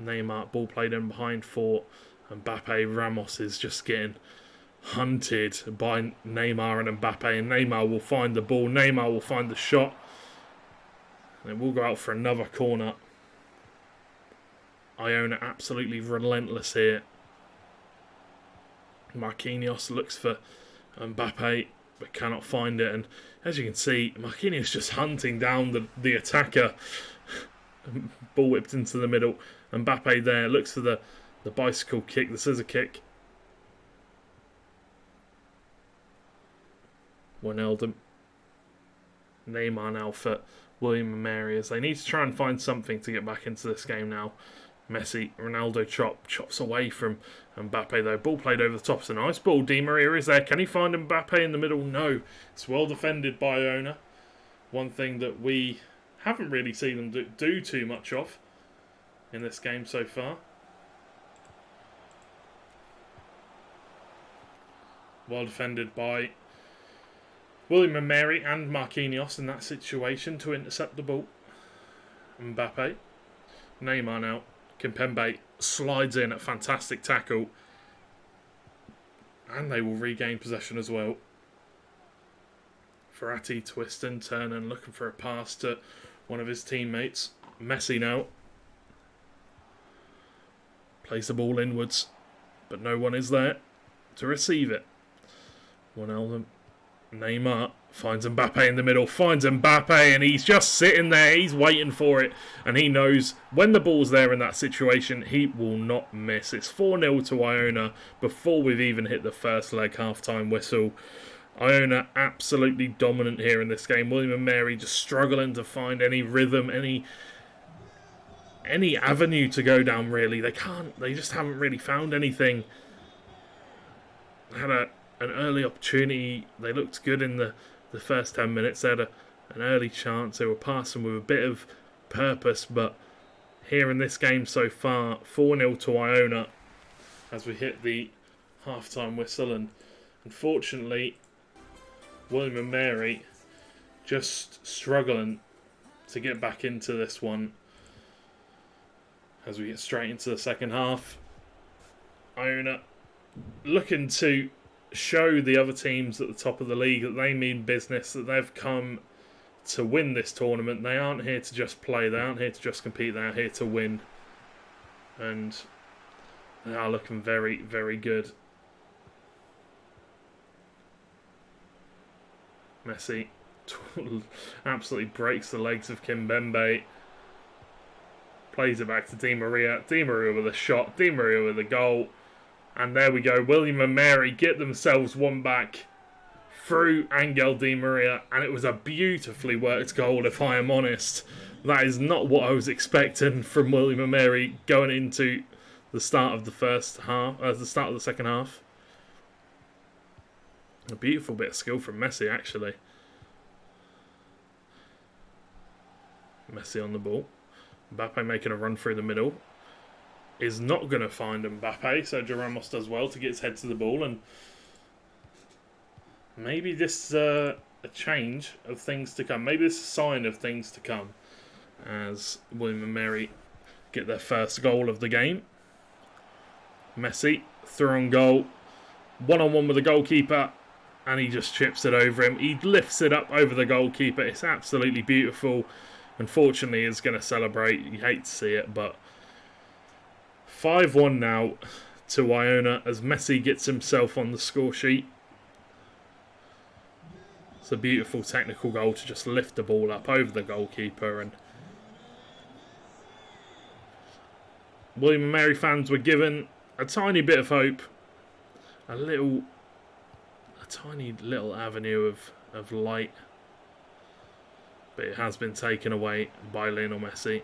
Neymar, ball played in behind for Mbappe. Ramos is just getting hunted by Neymar and Mbappe, and Neymar will find the ball. Neymar will find the shot. And it will go out for another corner. Iona absolutely relentless here. Marquinhos looks for Mbappe but cannot find it, and as you can see, Marquinhos just hunting down the attacker. Ball whipped into the middle. Mbappe there looks for the bicycle kick, the scissor kick. Wijnaldum. Neymar now for William and Mary, as they need to try and find something to get back into this game now. Messi, Ronaldo chops away from Mbappe though. Ball played over the top. It's a nice ball. Di Maria is there. Can he find Mbappe in the middle? No. It's well defended by Iona. One thing that we haven't really seen them do too much of in this game so far. Well defended by William and Mary and Marquinhos in that situation to intercept the ball. Mbappe. Neymar now. Kimpembe slides in, a fantastic tackle. And they will regain possession as well. Verratti twisting, turning, looking for a pass to one of his teammates. Messi now. Plays the ball inwards, but no one is there to receive it. Wijnaldum. Neymar finds Mbappe in the middle, finds Mbappe, and he's just sitting there, he's waiting for it, and he knows when the ball's there in that situation, he will not miss. It's 4-0 to Iona before we've even hit the first leg half-time whistle. Iona absolutely dominant here in this game. William and Mary just struggling to find any rhythm, any avenue to go down really. They just haven't really found anything. They had an early opportunity. They looked good in the first 10 minutes. They had an early chance. They were passing with a bit of purpose, but here in this game so far, 4-0 to Iona as we hit the half-time whistle, and unfortunately William and Mary just struggling to get back into this one as we get straight into the second half. Iona looking to show the other teams at the top of the league that they mean business, that they've come to win this tournament. They aren't here to just play, they aren't here to just compete, they are here to win. And they are looking very, very good. Messi absolutely breaks the legs of Kimpembe. Plays it back to Di Maria. Di Maria with a shot. Di Maria with a goal. And there we go. William and Mary get themselves one back through Angel Di Maria. And it was a beautifully worked goal, if I am honest. That is not what I was expecting from William and Mary going into the start of the first half, the start of the second half. A beautiful bit of skill from Messi, actually. Messi on the ball. Mbappe making a run through the middle. Is not going to find Mbappe, so Ramos does well to get his head to the ball, and maybe this is a change of things to come. Maybe this is a sign of things to come as William and Mary get their first goal of the game. Messi, through on goal, one-on-one with the goalkeeper. and he just chips it over him. He lifts it up over the goalkeeper. It's absolutely beautiful. Unfortunately, he's going to celebrate. You hate to see it, but 5-1 now to Iona as Messi gets himself on the score sheet. It's a beautiful technical goal to just lift the ball up over the goalkeeper. And William and Mary fans were given a tiny bit of hope. A tiny little avenue of light. But it has been taken away by Lionel Messi.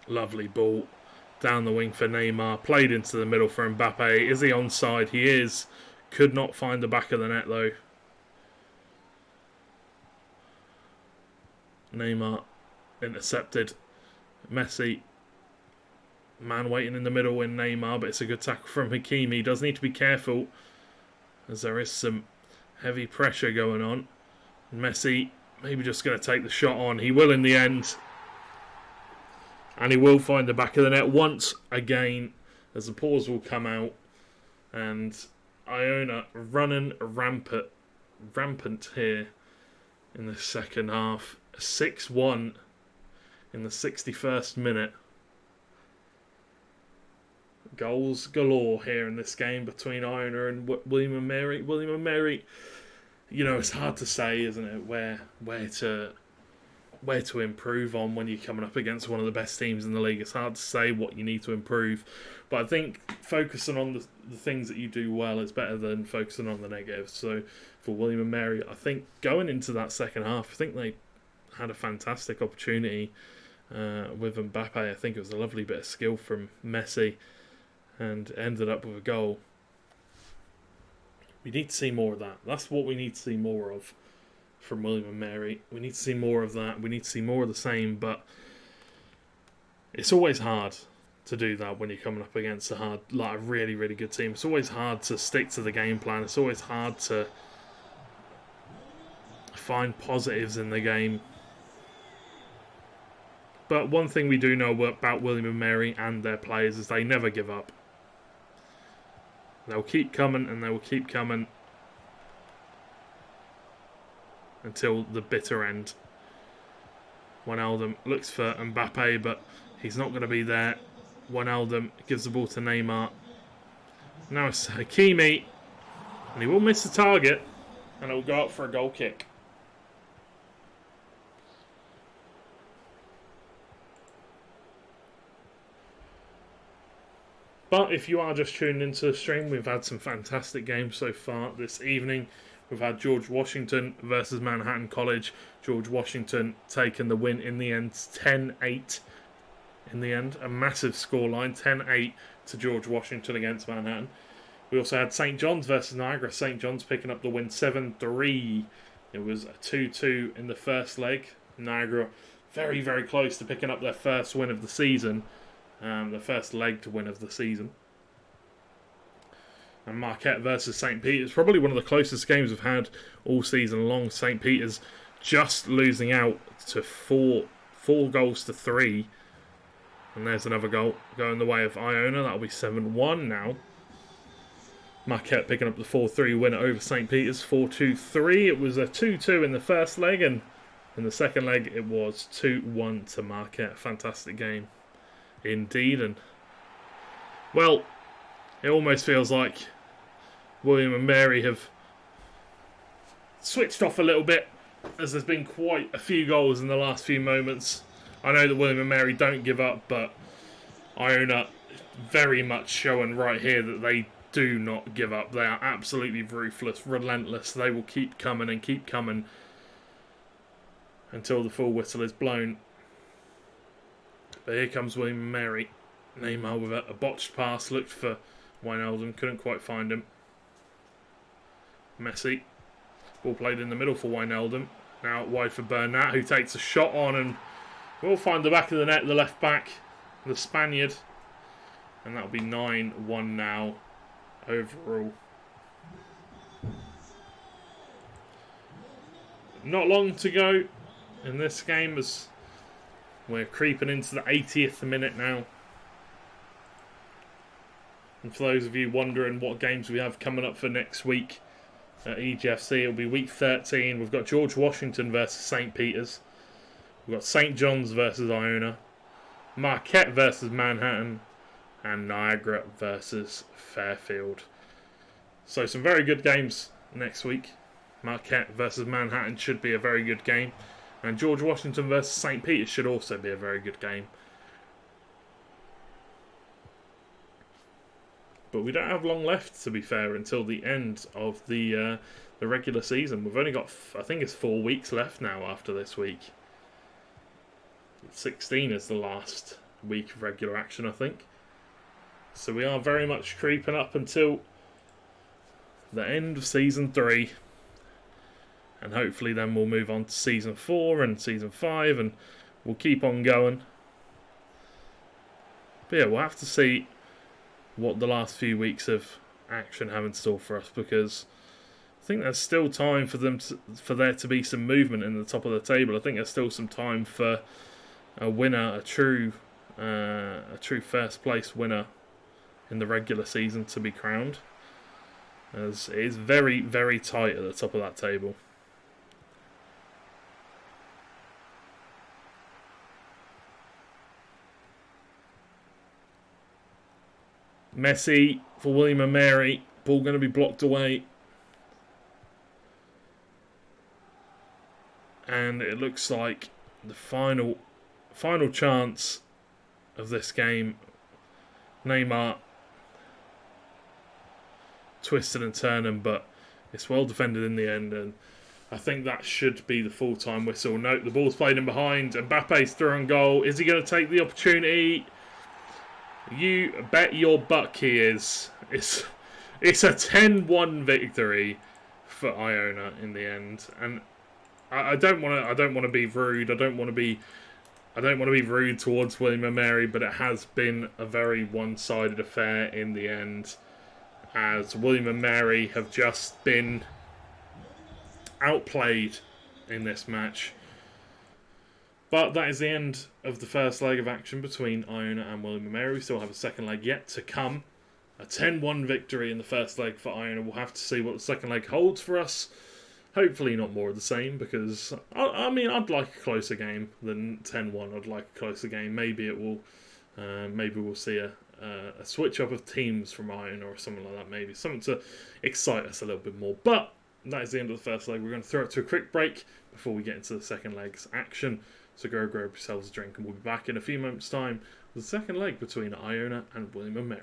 Lovely ball down the wing for Neymar. Played into the middle for Mbappe. Is he onside? He is. Could not find the back of the net though. Neymar intercepted. Messi. Man waiting in the middle in Neymar, but it's a good tackle from Hakimi. Does need to be careful as there is some heavy pressure going on. Messi maybe just going to take the shot on. He will in the end. And he will find the back of the net once again as the pause will come out. And Iona running rampant here in the second half. 6-1 in the 61st minute. Goals galore here in this game between Iona and William and Mary. William and Mary, you know, it's hard to say, isn't it, where to improve on when you're coming up against one of the best teams in the league. It's hard to say what you need to improve. But I think focusing on the things that you do well is better than focusing on the negatives. So for William and Mary, I think going into that second half, I think they had a fantastic opportunity with Mbappe. I think it was a lovely bit of skill from Messi and ended up with a goal. We need to see more of that. That's what we need to see more of from William and Mary. We need to see more of that. We need to see more of the same, but it's always hard to do that when you're coming up against a really, really good team. It's always hard to stick to the game plan. It's always hard to find positives in the game. But one thing we do know about William and Mary and their players is they never give up. They'll keep coming and they will keep coming until the bitter end. Wijnaldum looks for Mbappe, but he's not going to be there. Wijnaldum gives the ball to Neymar. Now it's Hakimi, and he will miss the target, and it will go up for a goal kick. But if you are just tuning into the stream, we've had some fantastic games so far this evening. We've had George Washington versus Manhattan College. George Washington taking the win in the end, 10-8 in the end. A massive scoreline, 10-8 to George Washington against Manhattan. We also had St. John's versus Niagara. St. John's picking up the win 7-3. It was a 2-2 in the first leg. Niagara very, very close to picking up their first win of the season. The first leg to win of the season. And Marquette versus St. Peter's, probably one of the closest games we've had all season long. St. Peter's just losing out to four goals to 3. And there's another goal going the way of Iona. That'll be 7-1 now. Marquette picking up the 4-3 win over St. Peter's, 4-2-3. It was a 2-2 in the first leg, and in the second leg it was 2-1 to Marquette. Fantastic game indeed. And well, it almost feels like William and Mary have switched off a little bit, as there's been quite a few goals in the last few moments. I know that William and Mary don't give up, but Iona very much showing right here that they do not give up. They are absolutely ruthless, relentless. They will keep coming and keep coming until the full whistle is blown. But here comes William and Mary. Neymar with a botched pass, looked for Wijnaldum, couldn't quite find him. Messi, ball played in the middle for Wijnaldum. Now wide for Bernat, who takes a shot on and will find the back of the net, the left back, the Spaniard. And that'll be 9-1 now overall. Not long to go in this game as we're creeping into the 80th minute now. And for those of you wondering what games we have coming up for next week at EGFC, it'll be week 13. We've got George Washington versus St. Peter's. We've got St. John's versus Iona. Marquette versus Manhattan. And Niagara versus Fairfield. So some very good games next week. Marquette versus Manhattan should be a very good game. And George Washington versus St. Peter's should also be a very good game. But we don't have long left, to be fair, until the end of the regular season. We've only got, I think it's 4 weeks left now after this week. 16 is the last week of regular action, I think. So we are very much creeping up until the end of Season 3. And hopefully then we'll move on to Season 4 and Season 5, and we'll keep on going. But yeah, we'll have to see what the last few weeks of action have in store for us, because I think there's still time for there to be some movement in the top of the table. I think there's still some time for a winner, a true first place winner in the regular season to be crowned, as it is very, very tight at the top of that table. Messi for William & Mary. Ball going to be blocked away. And it looks like the final chance of this game. Neymar twisted and turning, but it's well defended in the end, and I think that should be the full-time whistle. Note, the ball's played in behind. Mbappe's through on goal. Is he going to take the opportunity? You bet your buck he is. It's a 10-1 victory for Iona in the end, and I don't want to be rude. I don't want to be rude towards William & Mary, but it has been a very one-sided affair in the end, as William & Mary have just been outplayed in this match. But that is the end of the first leg of action between Iona and William & Mary. We still have a second leg yet to come. A 10-1 victory in the first leg for Iona. We'll have to see what the second leg holds for us. Hopefully not more of the same, because I mean, I'd like a closer game than 10-1. I'd like a closer game. Maybe it will. Maybe we'll see a switch up of teams from Iona or something like that. Maybe something to excite us a little bit more. But that is the end of the first leg. We're going to throw it to a quick break before we get into the second leg's action. So go grab yourselves a drink, and we'll be back in a few moments' time with the second leg between Iona and William & Mary.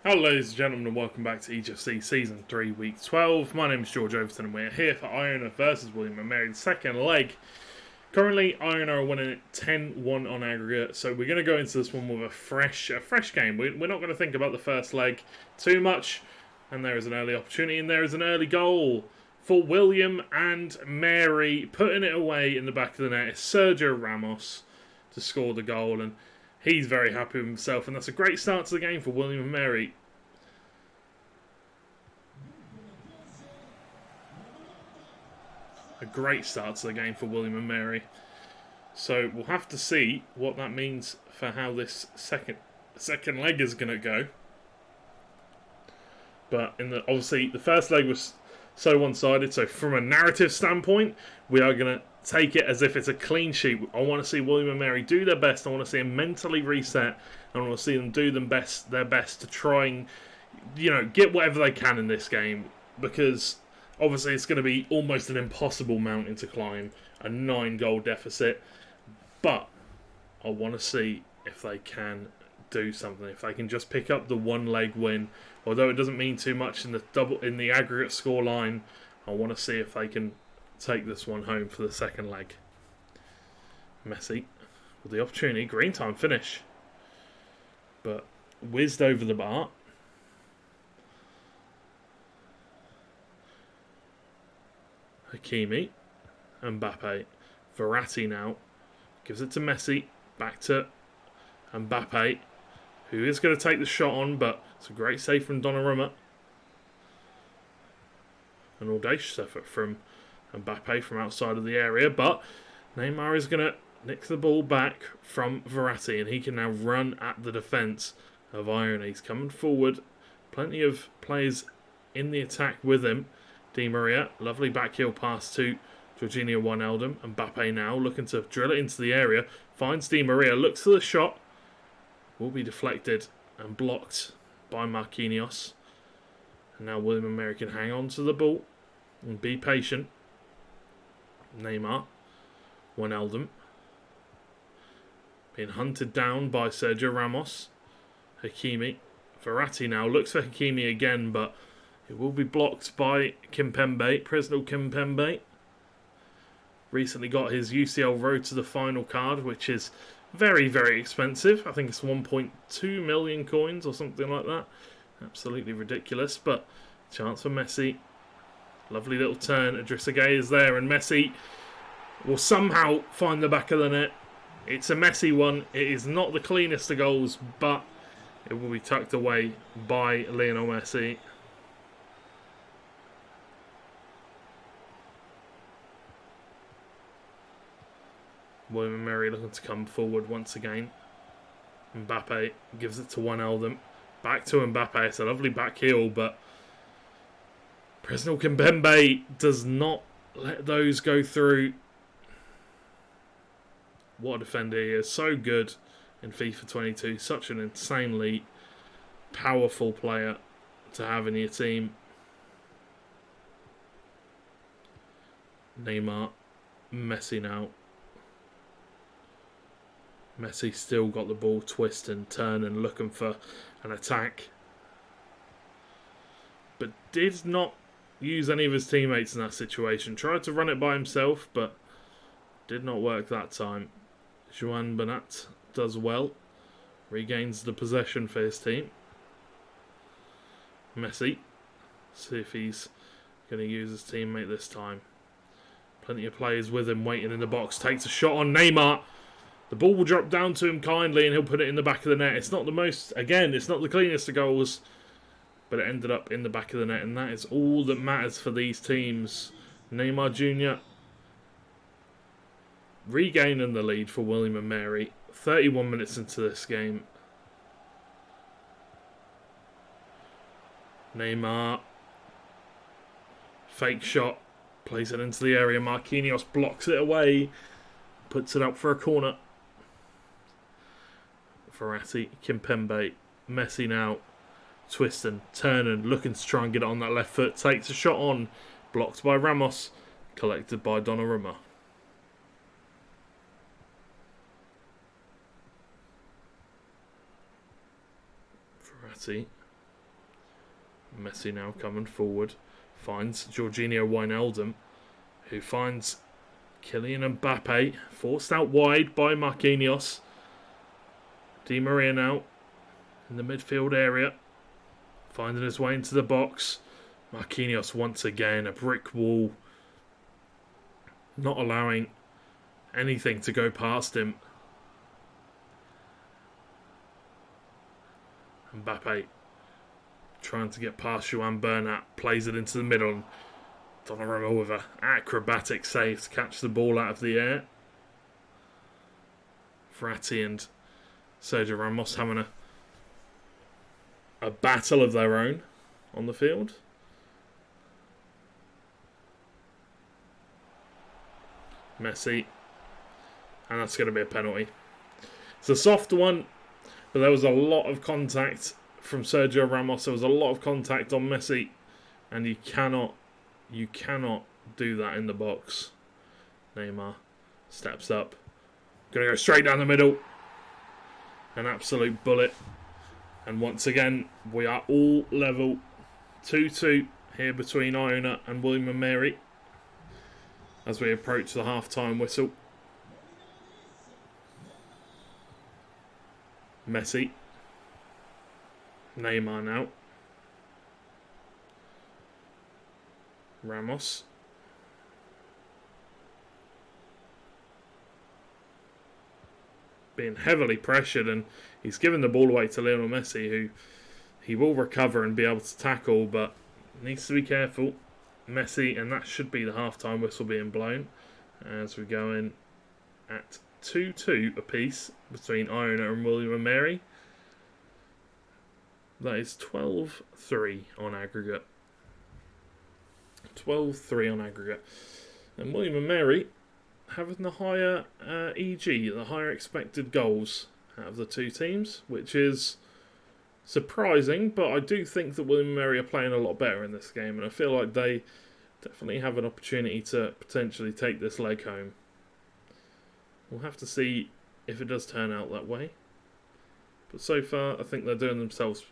Hello ladies and gentlemen and welcome back to EGFC Season 3 Week 12. My name is George Overton and we're here for Iona versus William and Mary's second leg. Currently Iona are winning it 10-1 on aggregate, so we're going to go into this one with a fresh game. We're not going to think about the first leg too much, and there is an early opportunity and there is an early goal for William and Mary. Putting it away in the back of the net is Sergio Ramos to score the goal, and he's very happy with himself, and that's a great start to the game for William and Mary. A great start to the game for William and Mary. So we'll have to see what that means for how this second leg is going to go. But obviously the first leg was so one-sided, so from a narrative standpoint, we are going to take it as if it's a clean sheet. I want to see William and Mary do their best. I want to see them mentally reset. I want to see them do their best to try and, get whatever they can in this game. Because obviously it's going to be almost an impossible mountain to climb, a 9-goal deficit. But I want to see if they can do something. If they can just pick up the one-leg win, although it doesn't mean too much in the aggregate score line. I want to see if they can take this one home for the second leg. Messi with the opportunity, green time finish, but whizzed over the bar. Hakimi, Mbappe, Verratti now gives it to Messi, back to Mbappe, who is going to take the shot on, but it's a great save from Donnarumma. An audacious effort from Mbappe from outside of the area, but Neymar is going to nick the ball back from Verratti, and he can now run at the defence of Iona. He's coming forward, plenty of players in the attack with him. Di Maria, lovely back heel pass to Jorginho Wijnaldum. Mbappe now looking to drill it into the area, finds Di Maria, looks for the shot, will be deflected and blocked by Marquinhos. And now William and Mary can hang on to the ball and be patient. Neymar, Wijnaldum, being hunted down by Sergio Ramos. Hakimi, Verratti now looks for Hakimi again, but it will be blocked by Kimpembe. Presnel Kimpembe recently got his UCL road to the final card, which is very, very expensive. I think it's 1.2 million coins or something like that. Absolutely ridiculous, but chance for Messi. Lovely little turn. Idrissa Gueye is there, and Messi will somehow find the back of the net. It's a messy one. It is not the cleanest of goals, but it will be tucked away by Lionel Messi. William and Mary looking to come forward once again. Mbappe gives it to Wijnaldum. Back to Mbappe. It's a lovely back heel, but Presnel Kimpembe does not let those go through. What a defender he is. So good in FIFA 22. Such an insanely powerful player to have in your team. Neymar. Messi now. Messi still got the ball, twist and turn and looking for an attack. But did not use any of his teammates in that situation. Tried to run it by himself, but did not work that time. Joan Bernat does well. Regains the possession for his team. Messi. See if he's going to use his teammate this time. Plenty of players with him waiting in the box. Takes a shot on Neymar. The ball will drop down to him kindly and he'll put it in the back of the net. It's not the most, again, it's not the cleanest of goals, but it ended up in the back of the net, and that is all that matters for these teams. Neymar Jr. regaining the lead for William and Mary. 31 minutes into this game. Neymar. Fake shot. Plays it into the area. Marquinhos blocks it away. Puts it up for a corner. Verratti, Kimpembe, Messi now twisting, turning, looking to try and get it on that left foot. Takes a shot on, blocked by Ramos, collected by Donnarumma. Verratti Messi now coming forward. Finds Jorginho Wijnaldum, who finds Kylian Mbappe. Forced out wide by Marquinhos. Di Maria now in the midfield area. Finding his way into the box. Marquinhos once again, a brick wall. Not allowing anything to go past him. Mbappe trying to get past Joan Bernat. Plays it into the middle. Donnarumma with an acrobatic save to catch the ball out of the air. Verratti and Sergio Ramos having a battle of their own on the field. Messi. And that's going to be a penalty. It's a soft one, but there was a lot of contact from Sergio Ramos. There was a lot of contact on Messi, and you cannot do that in the box. Neymar steps up. Going to go straight down the middle. An absolute bullet. And once again, we are all level. 2-2 here between Iona and William and Mary as we approach the half-time whistle. Messi. Neymar now. Ramos. Being heavily pressured, and he's given the ball away to Lionel Messi, who he will recover and be able to tackle, but needs to be careful. Messi, and that should be the half-time whistle being blown as we go in at 2-2 apiece between Iona and William and Mary. That is 12-3 on aggregate. 12-3 on aggregate. And William and Mary having the higher EG, the higher expected goals out of the two teams, which is surprising, but I do think that William and Mary are playing a lot better in this game, and I feel like they definitely have an opportunity to potentially take this leg home. We'll have to see if it does turn out that way. But so far, I think they're doing themselves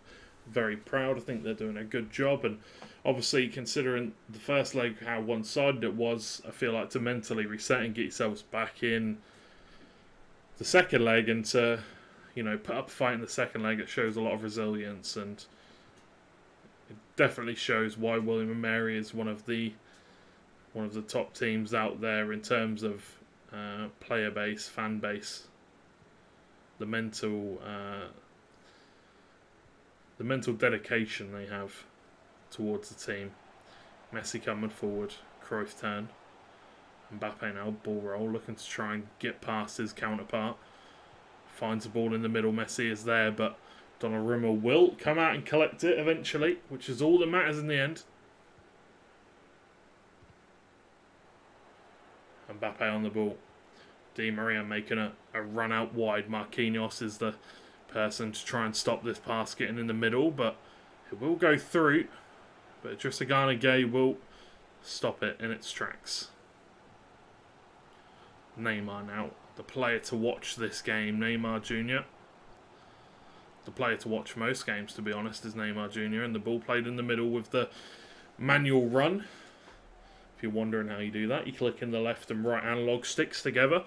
very proud. I think they're doing a good job, and obviously considering the first leg how one-sided it was, I feel like to mentally reset and get yourselves back in the second leg and to, you know, put up a fight in the second leg, it shows a lot of resilience, and it definitely shows why William and Mary is one of the top teams out there in terms of player base, fan base, the mental dedication they have towards the team. Messi coming forward, Cruyff turn. Mbappe now, ball roll, looking to try and get past his counterpart. Finds the ball in the middle, Messi is there, but Donnarumma will come out and collect it eventually, which is all that matters in the end. Mbappe on the ball. Di Maria making a run out wide. Marquinhos is the person to try and stop this pass getting in the middle, but it will go through. But Idrissa Gay will stop it in its tracks. Neymar now, the player to watch this game. Neymar Jr. The player to watch most games, to be honest, is Neymar Jr. And the ball played in the middle with the manual run. If you're wondering how you do that, you click in the left and right analog sticks together.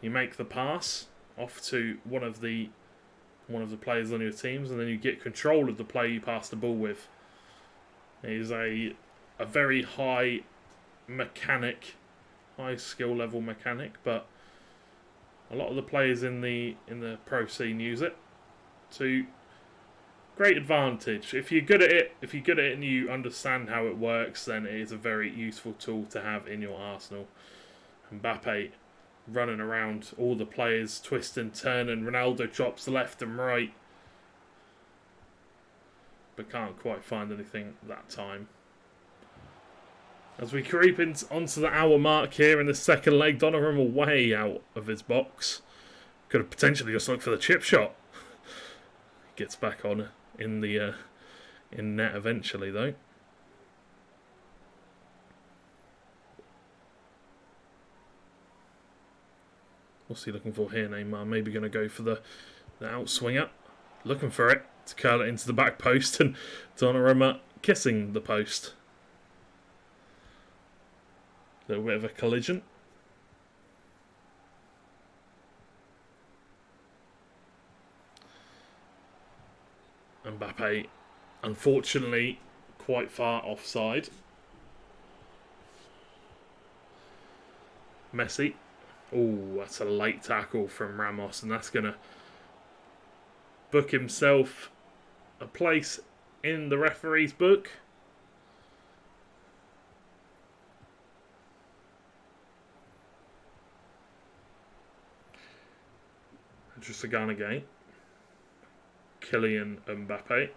You make the pass off to one of the players on your teams, and then you get control of the player you pass the ball with. It is a very high mechanic, high skill level mechanic, but a lot of the players in the pro scene use it to great advantage. If you're good at it, and you understand how it works, then it is a very useful tool to have in your arsenal. Mbappe running around all the players, twisting, turning. Ronaldo drops left and right, but can't quite find anything that time. As we creep onto the hour mark here in the second leg, Donnarumma way out of his box. Could have potentially just looked for the chip shot. Gets back on in the in net eventually though. What's he looking for here, Neymar? Maybe going to go for the outswinger. Looking for it. to curl it into the back post, and Donnarumma kissing the post. A little bit of a collision. Mbappe, unfortunately, quite far offside. Messi. Oh, that's a late tackle from Ramos, and that's going to book himself a place in the referee's book. Just a gun again. Kylian Mbappe.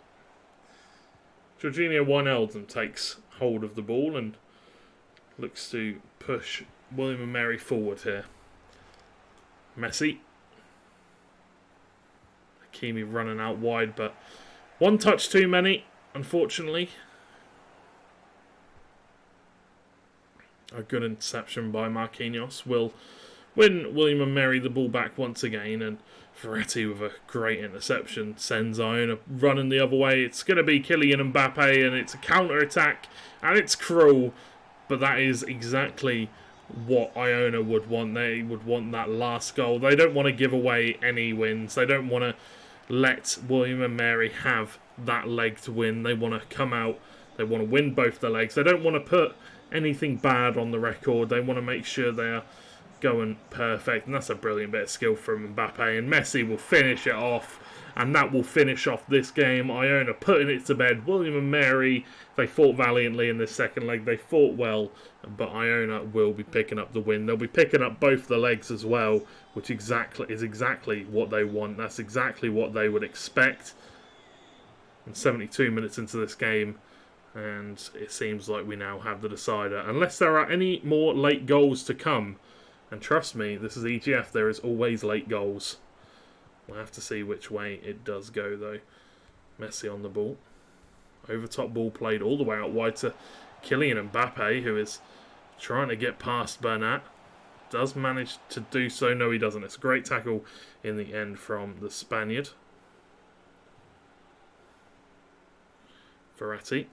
Jorginho Wijnaldum takes hold of the ball and looks to push William and Mary forward here. Messi. Hakimi running out wide, but one touch too many, unfortunately. A good interception by Marquinhos will win William and Mary the ball back once again, and Verratti with a great interception sends Iona running the other way. It's going to be Kylian Mbappe, and it's a counter-attack, and it's cruel, but that is exactly what Iona would want. They would want that last goal. They don't want to give away any wins. They don't want to let William and Mary have that leg to win. They want to come out. They want to win both the legs. They don't want to put anything bad on the record. They want to make sure they are going perfect, and that's a brilliant bit of skill from Mbappe, and Messi will finish it off, and that will finish off this game. Iona putting it to bed. William and Mary, they fought valiantly in this second leg. They fought well, but Iona will be picking up the win. They'll be picking up both the legs as well, which is exactly what they want. That's exactly what they would expect. And 72 minutes into this game, and it seems like we now have the decider, unless there are any more late goals to come. And trust me, this is EGF, there is always late goals. We'll have to see which way it does go, though. Messi on the ball. Over top ball played all the way out wide to Kylian Mbappe, who is trying to get past Bernat. Does manage to do so. No, he doesn't. It's a great tackle in the end from the Spaniard. Verratti.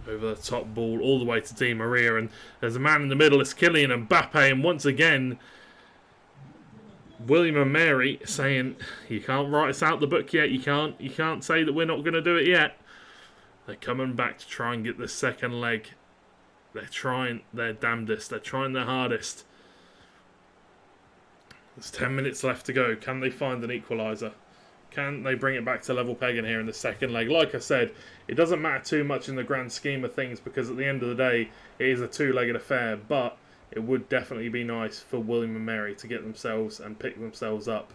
Over the top ball all the way to Di Maria, and there's a man in the middle. It's Kylian Mbappe, and once again William and Mary saying, you can't write us out the book yet. You can't say that we're not going to do it yet. They're coming back to try and get the second leg. They're trying their damnedest. They're trying their hardest. There's 10 minutes left to go. Can they find an equaliser? Can they bring it back to level pegging here in the second leg? Like I said, it doesn't matter too much in the grand scheme of things, because at the end of the day, it is a two-legged affair, but it would definitely be nice for William and Mary to get themselves and pick themselves up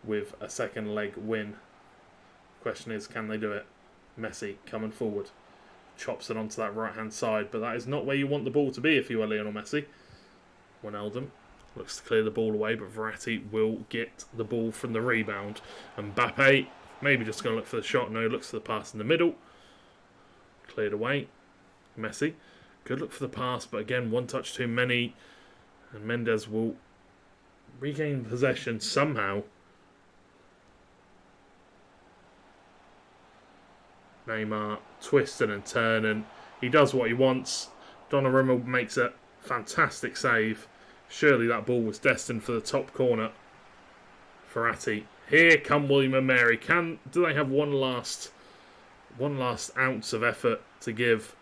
with a second leg win. Question is, can they do it? Messi coming forward. Chops it onto that right-hand side, but that is not where you want the ball to be if you are Lionel Messi. Wijnaldum looks to clear the ball away, but Verratti will get the ball from the rebound. Mbappe, maybe just going to look for the shot. No, looks for the pass in the middle. Cleared away. Messi, good look for the pass, but again, one touch too many. And Mendes will regain possession somehow. Neymar twisting and turning. He does what he wants. Donnarumma makes a fantastic save. Surely that ball was destined for the top corner. Verratti. Here come William and Mary. Do they have one last ounce of effort to give?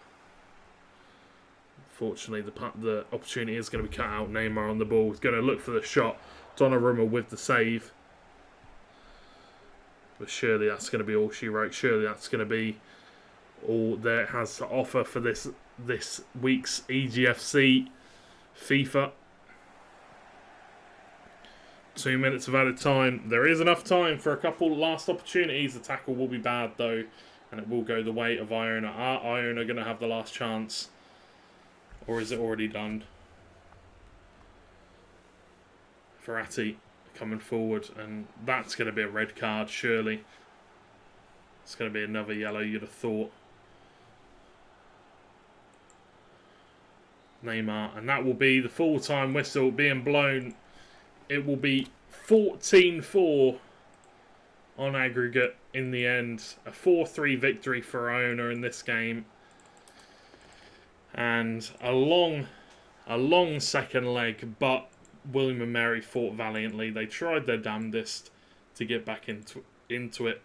Fortunately, the opportunity is going to be cut out. Neymar on the ball. He's going to look for the shot. Donnarumma with the save. But surely that's going to be all she wrote. Surely that's going to be all there has to offer for this week's EGFC FIFA. 2 minutes of added time. There is enough time for a couple last opportunities. The tackle will be bad though, and it will go the way of Iona. Are Iona going to have the last chance, or is it already done? Verratti coming forward, and that's going to be a red card, surely. It's going to be another yellow, you'd have thought. Neymar, and that will be the full-time whistle being blown. It will be 14-4 on aggregate in the end. A 4-3 victory for Iona in this game. And a long second leg, but William and Mary fought valiantly. They tried their damnedest to get back into it.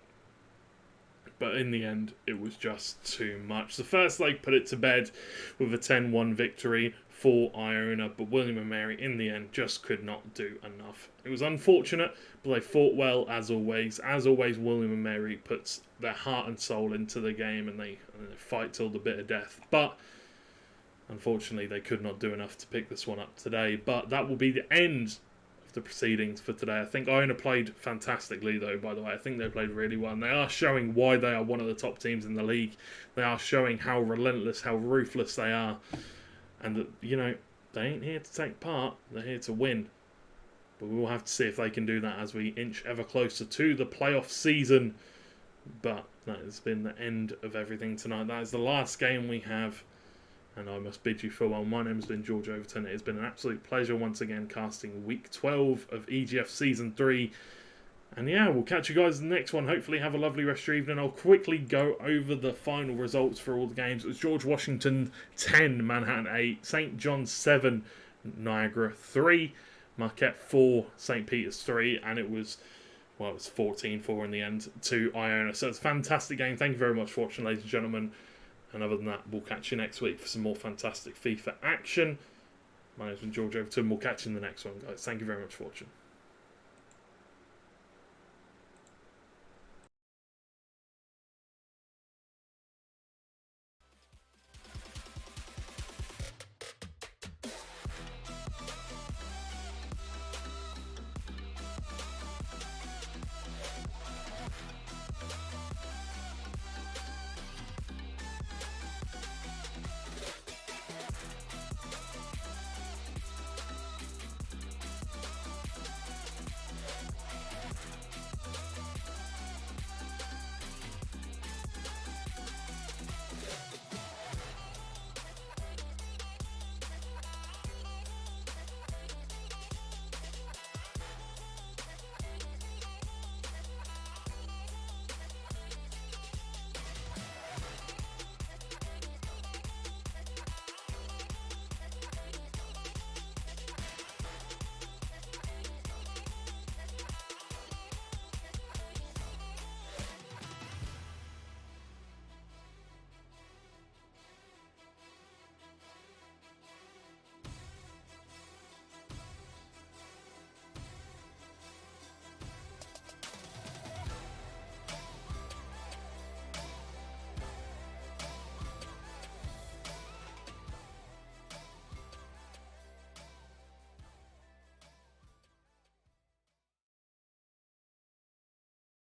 But in the end, it was just too much. The first leg put it to bed with a 10-1 victory for Iona, but William and Mary, in the end, just could not do enough. It was unfortunate, but they fought well, as always. As always, William and Mary puts their heart and soul into the game, and they fight till the bitter death. But unfortunately, they could not do enough to pick this one up today. But that will be the end of the proceedings for today. I think Iona played fantastically, though, by the way. I think they played really well. And they are showing why they are one of the top teams in the league. They are showing how relentless, how ruthless they are. And that, you know, they ain't here to take part. They're here to win. But we will have to see if they can do that as we inch ever closer to the playoff season. But that has been the end of everything tonight. That is the last game we have. And I must bid you farewell. My name has been George Overton. It has been an absolute pleasure once again casting Week 12 of EGF Season 3. And yeah, we'll catch you guys in the next one. Hopefully have a lovely rest of your evening. I'll quickly go over the final results for all the games. It was George Washington 10, Manhattan 8, St. John's 7, Niagara 3, Marquette 4, St. Peter's 3, and it was 14-4 in the end to Iona. So it's a fantastic game. Thank you very much for watching, ladies and gentlemen. And other than that, we'll catch you next week for some more fantastic FIFA action. My name's been George Overton. We'll catch you in the next one, guys. Thank you very much for watching.